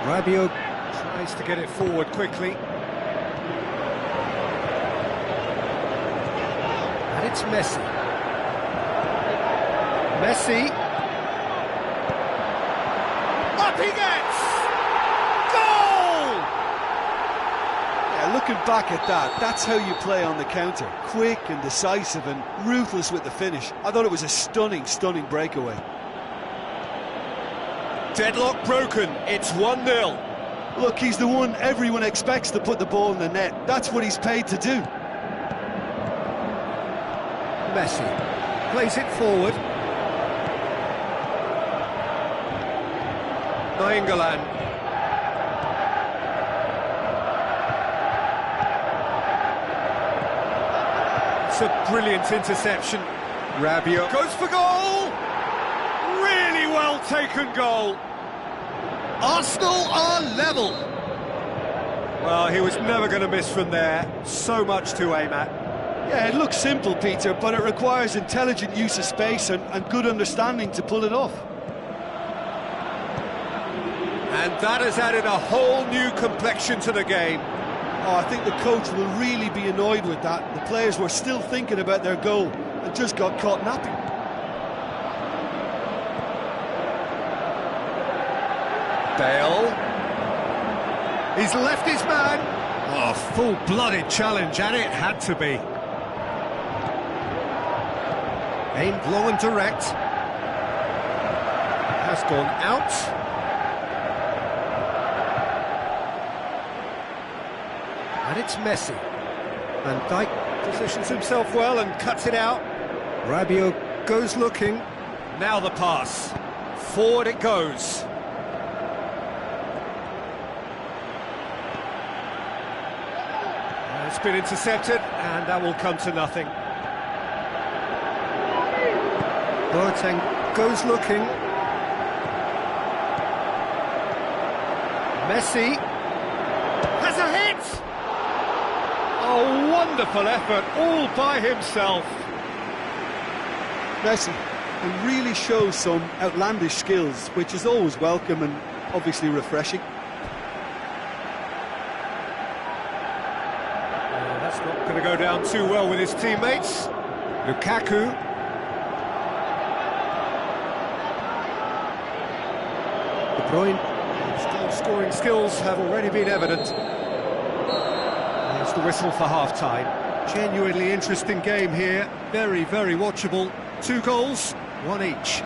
Rabiot tries to get it forward quickly. And it's Messi. Messi. Up he gets! Goal! Yeah, looking back at that, that's how you play on the counter. Quick and decisive and ruthless with the finish. I thought it was a stunning, stunning breakaway. Deadlock broken, it's 1-0. Look, he's the one everyone expects to put the ball in the net. That's what he's paid to do. Messi plays it forward. Nainggolan. It's a brilliant interception. Rabiot goes for goal! Really well taken goal. Arsenal are level. Well, he was never going to miss from there. So much to aim at. Yeah, it looks simple, Peter, but it requires intelligent use of space and good understanding to pull it off. And that has added a whole new complexion to the game. Oh, I think the coach will really be annoyed with that. The players were still thinking about their goal and just got caught napping. Bale. He's left his man. Oh, full-blooded challenge, and it had to be. Aimed long and direct. Has gone out. And it's Messi. Van Dijk positions himself well and cuts it out. Rabiot goes looking. Now the pass. Forward it goes. It's been intercepted, and that will come to nothing. Boateng goes looking. Messi has a hit! Oh, wonderful effort, all by himself. Messi, he really shows some outlandish skills, which is always welcome and obviously refreshing. That's not going to go down too well with his teammates. Lukaku. De Bruyne. Still scoring skills have already been evident. There's the whistle for half-time. Genuinely interesting game here. Very, very watchable. 2 goals, 1 each.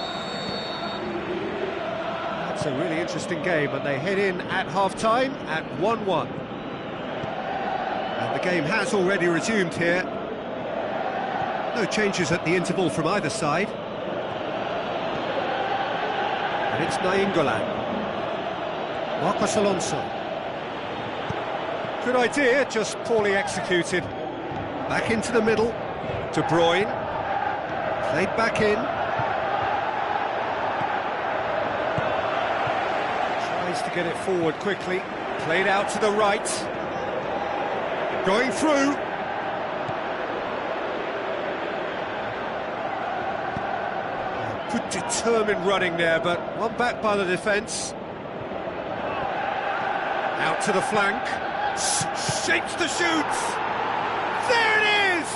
That's a really interesting game, and they head in at half-time at 1-1. And the game has already resumed here. No changes at the interval from either side. And it's Nainggolan. Marcos Alonso. Good idea, just poorly executed. Back into the middle. De Bruyne. Played back in. Tries to get it forward quickly. Played out to the right. Going through. Good determined running there, but one back by the defence. Out to the flank. Shapes the shoots. There it is!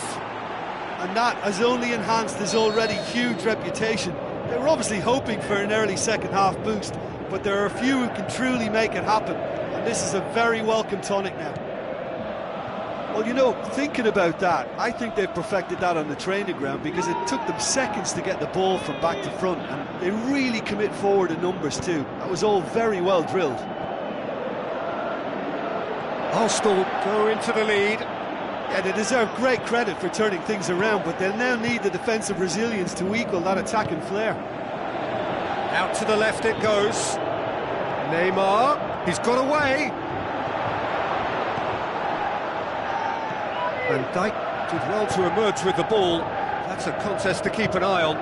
And that has only enhanced his already huge reputation. They were obviously hoping for an early second-half boost, but there are a few who can truly make it happen, and this is a very welcome tonic now. Well, you know, thinking about that, I think they've perfected that on the training ground, because it took them seconds to get the ball from back to front, and they really commit forward in numbers too. That was all very well drilled. Arsenal go into the lead. Yeah, they deserve great credit for turning things around, but they'll now need the defensive resilience to equal that attacking flair. Out to the left it goes. Neymar, he's got away. Van Dijk did well to emerge with the ball. That's a contest to keep an eye on.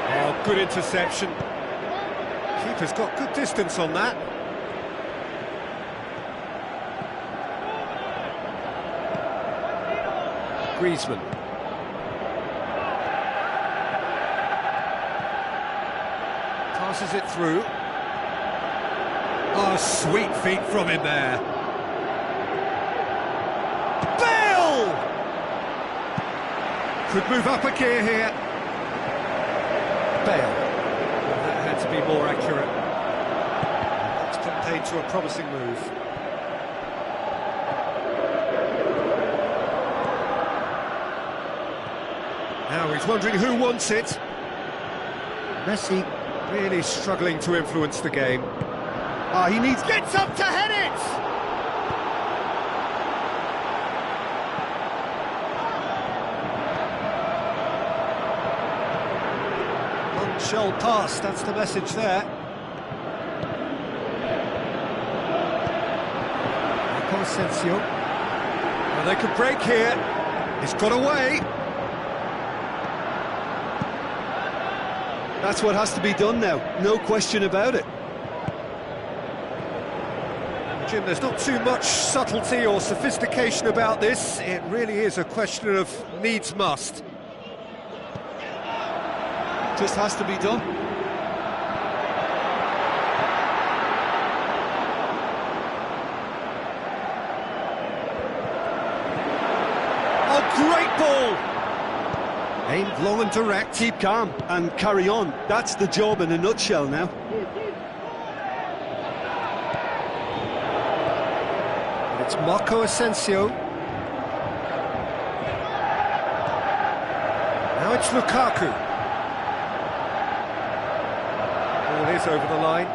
Oh, good interception. Keeper's got good distance on that. Griezmann. Passes it through. Oh, sweet feet from him there. Bale! Could move up a gear here. Bale. That had to be more accurate. That's put paid to a promising move. Now he's wondering who wants it. Messi really struggling to influence the game. He needs... Gets up to head it! Long-shell pass, that's the message there. Asensio. Well, they could break here. He's got away. That's what has to be done now, no question about it. Jim, there's not too much subtlety or sophistication about this. It really is a question of needs must. Just has to be done. Oh, great ball! Aimed long and direct. Keep calm and carry on. That's the job in a nutshell now. It's Marco Asensio. Now it's Lukaku. Ball is over the line.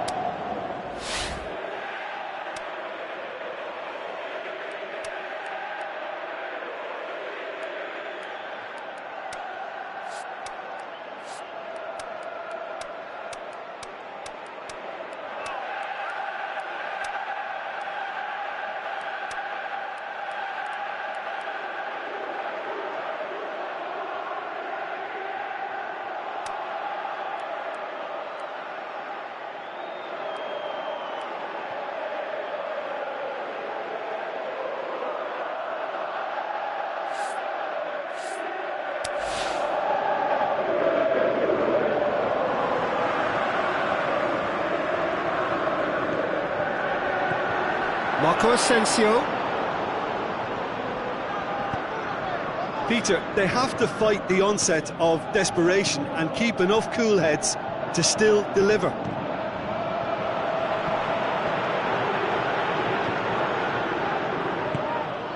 Marco Asensio. Peter, they have to fight the onset of desperation and keep enough cool heads to still deliver.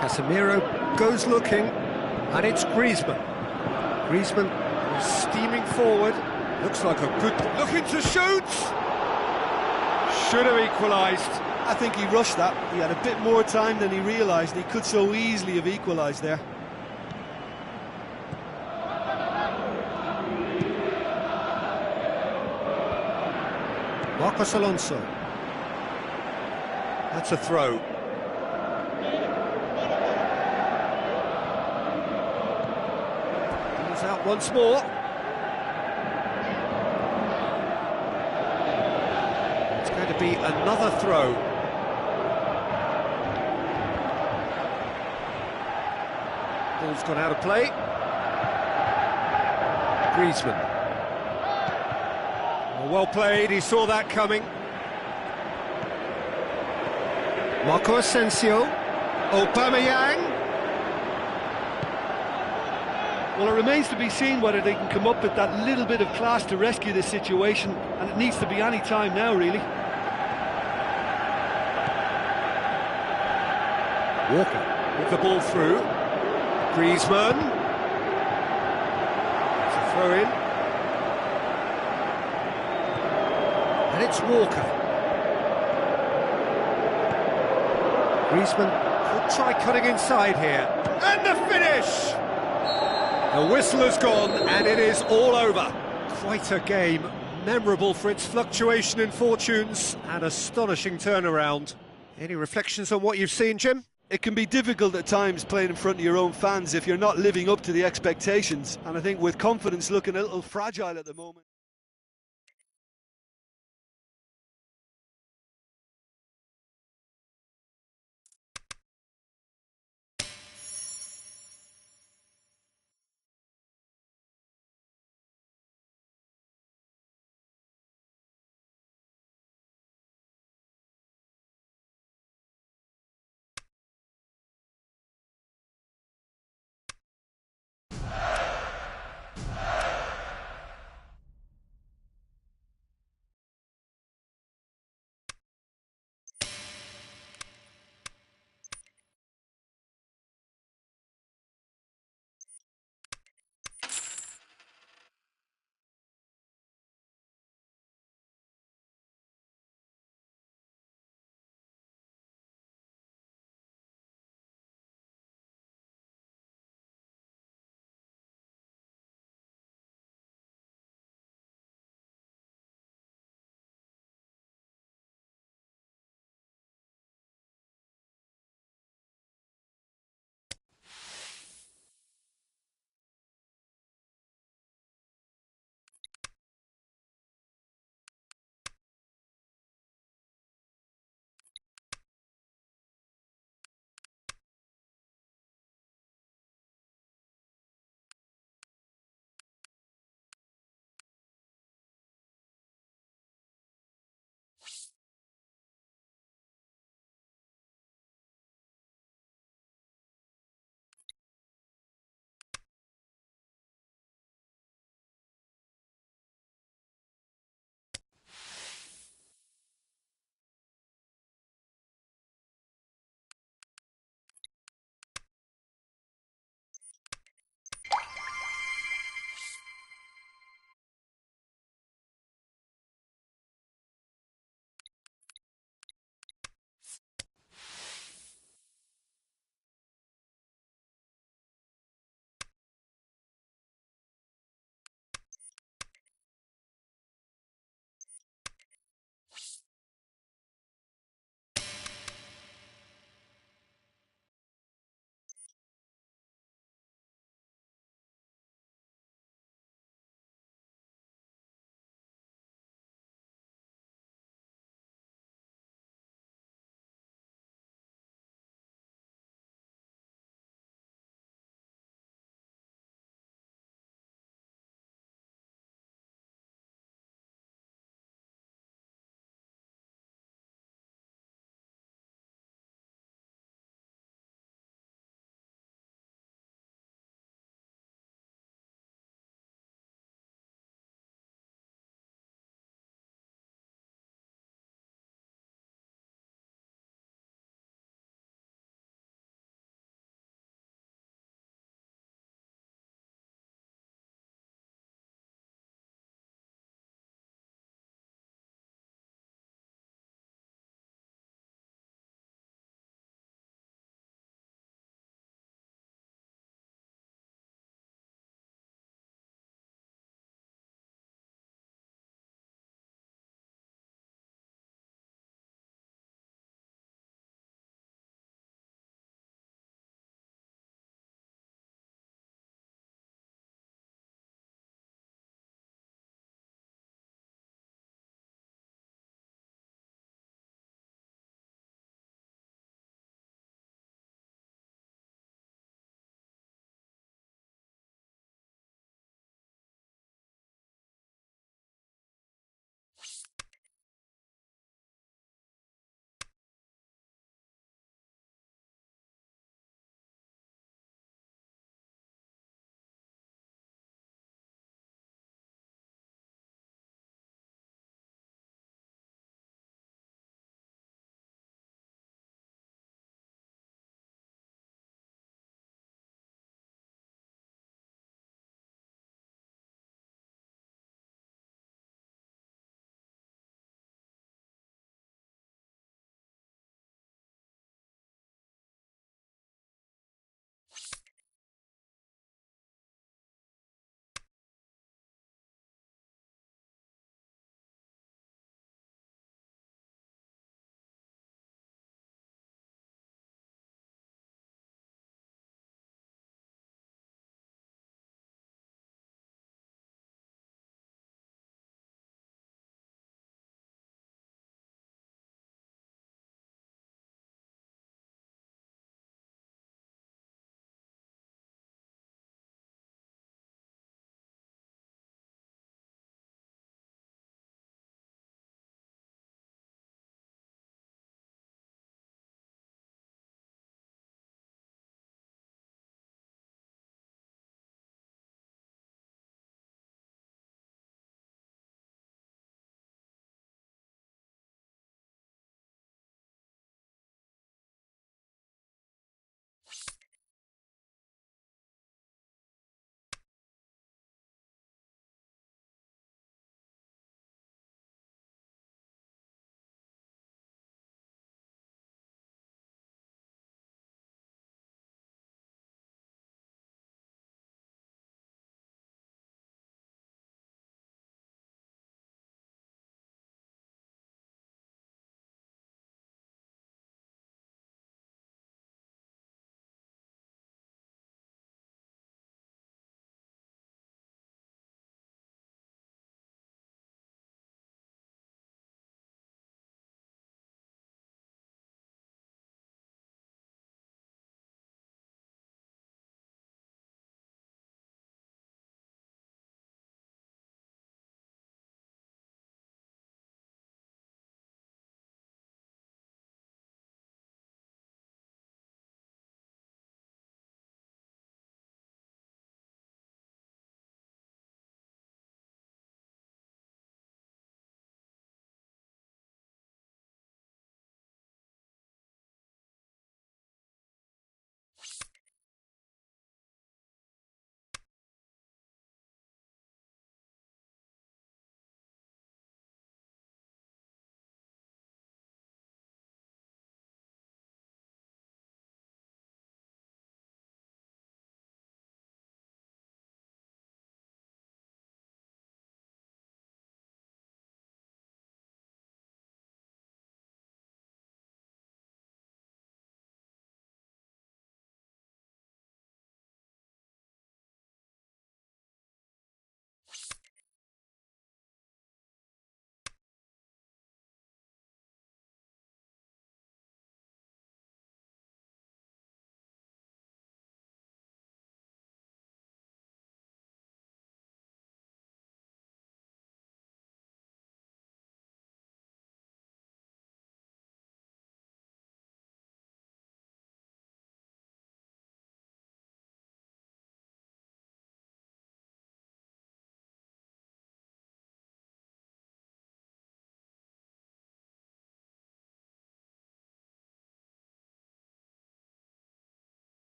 Casemiro goes looking, and it's Griezmann. Griezmann is steaming forward. Looks like a good... looking to shoot! Should have equalised. I think he rushed that. He had a bit more time than he realised. He could so easily have equalised there. Marcos Alonso. That's a throw. He's out once more. It's going to be another throw. Ball's gone out of play. Griezmann. Well played, he saw that coming. Marco Asensio. Aubameyang. Well, it remains to be seen whether they can come up with that little bit of class to rescue this situation, and it needs to be any time now, really. Walker with the ball through. Griezmann. It's a throw in. And it's Walker. Griezmann could try cutting inside here. And the finish! The whistle has gone and it is all over. Quite a game, memorable for its fluctuation in fortunes and astonishing turnaround. Any reflections on what you've seen, Jim? It can be difficult at times playing in front of your own fans if you're not living up to the expectations. And I think with confidence looking a little fragile at the moment.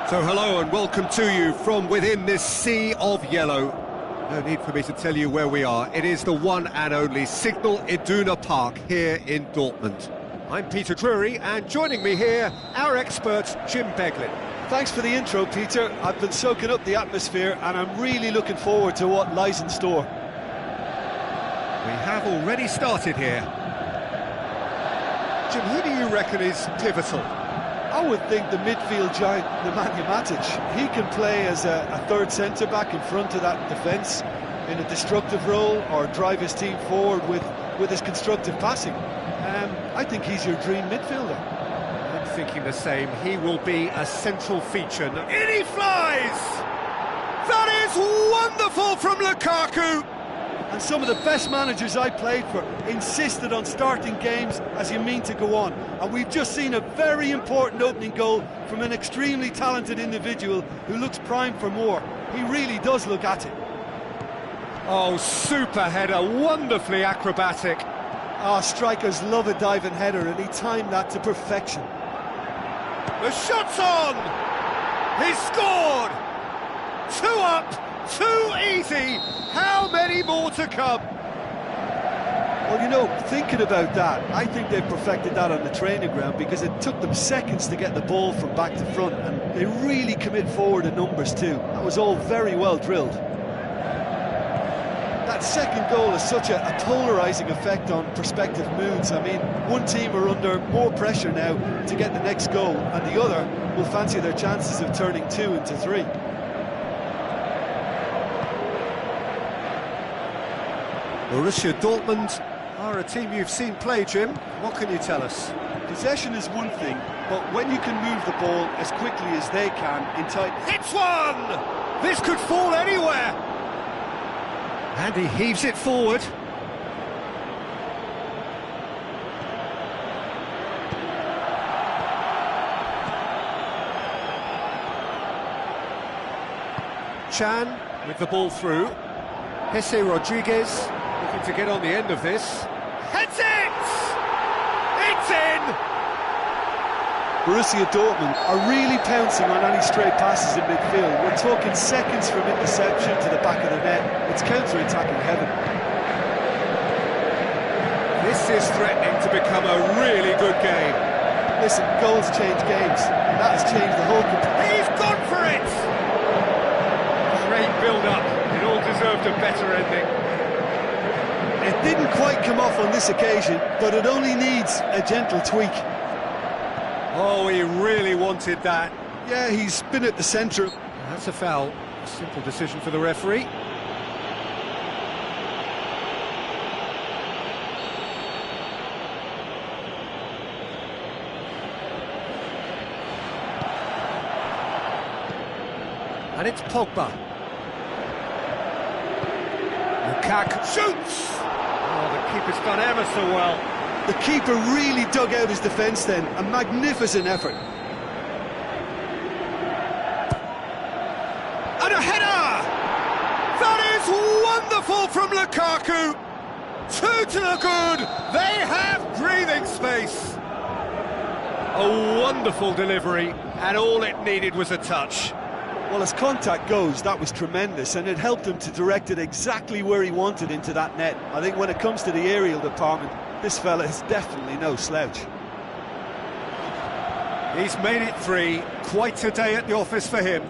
So hello and welcome to you from within this sea of yellow. No need for me to tell you where we are. It is the one and only Signal Iduna Park here in Dortmund. I'm Peter Drury, and joining me here, our expert Jim Beglin. Thanks for the intro, Peter. I've been soaking up the atmosphere and I'm really looking forward to what lies in store. We have already started here. Jim, who do you reckon is pivotal? I would think the midfield giant, Nemanja Matic. He can play as a third centre-back in front of that defence in a destructive role, or drive his team forward with his constructive passing. I think he's your dream midfielder. I'm thinking the same. He will be a central feature. In he flies! That is wonderful from Lukaku! And some of the best managers I played for insisted on starting games as you mean to go on. And we've just seen a very important opening goal from an extremely talented individual who looks primed for more. He really does look at it. Oh, super header, wonderfully acrobatic. Oh, strikers love a diving header, and he timed that to perfection. The shot's on! He's scored! 2 up! Too easy! How many more to come? Well, you know, thinking about that, I think they've perfected that on the training ground, because it took them seconds to get the ball from back to front, and they really commit forward in numbers too. That was all very well drilled. That second goal has such a polarising effect on prospective moods. I mean, one team are under more pressure now to get the next goal, and the other will fancy their chances of turning 2 into 3. Borussia Dortmund are a team you've seen play, Jim. What can you tell us? Possession is one thing, but when you can move the ball as quickly as they can in tight... Hits one! This could fall anywhere! And he heaves it forward. Chan with the ball through. Jesse Rodriguez looking to get on the end of this. Heads it! It's in! Borussia Dortmund are really pouncing on any stray passes in midfield. We're talking seconds from interception to the back of the net. It's counter-attacking heaven. This is threatening to become a really good game. Listen, goals change games, and that has changed the whole competition. He's gone for it! Great build-up. It all deserved a better ending. It didn't quite come off on this occasion, but it only needs a gentle tweak. Oh, he really wanted that. Yeah, he's been at the centre. That's a foul. A simple decision for the referee. And it's Pogba. Lukaku shoots! Oh, the keeper's done ever so well. The keeper really dug out his defence then. A magnificent effort. And a header! That is wonderful from Lukaku! 2 to the good! They have breathing space! A wonderful delivery, and all it needed was a touch. Well, as contact goes, that was tremendous, and it helped him to direct it exactly where he wanted into that net. I think when it comes to the aerial department, this fella is definitely no slouch. He's made it 3. Quite a day at the office for him.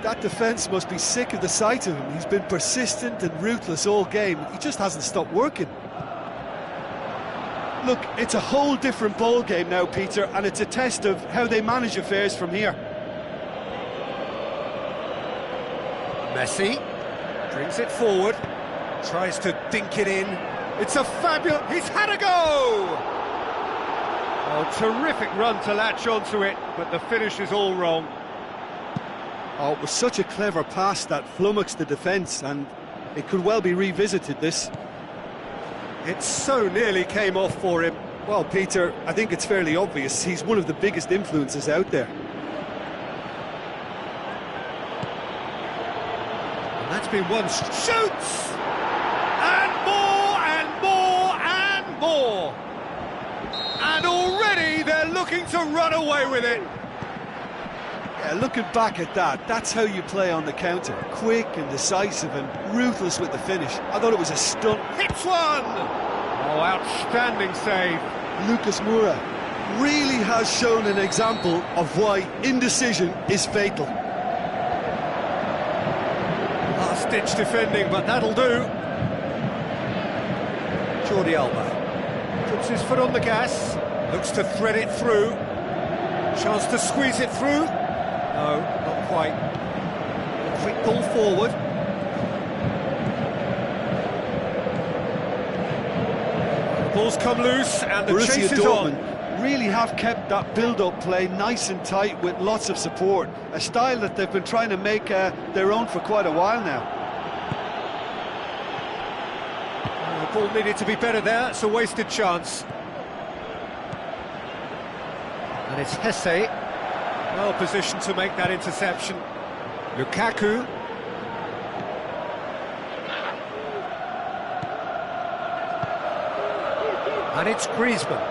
That defence must be sick of the sight of him. He's been persistent and ruthless all game. He just hasn't stopped working. Look, it's a whole different ball game now, Peter, and it's a test of how they manage affairs from here. Messi brings it forward, tries to dink it in. It's a fabulous... He's had a go! Oh, terrific run to latch onto it, but the finish is all wrong. Oh, it was such a clever pass that flummoxed the defence, and it could well be revisited, this. It so nearly came off for him. Well, Peter, I think it's fairly obvious. He's one of the biggest influences out there. And that's been one... Shoots! And more, and more, and more! And already they're looking to run away with it. Yeah, looking back at that, that's how you play on the counter. Quick and decisive and ruthless with the finish. I thought it was a stunt. Hits one! Oh, outstanding save. Lucas Moura really has shown an example of why indecision is fatal. Last-ditch defending, but that'll do. Jordi Alba puts his foot on the gas, looks to thread it through. Chance to squeeze it through. No, not quite. A quick pull forward. The ball's come loose and the chase is on. Really have kept that build-up play nice and tight with lots of support. A style that they've been trying to make their own for quite a while now. The ball needed to be better there. It's a wasted chance. And it's Hesse, well positioned to make that interception. Lukaku. And it's Griezmann.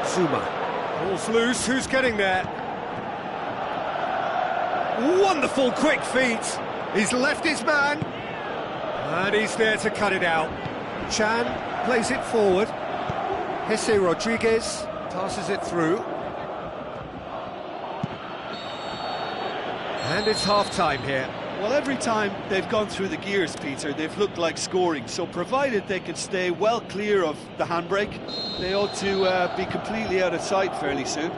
Zuma. Ball's loose, who's getting there? Wonderful quick feet. He's left his man. And he's there to cut it out. Chan plays it forward. Jesse Rodriguez passes it through. And it's half-time here. Well, every time they've gone through the gears, Peter, they've looked like scoring. So provided they can stay well clear of the handbrake, they ought to be completely out of sight fairly soon.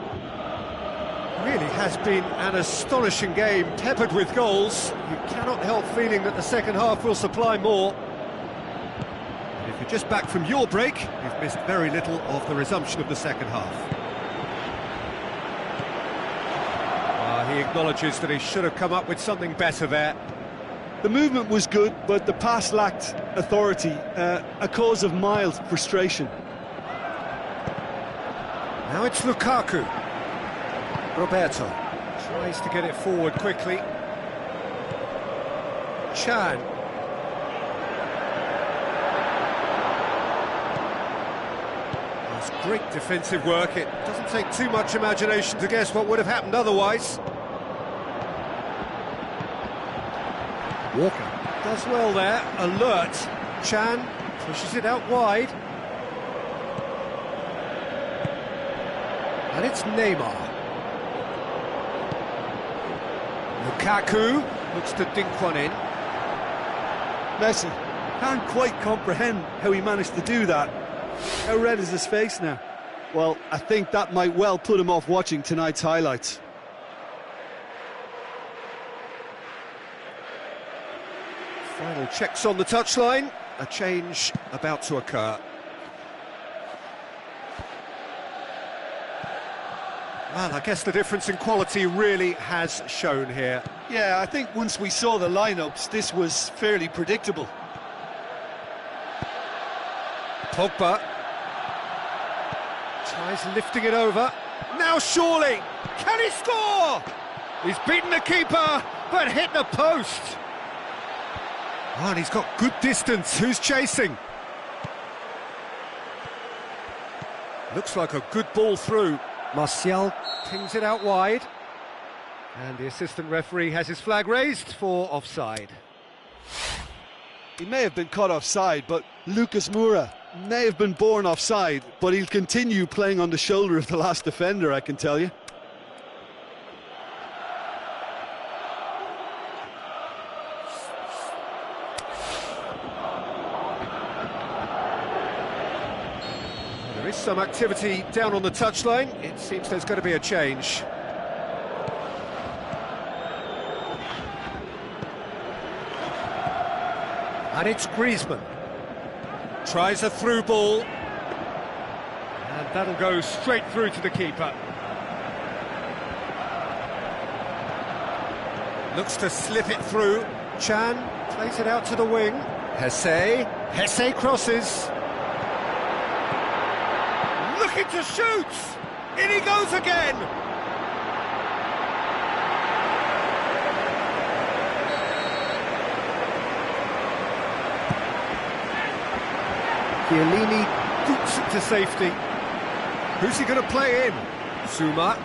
Really has been an astonishing game, peppered with goals. You cannot help feeling that the second half will supply more. And if you're just back from your break, you've missed very little of the resumption of the second half. He acknowledges that he should have come up with something better there. The movement was good, but the pass lacked authority, a cause of mild frustration. Now it's Lukaku. Roberto tries to get it forward quickly. Chan. That's great defensive work. It doesn't take too much imagination to guess what would have happened otherwise. Walker does well there, alert. Chan pushes it out wide. And it's Neymar. Lukaku looks to dink one in. Messi can't quite comprehend how he managed to do that. How red is his face now? Well, I think that might well put him off watching tonight's highlights. Final checks on the touchline. A change about to occur. Well, I guess the difference in quality really has shown here. Yeah, I think once we saw the lineups, this was fairly predictable. Pogba tries lifting it over. Now surely, can he score? He's beaten the keeper, but hit the post. Oh, and he's got good distance. Who's chasing? Looks like a good ball through. Martial pings it out wide. And the assistant referee has his flag raised for offside. He may have been caught offside, but Lucas Moura may have been born offside, but he'll continue playing on the shoulder of the last defender, I can tell you. There is some activity down on the touchline. It seems there's going to be a change. And it's Griezmann. Tries a through ball. And that'll go straight through to the keeper. Looks to slip it through. Chan plays it out to the wing. Hesse crosses. Looking to shoot! In he goes again! Chiellini boots it to safety. Who's he going to play in? Zuma.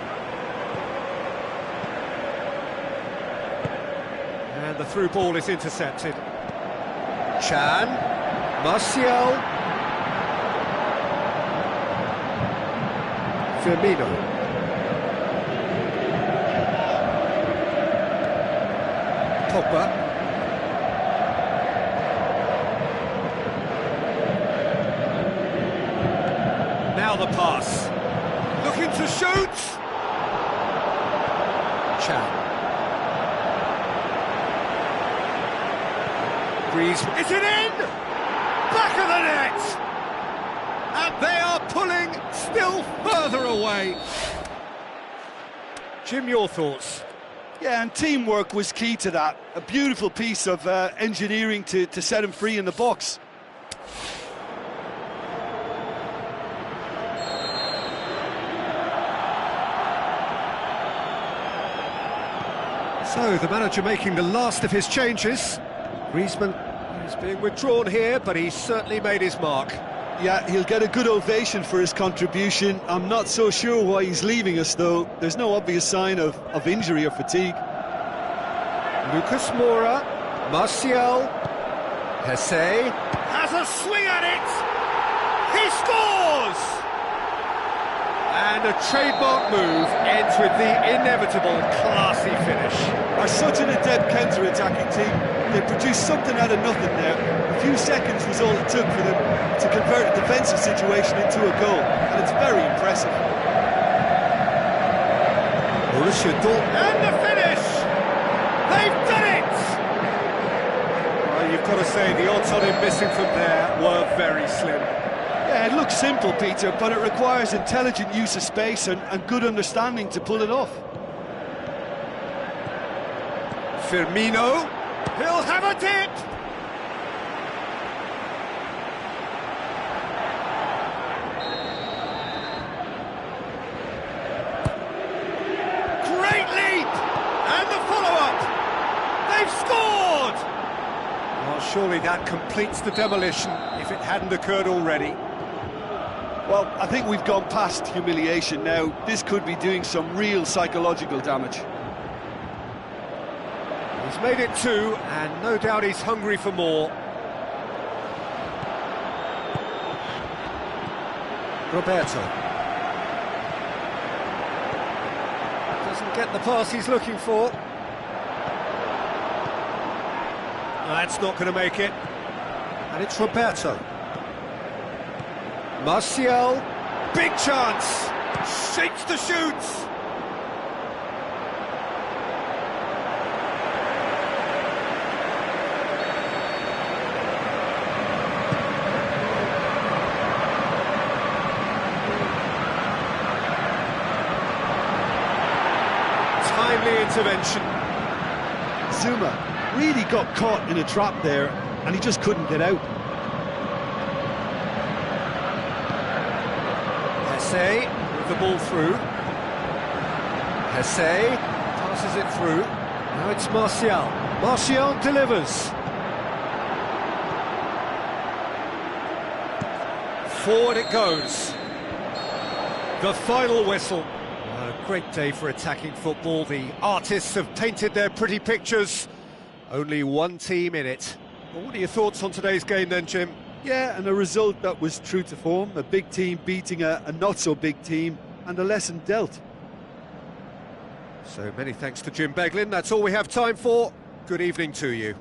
the through ball is intercepted. Chan, Martial, Firmino. Pogba. Now the pass. Looking to shoot. Chan. Breeze. Is it in? Back of the net! And they are pulling still further away. Jim, your thoughts? Yeah, and teamwork was key to that. A beautiful piece of engineering to set him free in the box. So, the manager making the last of his changes. Griezmann is being withdrawn here, but he's certainly made his mark. Yeah, he'll get a good ovation for his contribution. I'm not so sure why he's leaving us, though. There's no obvious sign of injury or fatigue. Lucas Moura, Martial, Hesse has a swing at it! He scores! And a trademark move ends with the inevitable classy finish. Are such an adept counter-attacking team. They produced something out of nothing there. A few seconds was all it took for them to convert a defensive situation into a goal, and it's very impressive. Borussia Dortmund. And the finish! They've done it! Well, you've got to say the odds on him missing from there were very slim. Yeah, it looks simple, Peter, but it requires intelligent use of space and good understanding to pull it off. Firmino, he'll have a dip! Great leap! And the follow-up! They've scored! Well, surely that completes the demolition, if it hadn't occurred already. Well, I think we've gone past humiliation now. This could be doing some real psychological damage. He's made it two, and no doubt he's hungry for more. Roberto. Doesn't get the pass he's looking for. That's not going to make it. And it's Roberto. Martial, big chance, shakes the shoots. Timely intervention. Zuma really got caught in a trap there, and he just couldn't get out. Hesse with the ball through. Hesse passes it through. Now it's Martial. Martial delivers. Forward it goes. The final whistle. A great day for attacking football. The artists have painted their pretty pictures. Only one team in it. Well, what are your thoughts on today's game then, Jim? Yeah, and a result that was true to form. A big team beating a not-so-big team, and a lesson dealt. So many thanks to Jim Beglin. That's all we have time for. Good evening to you.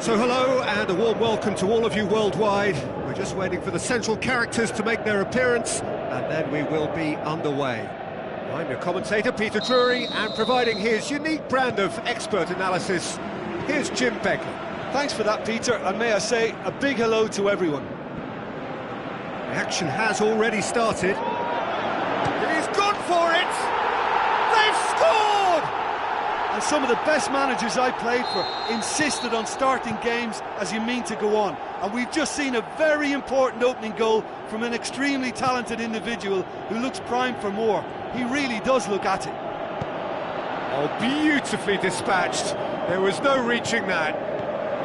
So hello and a warm welcome to all of you worldwide. We're just waiting for the central characters to make their appearance and then we will be underway. I'm your commentator Peter Drury, and providing his unique brand of expert analysis, here's Jim Begley. Thanks for that, Peter, and may I say a big hello to everyone. The action has already started. He's gone for it! They've scored! And some of the best managers I played for insisted on starting games as you mean to go on. And we've just seen a very important opening goal from an extremely talented individual who looks primed for more. He really does look at it. Oh, beautifully dispatched. There was no reaching that.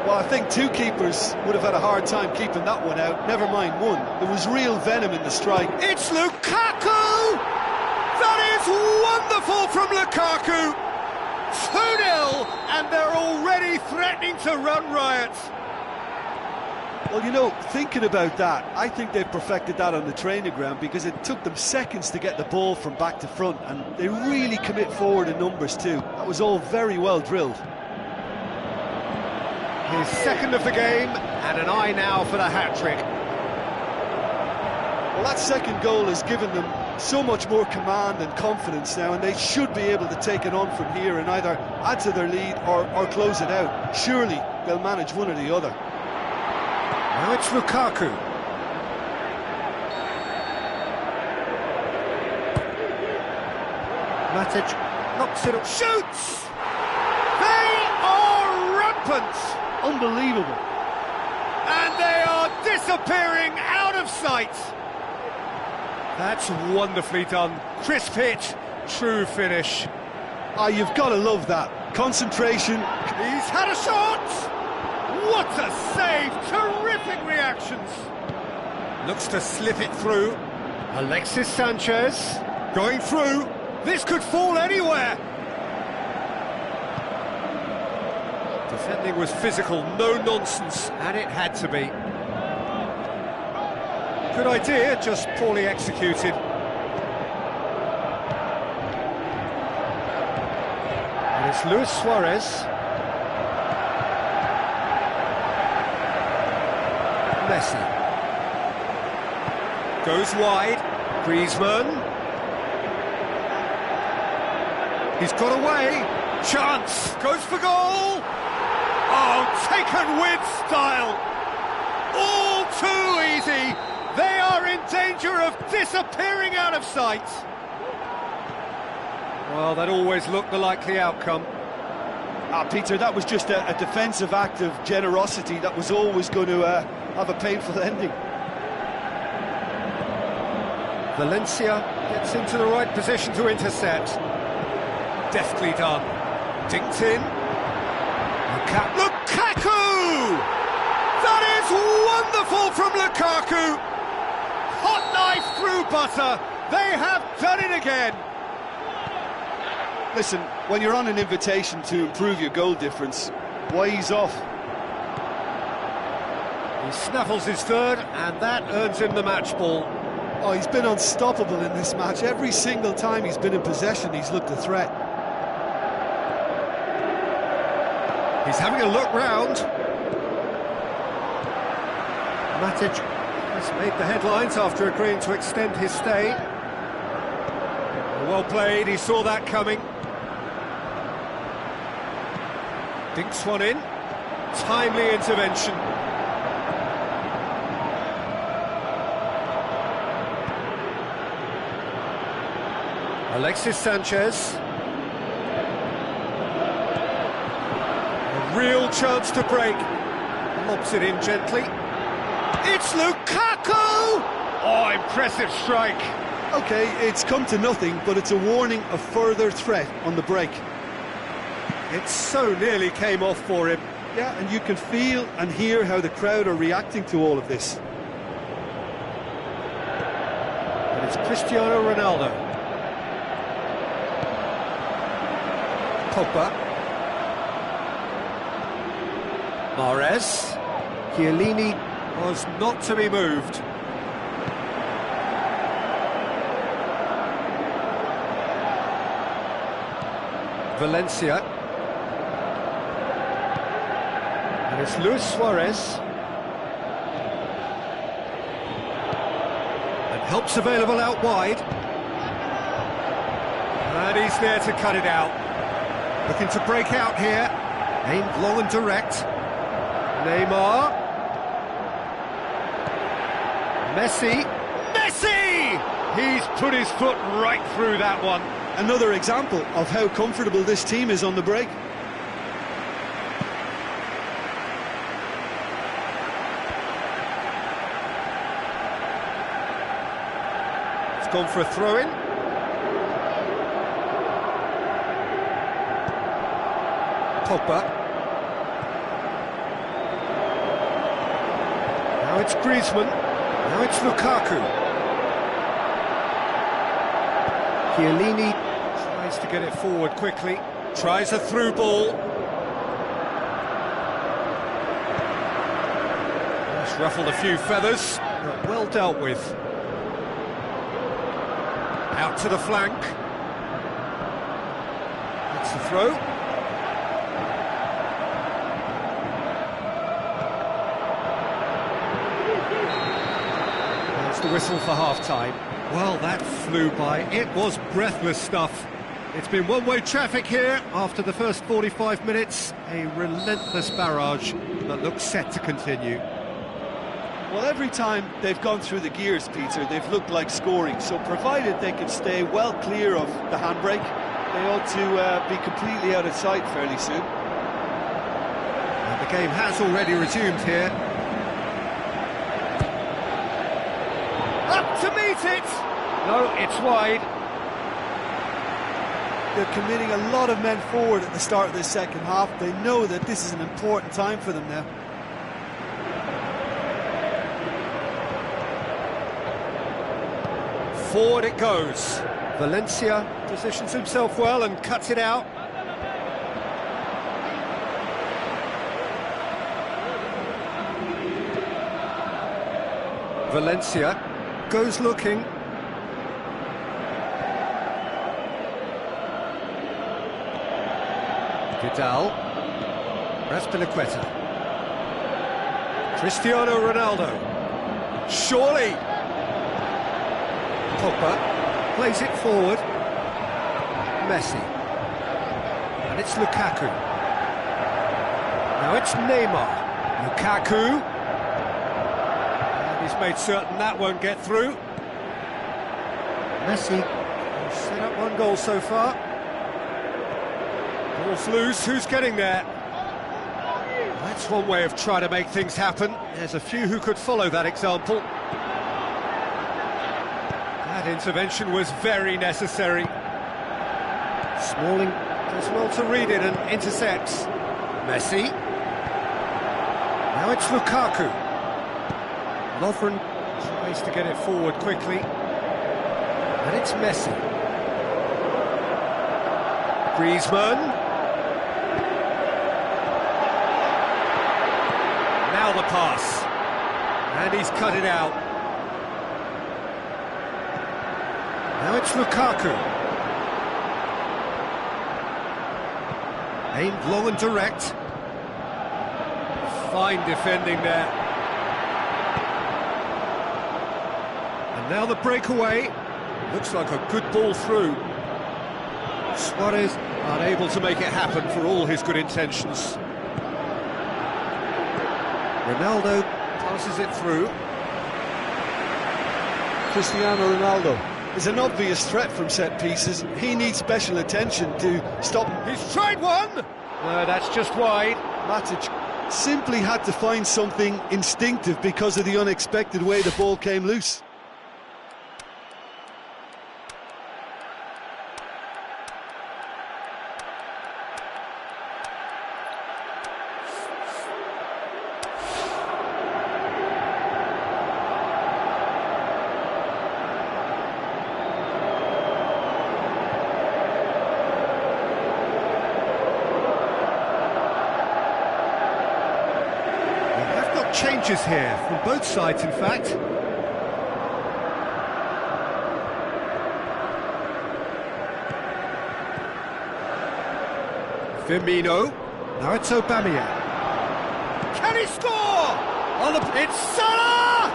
Well, I think two keepers would have had a hard time keeping that one out, never mind one. There was real venom in the strike. It's Lukaku! That is wonderful from Lukaku! 2-0, and they're already threatening to run riot. Well, you know, thinking about that, I think they perfected that on the training ground because it took them seconds to get the ball from back to front, and they really commit forward in numbers too. That was all very well drilled. His second of the game, and an eye now for the hat-trick. Well, that second goal has given them so much more command and confidence now, and they should be able to take it on from here and either add to their lead or close it out. Surely they'll manage one or the other. Now it's Lukaku. Matic knocks it up, shoots! They are rampant! Unbelievable. And they are disappearing out of sight. That's wonderfully done. Crisp hit, true finish. Ah, you've got to love that. Concentration. He's had a shot! What a save! Terrific reactions. Looks to slip it through. Alexis Sanchez going through. This could fall anywhere. Defending was physical, no nonsense, and it had to be. Good idea, just poorly executed. And it's Luis Suarez. Messi. Goes wide. Griezmann. He's got away. Chance. Goes for goal. Oh, taken with style. All too easy. They are in danger of disappearing out of sight. Well, that always looked the likely outcome. Ah, Peter, that was just a defensive act of generosity that was always going to have a painful ending. Valencia gets into the right position to intercept. Deftly done. Dinked in. Lukaku! That is wonderful from Lukaku! Hot knife through butter. They have done it again. Listen, when you're on an invitation to improve your goal difference, why ease off? He snaffles his third, and that earns him the match ball. Oh, he's been unstoppable in this match. Every single time he's been in possession, he's looked a threat. He's having a look round. Matic has made the headlines after agreeing to extend his stay. Well played, he saw that coming. Dinks one in. Timely intervention. Alexis Sanchez. A real chance to break. Lobs it in gently. It's Lukaku! Oh, impressive strike. OK, it's come to nothing, but it's a warning of further threat on the break. It so nearly came off for him. Yeah, and you can feel and hear how the crowd are reacting to all of this. And it's Cristiano Ronaldo. Pogba. Mahrez. Chiellini was not to be moved. Valencia. And It's Luis Suarez. And help's available out wide. And he's there to cut it out. Looking to break out here. Aimed long and direct. Neymar. Messi. Messi! He's put his foot right through that one. Another example of how comfortable this team is on the break. It's gone for a throw-in. Pogba. Now it's Griezmann. Now it's Lukaku. Chiellini tries to get it forward quickly. Tries a through ball. It's ruffled a few feathers, but well dealt with. Out to the flank. That's the throw. That's the whistle for half-time. Well, that flew by. It was breathless stuff. It's been one-way traffic here after the first 45 minutes. A relentless barrage that looks set to continue. Well, every time they've gone through the gears, Peter, they've looked like scoring. So provided they can stay well clear of the handbrake, they ought to be completely out of sight fairly soon. And the game has already resumed here. Up to meet it! No, it's wide. They're committing a lot of men forward at the start of this second half. They know that this is an important time for them now. Forward it goes. Valencia positions himself well and cuts it out. Valencia goes looking. Vidal. Raspilicueta. Cristiano Ronaldo. Surely. Pogba plays it forward. Messi. And it's Lukaku. Now it's Neymar. Lukaku. And he's made certain that won't get through. Messi set up one goal so far. Ball's loose, who's getting there? That's one way of trying to make things happen. There's a few who could follow that example. That intervention was very necessary. Smalling does well to read it and intercepts. Messi. Now it's Lukaku. Lovren tries to get it forward quickly. And it's Messi. Griezmann. Now the pass. And he's cut it out. Now it's Lukaku. Aimed long and direct. Fine defending there. And now the breakaway. Looks like a good ball through. Suarez unable to make it happen for all his good intentions. Ronaldo passes it through. Cristiano Ronaldo is an obvious threat from set pieces. He needs special attention to stop him. He's tried one! No, that's just wide. Matic simply had to find something instinctive because of the unexpected way the ball came loose. Changes here from both sides, in fact. Firmino. Now it's Aubameyang. Can he score? It's Salah!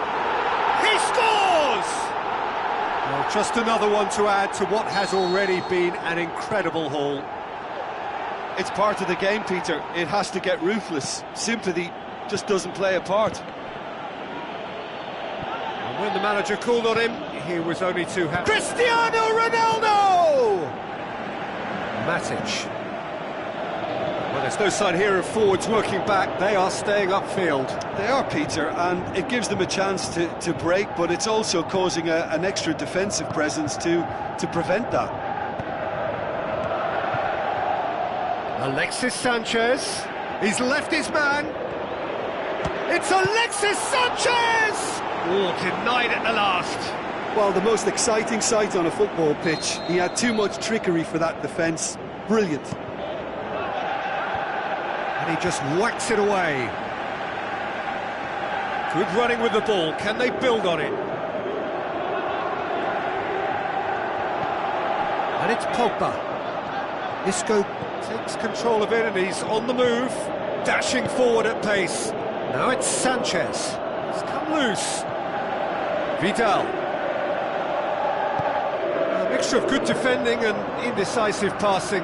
He scores! Well, just another one to add to what has already been an incredible haul. It's part of the game, Peter. It has to get ruthless. Sympathy just doesn't play a part. And when the manager called on him, he was only too happy. Cristiano Ronaldo! Matic. Well, there's no sign here of forwards working back. They are staying upfield. They are, Peter, and it gives them a chance to break, but it's also causing an extra defensive presence to prevent that. Alexis Sanchez. He's left his man. It's Alexis Sanchez! Oh, denied at the last. Well, the most exciting sight on a football pitch. He had too much trickery for that defence. Brilliant. And he just whacks it away. Good running with the ball. Can they build on it? And it's Pogba. Isco takes control of it and he's on the move, dashing forward at pace. Now it's Sanchez. He's come loose. Vidal. A mixture of good defending and indecisive passing.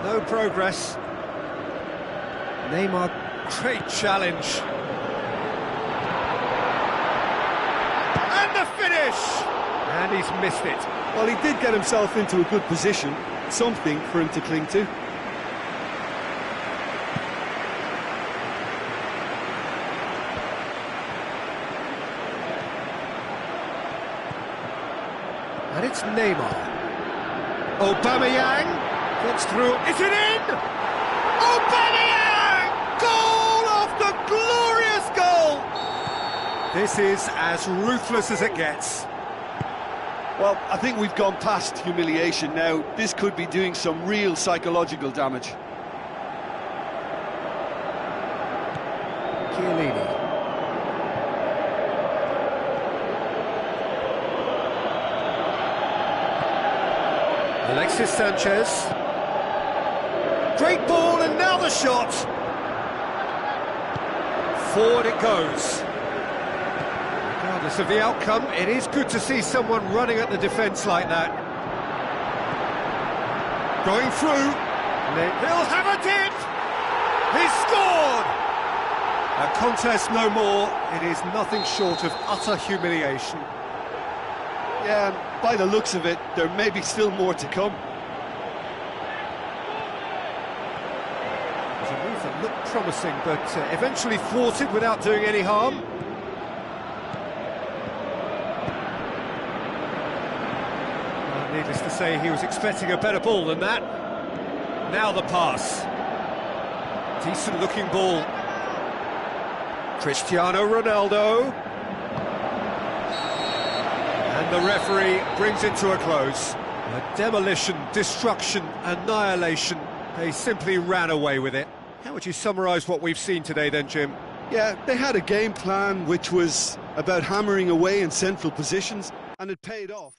No progress. Neymar, great challenge. And the finish! And he's missed it. Well, he did get himself into a good position. Something for him to cling to. And it's Neymar. Aubameyang gets through. Is it in? Aubameyang! Goal after glorious goal! This is as ruthless as it gets. Well, I think we've gone past humiliation now. This could be doing some real psychological damage. Chiellini. Alexis Sanchez. Great ball, and now the shot. Forward it goes. Regardless of the outcome, it is good to see someone running at the defence like that. Going through. He'll have a dip. He's scored. A contest no more. It is nothing short of utter humiliation. Yeah, by the looks of it, there may be still more to come. It was a move that looked promising, but eventually thwarted without doing any harm. Needless to say, he was expecting a better ball than that. Now the pass. Decent looking ball. Cristiano Ronaldo. And the referee brings it to a close. A demolition, destruction, annihilation. They simply ran away with it. How would you summarise what we've seen today then, Jim? Yeah, they had a game plan which was about hammering away in central positions, and it paid off.